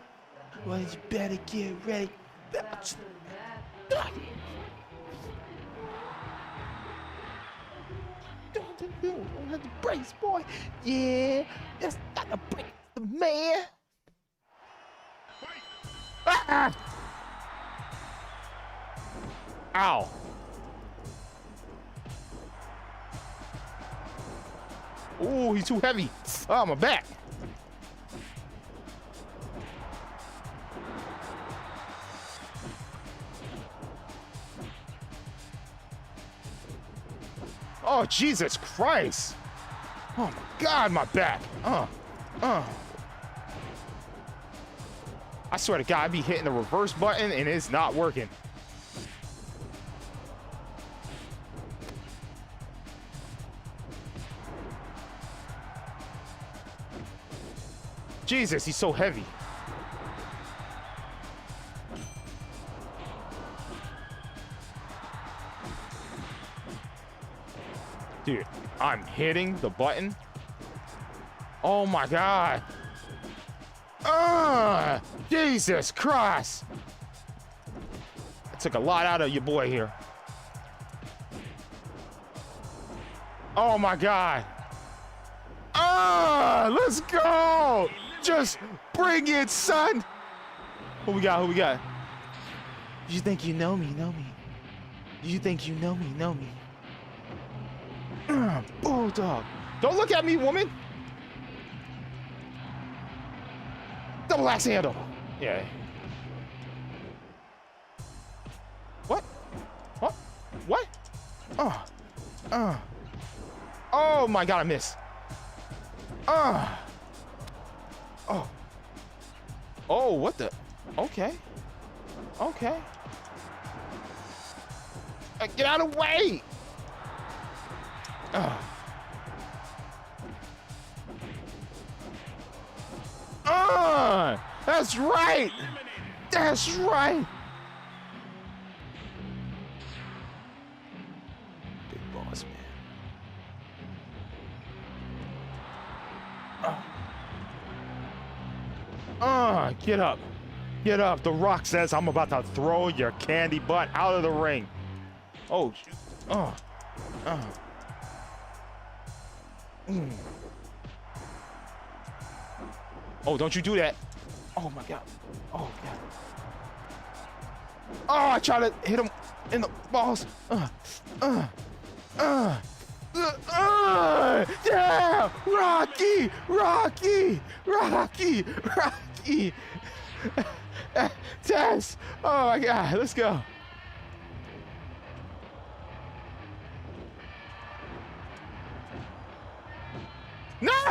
Well, you better get ready. Don't have to brace, boy. Yeah, that's not a brace, man. Ah! Ow. Ooh, he's too heavy. Oh, my back. Oh, Jesus Christ. Oh, my God, my back. I swear to God, I be hitting the reverse button and it's not working. Jesus, he's so heavy. Dude, I'm hitting the button. Oh my God. Jesus Christ. I took a lot out of your boy here. Oh my God. Let's go. Just bring it, son. Who we got? Who we got? You think you know me, know me. You think you know me, know me. Bulldog. Don't look at me, woman. Double axe handle. Yeah. What? What? What? Oh my God, I missed. Oh, what the? Okay. Okay. Get out of the way. That's right. That's right. Big boss, man. Get up. Get up. The Rock says I'm about to throw your candy butt out of the ring. Oh. Oh, don't you do that. Oh my God. Oh God. Oh, I tried to hit him in the balls. Yeah! Rocky! Rocky! Rocky! Rocky! Tess! Oh my God, let's go.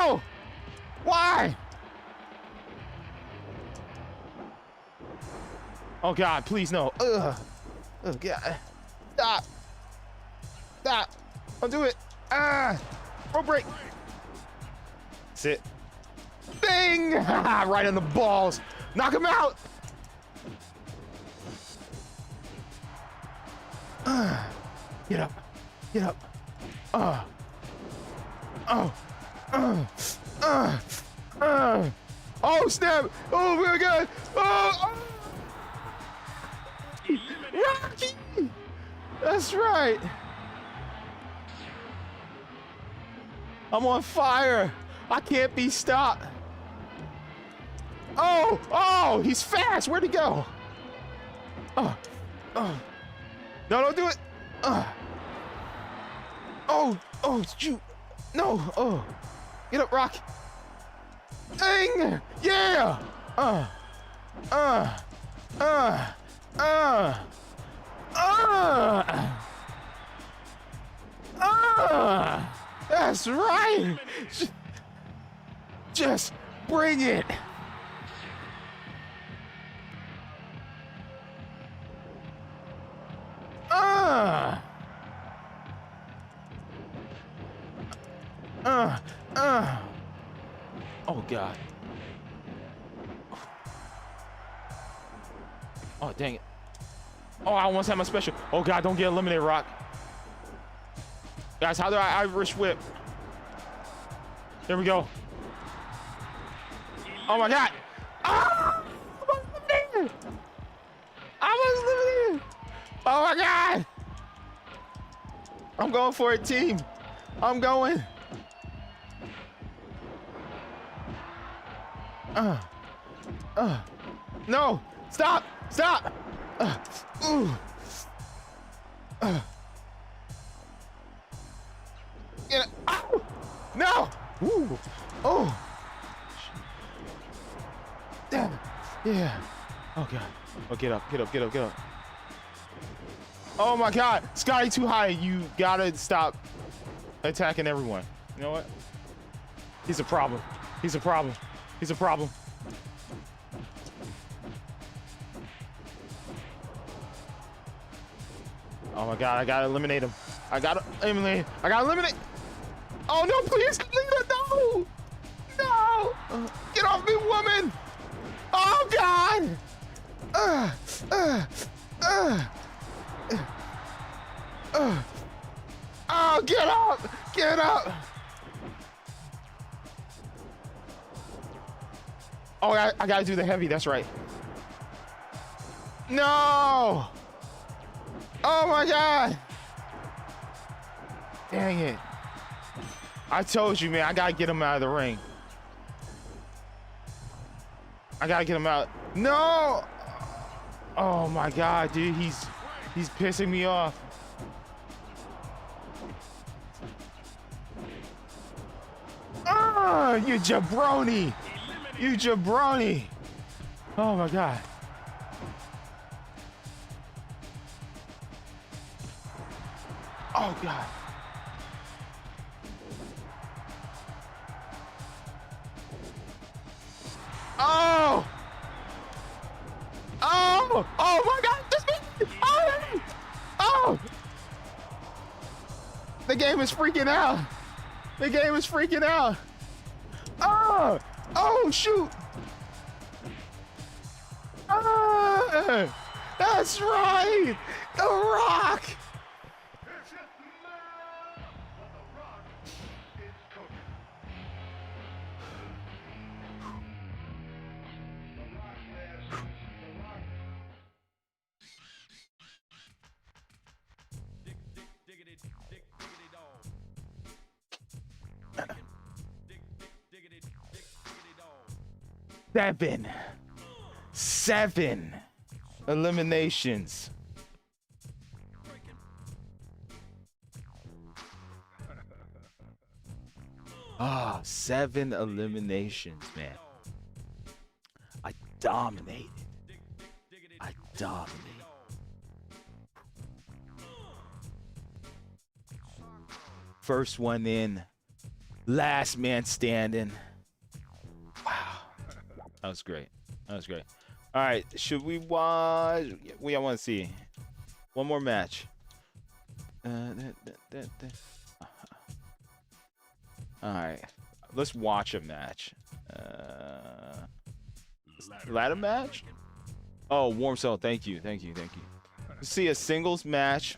No! Why? Oh God, please no. Ugh. Oh God. Stop. Stop. Don't do it. Ah. Rope break. Sit. Bing! Right on the balls. Knock him out. Get up. Get up. Oh. Oh snap! Oh my God! Oh! Rocky! That's right. I'm on fire. I can't be stopped. Oh! Oh! He's fast. Where'd he go? Oh! Oh! No! Don't do it! Oh! Oh! Shoot! No! Oh! Get up, Rock! Dang! Yeah! That's right! Just bring it! Oh God. Oh dang it. Oh, I almost had my special. Oh God, don't get eliminated, Rock. Guys, how do I Irish whip? There we go. Oh my God. Ah! I was eliminated. Oh my God. I'm going for it, team. I'm going. No, stop, stop. Get it. Ow. No. Ooh. Oh. Damn it. Yeah. Oh God. Oh, get up, get up, get up, get up. Oh my God. Scotty too high. You gotta stop attacking everyone. You know what? He's a problem. He's a problem. He's a problem. Oh my God, I gotta eliminate him. I gotta eliminate. I gotta eliminate. Oh no, please, no. No. Get off me, woman. Oh God. Oh, get up. Get up. Oh, I gotta do the heavy, that's right. No! Oh my God! Dang it. I told you, man, I gotta get him out of the ring. I gotta get him out. No! Oh my God, dude, he's pissing me off. Ah, you jabroni! You jabroni! Oh my God. Oh God. Oh! Oh! Oh my God! Just me! Oh! Oh! The game is freaking out. The game is freaking out. Oh! Oh shoot! Ah! That's right! The Rock! Seven eliminations. Ah, 7 eliminations, man. I dominated. I dominated. First one in, Last man standing. Wow. That was great. That was great. All right, should we watch? I want to see one more match. All right, let's watch a match. Ladder match? Oh, warm cell. Thank you. Let's see a singles match.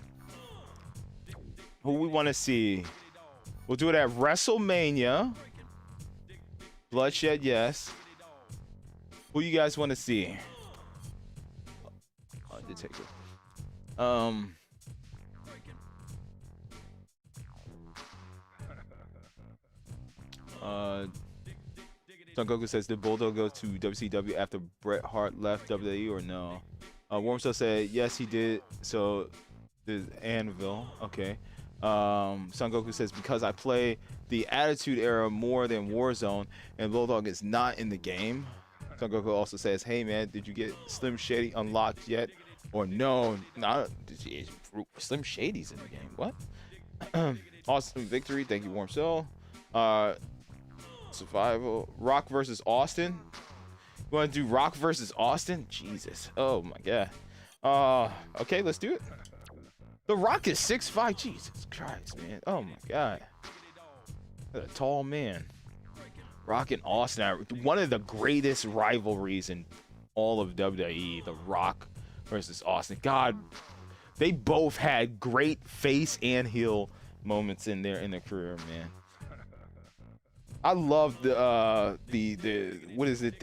Who we want to see? We'll do it at WrestleMania. Bloodshed, yes. Who you guys want to see? Undertaker. Son Goku says, did Bulldog go to WCW after Bret Hart left WWE or no? Wormcell said, yes, he did. So, there's Anvil. Okay. Son Goku says, because I play the Attitude Era more than Warzone, and Bulldog is not in the game. Son Goku also says, hey man, did you get Slim Shady unlocked yet? Or no, not Slim Shady's in the game. What? Awesome victory. Thank you, Warm Soul. Survival. Rock versus Austin. You want to do Rock versus Austin? Jesus. Oh my god. Okay, let's do it. The Rock is 6'5". Jesus Christ, man. Oh my god. What a tall man. Rock and Austin are one of the greatest rivalries in all of WWE. The Rock versus Austin. God, they both had great face and heel moments in their career, man. I love the what is it,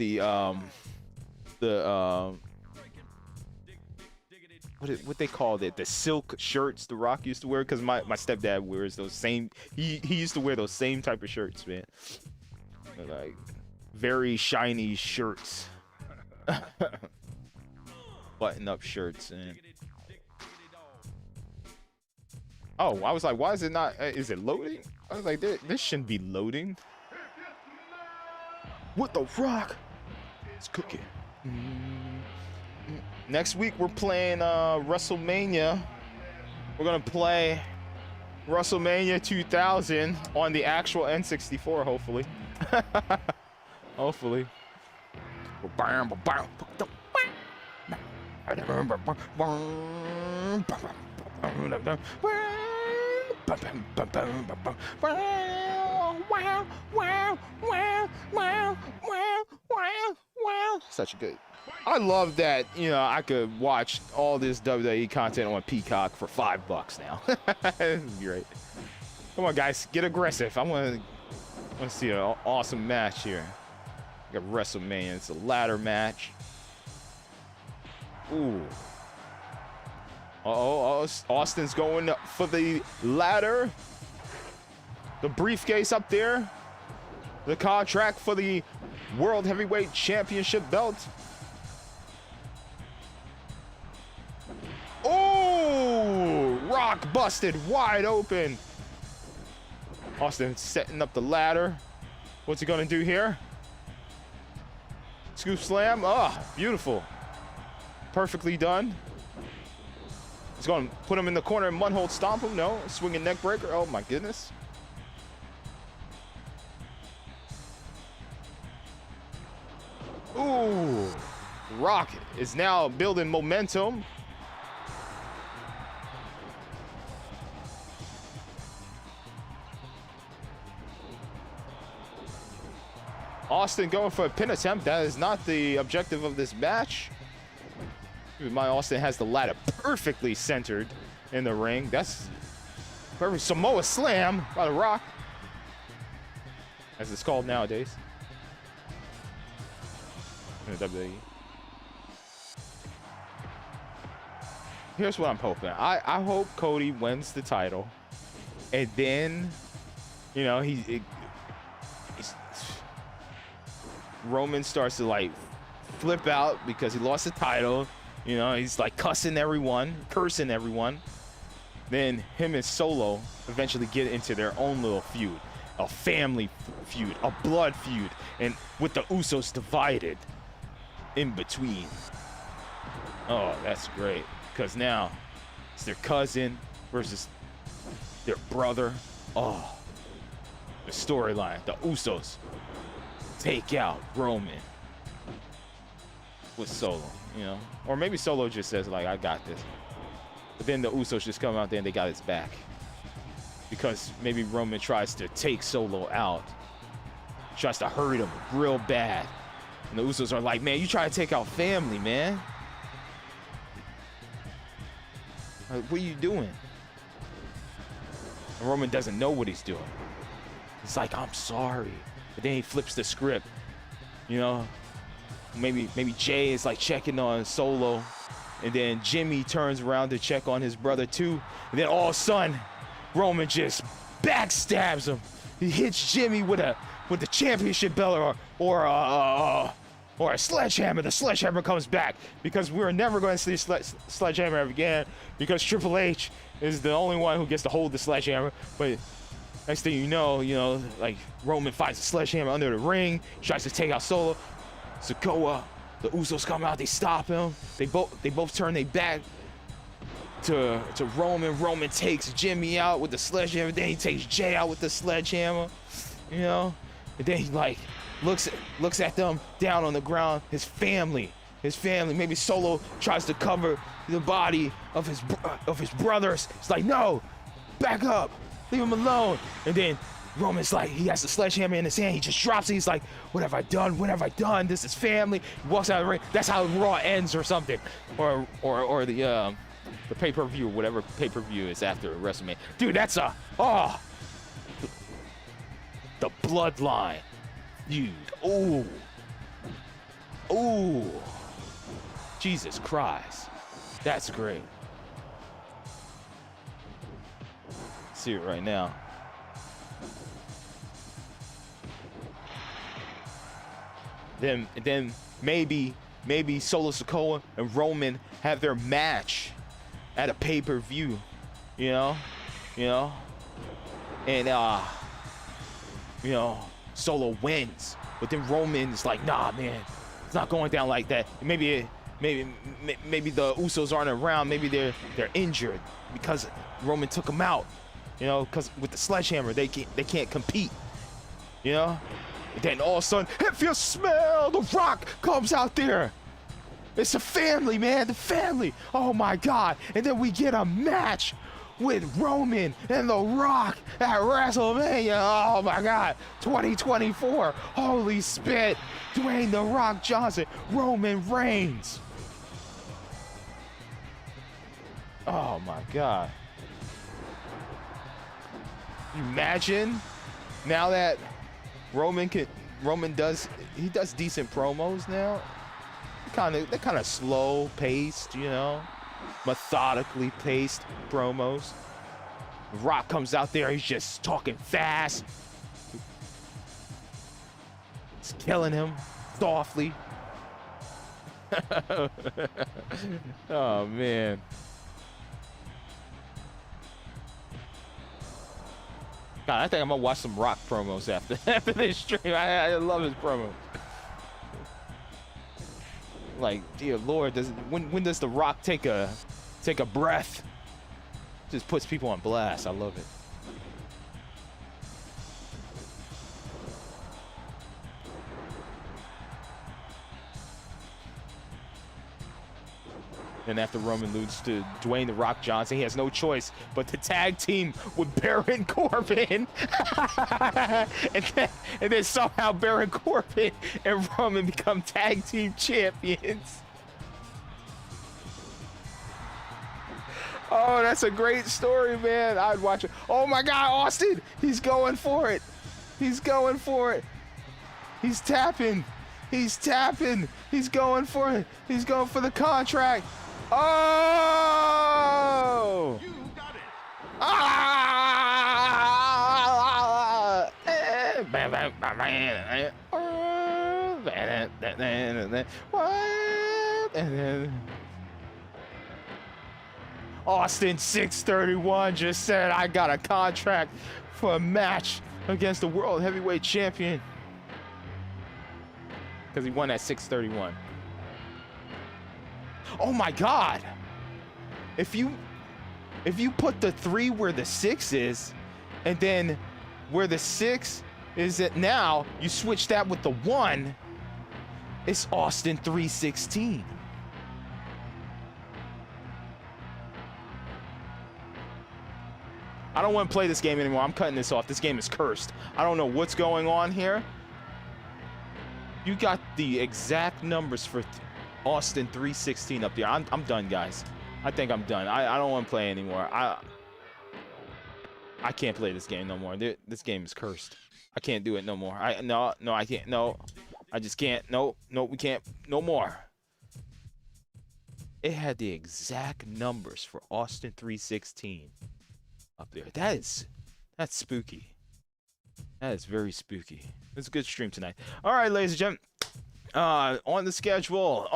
what they called it, the silk shirts The Rock used to wear, because my stepdad wears those same, he used to wear those same type of shirts, man. They're like very shiny shirts. Button up shirts, and oh, I was like, why is it not, is it loading? I was like, this shouldn't be loading. What the Rock? It's cooking. Next week we're playing WrestleMania. We're gonna play WrestleMania 2000 on the actual N64, hopefully. Hopefully. Such a good. I love that, you know, I could watch all this WWE content on Peacock for $5 now. This is great. Come on, guys, get aggressive. I want to see an awesome match here. We got WrestleMania. It's a ladder match. Ooh. Uh-oh, Austin's going for the ladder. The briefcase up there. The contract for the World Heavyweight Championship belt. Oh, Rock busted wide open. Austin setting up the ladder. What's he gonna do here? Scoop slam. Oh, beautiful. Perfectly done. He's gonna put him in the corner and mudhole stomp him. No, swinging neck breaker. Oh my goodness. Ooh, Rock is now building momentum. Austin going for a pin attempt. That is not the objective of this match. My Austin has the ladder perfectly centered in the ring. That's perfect. Samoa slam by the Rock, as it's called nowadays in the WWE. Here's what I'm hoping. I hope Cody wins the title, and then, you know, Roman starts to like flip out because he lost the title. You know, he's like cursing everyone. Then him and Solo eventually get into their own little feud, a family feud, a blood feud, and with the Usos divided in between. Oh, that's great, because now it's their cousin versus their brother. Oh, the storyline. The Usos take out Roman with Solo, you know? Or maybe Solo just says, like, I got this. But then the Usos just come out there and they got his back. Because maybe Roman tries to take Solo out. Tries to hurt him real bad. And the Usos are like, man, you try to take out family, man. Like, what are you doing? And Roman doesn't know what he's doing. He's like, I'm sorry. But then he flips the script. You know? Maybe Jay is like checking on Solo. And then Jimmy turns around to check on his brother too. And then all of a sudden, Roman just backstabs him. He hits Jimmy with the championship belt or a sledgehammer. The sledgehammer comes back because we're never going to see sledgehammer ever again because Triple H is the only one who gets to hold the sledgehammer. But next thing you know, like Roman fights the sledgehammer under the ring, tries to take out Solo. Sikoa, the Usos come out, they stop him. They both turn their back to Roman. Roman takes Jimmy out with the sledgehammer. Then he takes Jay out with the sledgehammer. You know, and then he like looks at them down on the ground. His family. Maybe Solo tries to cover the body of his brothers. It's like, no, back up, leave him alone. And then Roman's like, he has the sledgehammer in his hand. He just drops it. He's like, what have I done? What have I done? This is family. He walks out of the ring. That's how Raw ends or something. Or the pay-per-view, whatever pay-per-view is after WrestleMania. Dude, that's the bloodline. Dude, ooh. Jesus Christ. That's great. See it right now. Then maybe Solo Sikoa and Roman have their match at a pay-per-view, you know, and Solo wins, but then Roman is like, nah, man, it's not going down like that. Maybe the Usos aren't around. Maybe they're injured because Roman took them out, you know, because with the sledgehammer they can't compete, you know. And then all of a sudden, if you smell the Rock comes out there. It's a family, man, the family. Oh my God. And then we get a match with Roman and The Rock at WrestleMania. Oh my God, 2024. Holy spit. Dwayne The Rock Johnson, Roman Reigns. Oh my God. Imagine now that Roman does decent promos now. They're kind of slow paced, you know, methodically paced promos. Rock comes out there, he's just talking fast. It's killing him softly. Oh man. God, I think I'm gonna watch some Rock promos after this stream. I love his promos. Like, dear Lord, when does The Rock take a breath? Just puts people on blast. I love it. And after Roman loses to Dwayne The Rock Johnson, he has no choice but to tag team with Baron Corbin. and then somehow Baron Corbin and Roman become tag team champions. Oh, that's a great story, man. I'd watch it. Oh my God, Austin, he's going for it. He's going for it. He's tapping. He's tapping. He's going for it. He's going for the contract. Oh!
You got it.
Ah! Austin 631 just said, I got a contract for a match against the world heavyweight champion. Because he won at 631. Oh my God. If you put the 3 where the 6 is, and then where the 6 is that now you switch that with the 1, it's Austin 316. I don't want to play this game anymore. I'm cutting this off. This game is cursed. I don't know what's going on here. You got the exact numbers for Austin 316 up there. I'm done, guys. I think I'm done. I don't want to play anymore. I can't play this game no more. This game is cursed. I can't do it no more. No, I can't. No, I just can't. No, we can't. No more. It had the exact numbers for Austin 316 up there. That's spooky. That is very spooky. It's a good stream tonight. All right, ladies and gentlemen. On the schedule,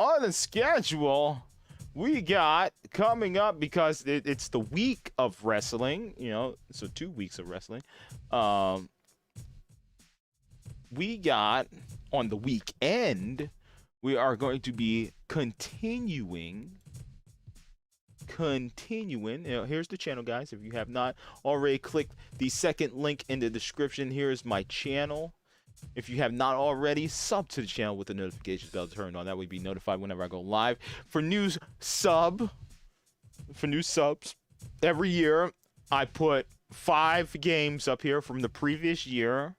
we got coming up, because it's the week of wrestling, you know, so 2 weeks of wrestling. We got on the weekend, we are going to be continuing. You know, here's the channel, guys. If you have not already clicked the second link in the description, here's my channel. If you have not already, sub to the channel with the notifications bell turned on. That way, be notified whenever I go live. For new subs, every year I put 5 games up here from the previous year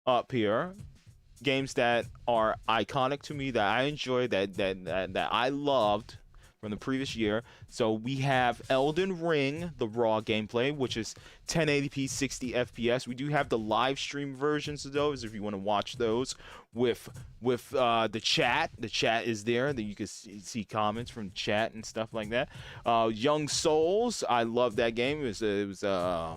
up here. Games that are iconic to me, that I enjoy, that I loved from the previous year. So we have Elden Ring, the raw gameplay, which is 1080p 60 FPS. We do have the live stream versions of those if you want to watch those with the chat. The chat is there, that you can see comments from the chat and stuff like that. Young Souls, I love that game. It was a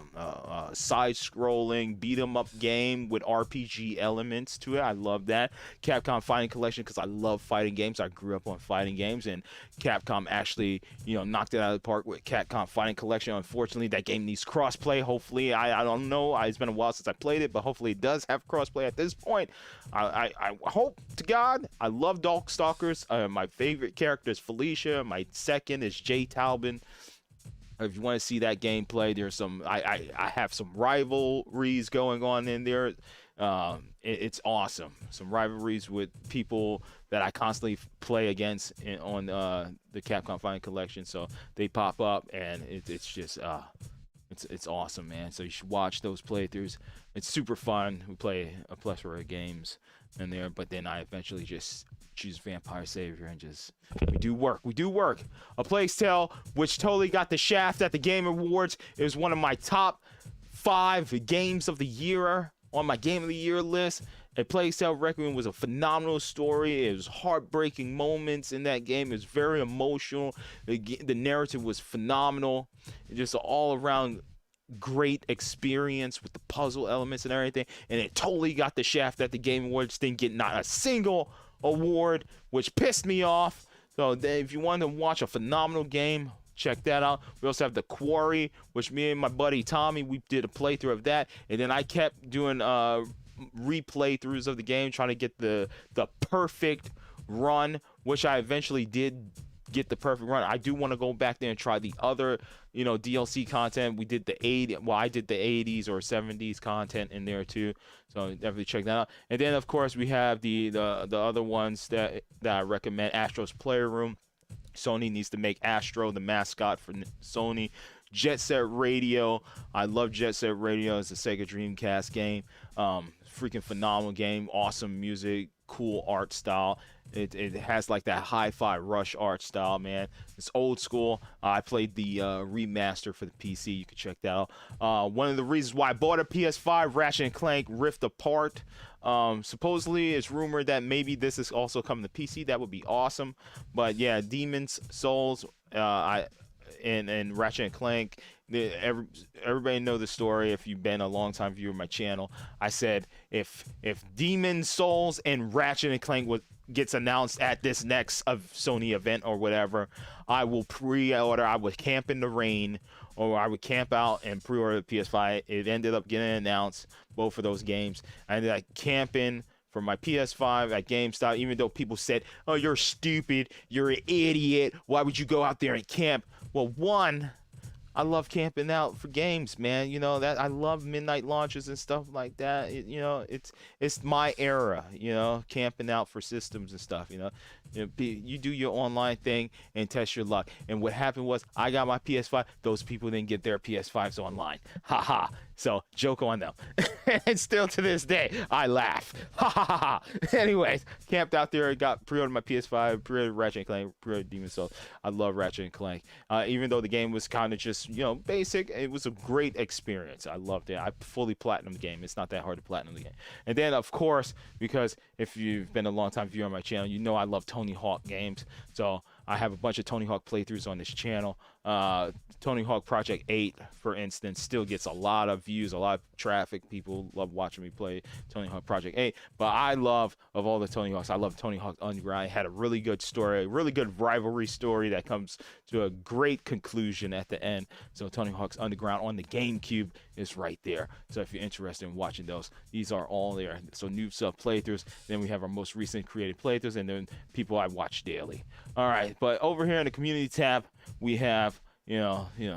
side-scrolling beat-em-up game with RPG elements to it. I love that. Capcom Fighting Collection, because I love fighting games. I grew up on fighting games, and Capcom actually, you know, knocked it out of the park with Capcom Fighting Collection. Unfortunately, that game needs crossplay. Hopefully, I don't know. It's been a while since I played it, but hopefully it does have crossplay at this point. I hope to God. I love Darkstalkers. My favorite character is Felicia. My second is Jay Talbin. If you want to see that gameplay, there's some. I have some rivalries going on in there. It's awesome. Some rivalries with people that I constantly play against on the Capcom Fighting Collection. So they pop up, and it's just it's awesome, man. So you should watch those playthroughs. It's super fun. We play a plethora of games in there, but then I eventually just choose Vampire Savior and just we do work. A Plague's Tale, which totally got the shaft at the Game Awards. It was one of my top 5 games of the year on my Game of the Year list. A Plague's Tale Requiem was a phenomenal story. It was heartbreaking moments in that game. It was very emotional. The narrative was phenomenal. Just an all-around great experience with the puzzle elements and everything. And it totally got the shaft at the Game Awards. Didn't get not a single award, which pissed me off. So if you want to watch a phenomenal game, check that out. We also have The Quarry, which me and my buddy Tommy, we did a playthrough of that. And then I kept doing replay throughs of the game, trying to get the perfect run, which I eventually did get the perfect run. I do want to go back there and try the other, you know, DLC content. We did the I did the 80s or 70s content in there too, so definitely check that out. And then of course we have the other ones that I recommend. Astro's Playroom. Sony needs to make Astro the mascot for Sony. Jet Set Radio. I love Jet Set Radio. It's a Sega Dreamcast game. Freaking phenomenal game. Awesome music. Cool art style. It has like that hi-fi Rush art style, man. It's old school. I played the remaster for the PC. You can check that out. One of the reasons why I bought a PS5, Ratchet & Clank Rift Apart. Supposedly it's rumored that maybe this is also coming to PC. That would be awesome. But yeah, Demon's Souls and Ratchet & Clank. Everybody know the story if you've been a long time viewer of my channel. I said if Demon's Souls and Ratchet & Clank gets announced at this next Sony event or whatever, I will pre-order. I would camp in the rain, or I would camp out and pre-order the PS5. It ended up getting announced, both of those games. I ended up camping for my PS5 at GameStop, even though people said, oh, you're stupid, you're an idiot, why would you go out there and camp? Well, one, I love camping out for games, man. You know that I love midnight launches and stuff like that. You know, it's my era. You know, camping out for systems and stuff. You do your online thing and test your luck. And what happened was I got my PS5. Those people didn't get their PS5s online. Ha ha. So joke on them. And still to this day, I laugh. Ha ha ha ha. Anyways, camped out there, got pre-ordered my PS5, pre-ordered Ratchet and Clank, pre-ordered Demon's Souls. I love Ratchet and Clank. Even though the game was kind of just, basic, it was a great experience. I loved it. I fully platinumed the game. It's not that hard to platinum the game. And then, of course, because if you've been a long-time viewer on my channel, you know I love Tony Hawk games. So I have a bunch of Tony Hawk playthroughs on this channel. Tony Hawk Project 8, for instance, still gets a lot of views, a lot of traffic. People love watching me play Tony Hawk Project 8. But I love, of all the Tony Hawks, I love Tony Hawk Underground. It had a really good story, a really good rivalry story that comes to a great conclusion at the end. So Tony Hawk's Underground on the GameCube is right there. So if you're interested in watching those, these are all there. So new sub playthroughs. Then we have our most recent created playthroughs, and then people I watch daily. All right, but over here in the community tab, we have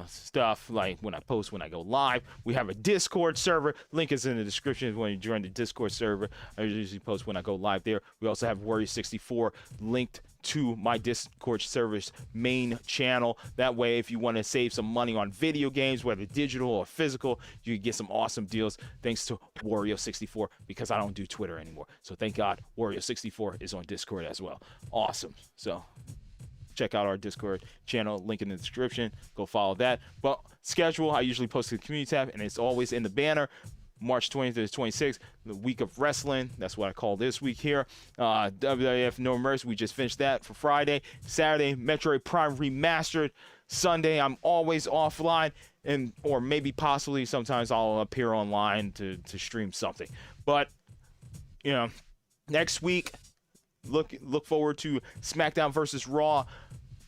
stuff like when I post, when I go live. We have a Discord server. Link is in the description when you join the Discord server. I usually post when I go live there. We also have Warrior64 linked to my Discord server's main channel. That way, if you want to save some money on video games, whether digital or physical, you can get some awesome deals thanks to Wario64, because I don't do Twitter anymore. So thank God Wario64 is on Discord as well. Awesome. So check out our Discord channel, link in the description. Go follow that. But schedule, I usually post to the community tab, and it's always in the banner. March 20th to the 26th, the week of wrestling. That's what I call this week here. WWF No Mercy, we just finished that for Friday. Saturday, Metroid Prime Remastered. Sunday, I'm always offline, or maybe possibly sometimes I'll appear online to stream something. But, next week, look forward to SmackDown versus Raw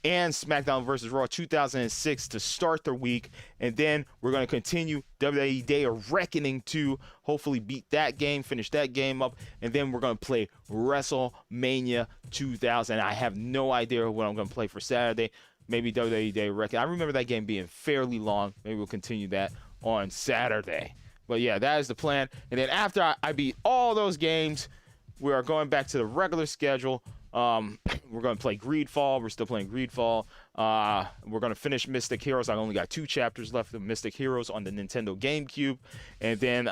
and SmackDown vs. Raw 2006 to start the week. And then we're going to continue WWE Day of Reckoning to hopefully beat that game, finish that game up. And then we're going to play WrestleMania 2000. I have no idea what I'm going to play for Saturday. Maybe WWE Day of Reckoning. I remember that game being fairly long. Maybe we'll continue that on Saturday. But yeah, that is the plan. And then after I beat all those games, we are going back to the regular schedule. We're going to play Greedfall. We're still playing Greedfall. We're going to finish Mystic Heroes. I only got 2 chapters left of Mystic Heroes on the Nintendo GameCube. And then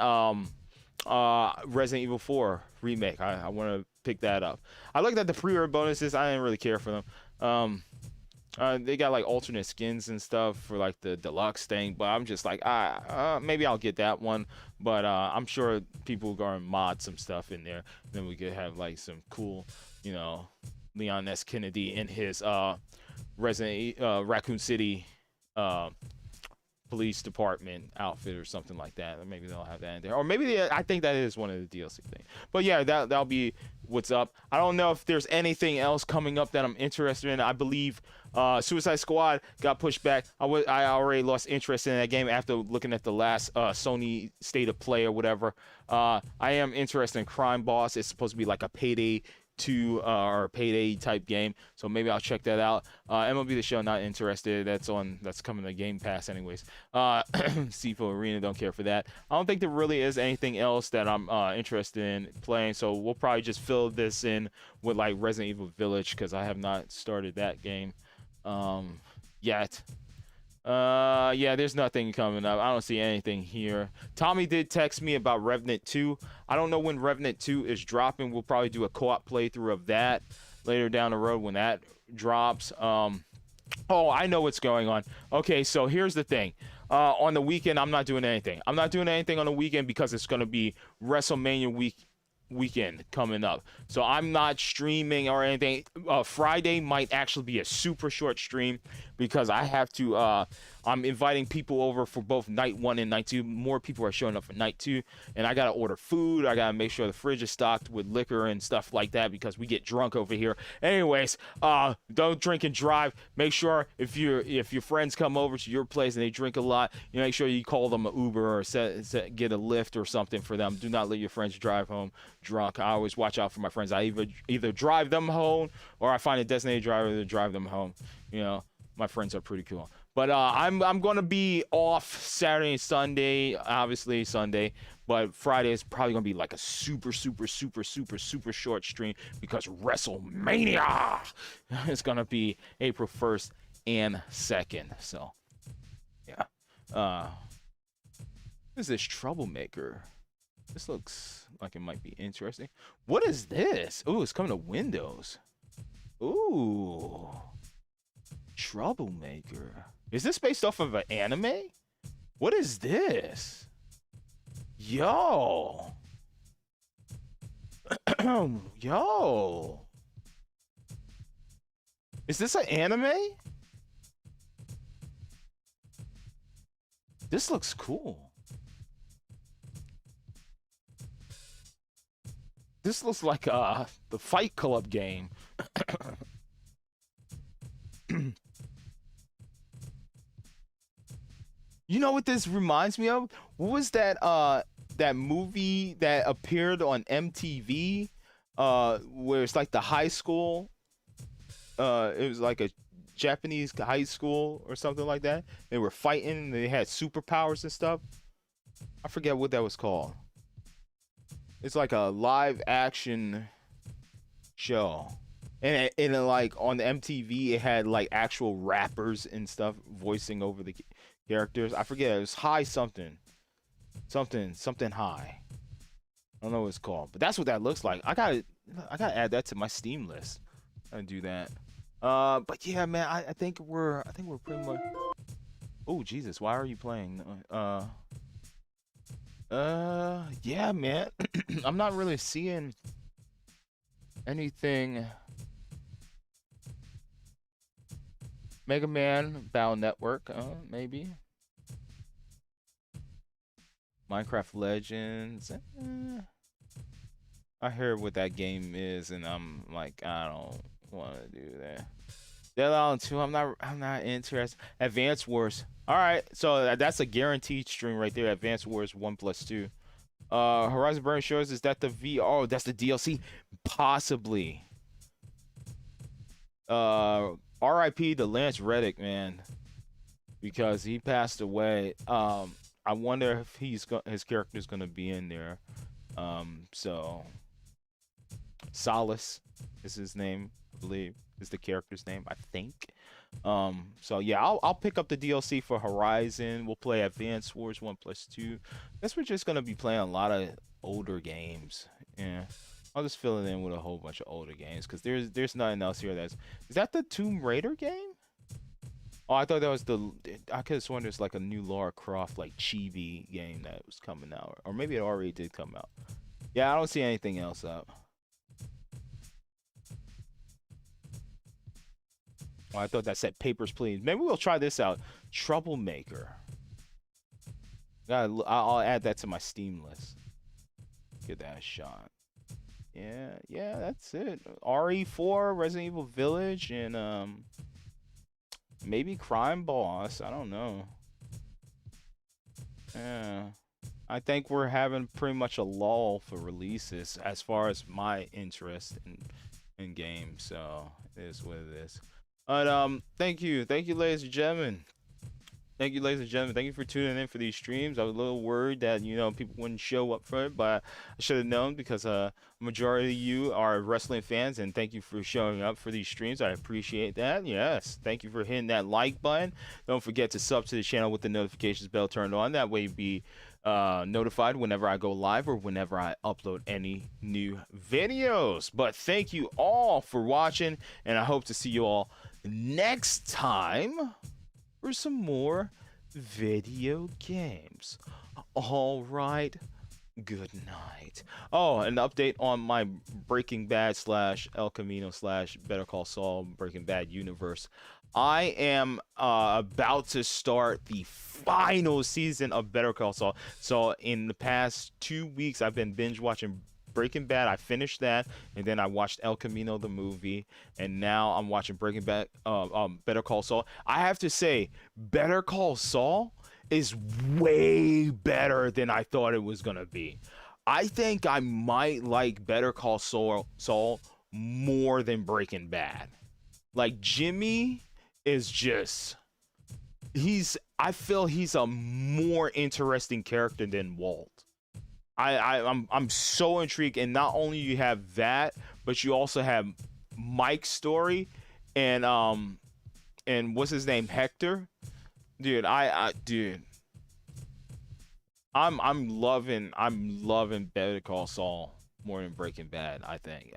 Resident Evil 4 Remake. I want to pick that up. I looked at the pre-order bonuses. I didn't really care for them. They got like alternate skins and stuff for like the deluxe thing, but I'm just like, maybe I'll get that one. But I'm sure people are going to mod some stuff in there. Then we could have like some cool, Leon S. Kennedy in his Raccoon City police department outfit or something like that. Or maybe they'll have that in there, or maybe I think that is one of the DLC things. But yeah, that'll be what's up. I don't know if there's anything else coming up that I'm interested in. I believe Suicide Squad got pushed back. I already lost interest in that game after looking at the last Sony State of Play or whatever. I am interested in Crime Boss. It's supposed to be like a Payday 2 or Payday type game, so maybe I'll check that out. MLB The Show, not interested. That's coming to Game Pass anyways. CFO Arena, don't care for that. I don't think there really is anything else that I'm interested in playing, so we'll probably just fill this in with like Resident Evil Village, because I have not started that game yet. Yeah, there's nothing coming up. I don't see anything here. Tommy did text me about Revenant 2. I don't know when Revenant 2 is dropping. We'll probably do a co-op playthrough of that later down the road when that drops. Oh, I know what's going on. Okay, so here's the thing. On the weekend, I'm not doing anything. I'm not doing anything on the weekend because it's going to be WrestleMania weekend coming up, so I'm not streaming or anything. Friday might actually be a super short stream because I have to I'm inviting people over for both night 1 and night 2. More people are showing up for night 2, and I gotta order food. I gotta make sure the fridge is stocked with liquor and stuff like that because we get drunk over here. Anyways, don't drink and drive. Make sure if your friends come over to your place and they drink a lot, you make sure you call them an Uber or get a Lyft or something for them. Do not let your friends drive home drunk. I always watch out for my friends. I either drive them home or I find a designated driver to drive them home. My friends are pretty cool. But I'm gonna be off Saturday and Sunday, obviously Sunday, but Friday is probably gonna be like a super short stream because WrestleMania is gonna be April 1st and 2nd. So yeah. What is this Troublemaker? This looks like it might be interesting. What is this? Ooh, it's coming to Windows. Ooh. Troublemaker. Is this based off of an anime? What is this? Yo. Yo. Is this an anime? This looks cool. This looks like the Fight Club game. You know what this reminds me of? What was that that movie that appeared on MTV where it's like the high school, it was like a Japanese high school or something like that. They were fighting and they had superpowers and stuff. I forget what that was called. It's like a live action show. And like on the MTV it had like actual rappers and stuff voicing over the characters. I forget, it was high something high. I don't know what it's called, but that's what that looks like. I gotta add that to my Steam list. I do that. But yeah, man, I think we're pretty much. Oh Jesus, why are you playing? Yeah, man. I'm not really seeing anything. Mega Man Battle Network, maybe. Minecraft Legends. I heard what that game is, and I'm like, I don't want to do that. Dead Island 2, I'm not interested. Advance Wars. All right, so that's a guaranteed stream right there. Advance Wars 1+2. Horizon Burning Shores, is that the VR? Oh, that's the DLC. Possibly. R.I.P. to Lance Reddick, man, because he passed away. I wonder if his character's gonna be in there. So Solace is his name, I believe, is the character's name, I think. So yeah, I'll pick up the DLC for Horizon. We'll play Advance Wars 1+2. I guess we're just gonna be playing a lot of older games. Yeah. I'll just fill it in with a whole bunch of older games because there's nothing else here is that the Tomb Raider game? Oh, I thought that was I could have sworn there's like a new Lara Croft like chibi game that was coming out, or maybe it already did come out. Yeah, I don't see anything else up. Oh, I thought that said Papers, Please. Maybe we'll try this out. Troublemaker. I'll add that to my Steam list. Give that a shot. Yeah, that's it. RE4, Resident Evil Village, and maybe Crime Boss. I don't know. Yeah, I think we're having pretty much a lull for releases as far as my interest in games. So it is what it is. But thank you, ladies and gentlemen. Thank you, ladies and gentlemen. Thank you for tuning in for these streams. I was a little worried that, people wouldn't show up for it, but I should have known because a majority of you are wrestling fans, and thank you for showing up for these streams. I appreciate that. Yes, thank you for hitting that like button. Don't forget to sub to the channel with the notifications bell turned on. That way you'll be notified whenever I go live or whenever I upload any new videos. But thank you all for watching, and I hope to see you all next time for some more video games. All right, good night. Oh, an update on my Breaking Bad / El Camino / Better Call Saul Breaking Bad universe. I am about to start the final season of Better Call Saul. So in the past 2 weeks, I've been binge watching Breaking Bad. I finished that, and then I watched El Camino the movie, and now I'm watching Breaking Bad, Better Call Saul. I have to say, Better Call Saul is way better than I thought it was gonna be. I think I might like Better Call Saul more than Breaking Bad. Like, Jimmy is just I feel he's a more interesting character than Walt. I'm so intrigued, and not only you have that, but you also have Mike's story, and what's his name, Hector, dude. Dude, I'm loving Better Call Saul more than Breaking Bad. I think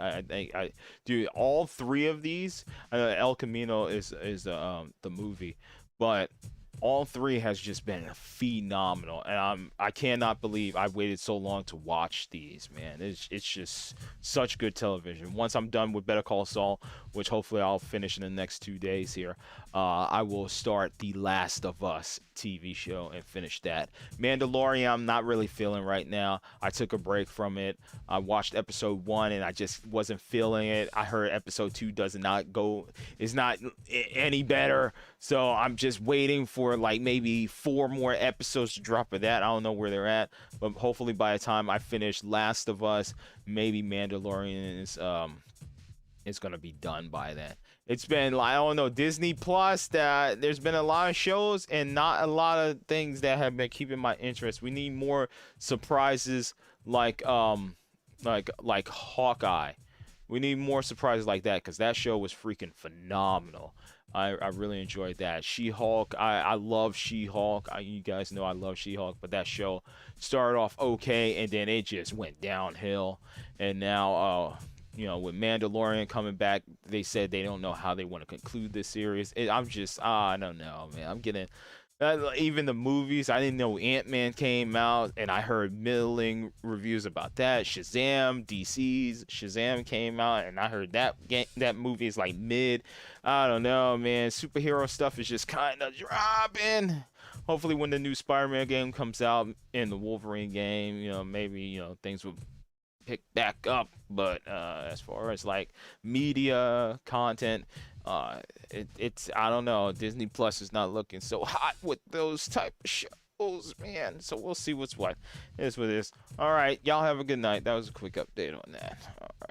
dude, all three of these, El Camino is the movie, but all three has just been phenomenal, and I cannot believe I've waited so long to watch these, man. It's just such good television. Once I'm done with Better Call Saul, which hopefully I'll finish in the next 2 days here, I will start The Last of Us TV show and finish that. Mandalorian, I'm not really feeling right now. I took a break from it. I watched episode 1 and I just wasn't feeling it. I heard episode 2 is not any better. So I'm just waiting for like maybe 4 more episodes to drop of that. I don't know where they're at, but hopefully by the time I finish Last of Us, maybe Mandalorian is gonna be done by then. It's been, I don't know, Disney Plus. That there's been a lot of shows and not a lot of things that have been keeping my interest. We need more surprises like Hawkeye. We need more surprises like that, because that show was freaking phenomenal. I really enjoyed that. She-Hulk, I love She-Hulk. You guys know I love She-Hulk, but that show started off okay, and then it just went downhill. And now, with Mandalorian coming back, they said they don't know how they want to conclude this series. I don't know, man. I'm getting... even the movies, I didn't know Ant-Man came out, and I heard middling reviews about that. DC's Shazam came out, and I heard that movie is like mid. I don't know, man. Superhero stuff is just kind of dropping. Hopefully when the new Spider-Man game comes out and the Wolverine game, maybe, things will pick back up. But as far as like media content, it's I don't know. Disney Plus is not looking so hot with those type of shows, man. So we'll see what's what. It is what it is. All right, y'all have a good night. That was a quick update on that. All right.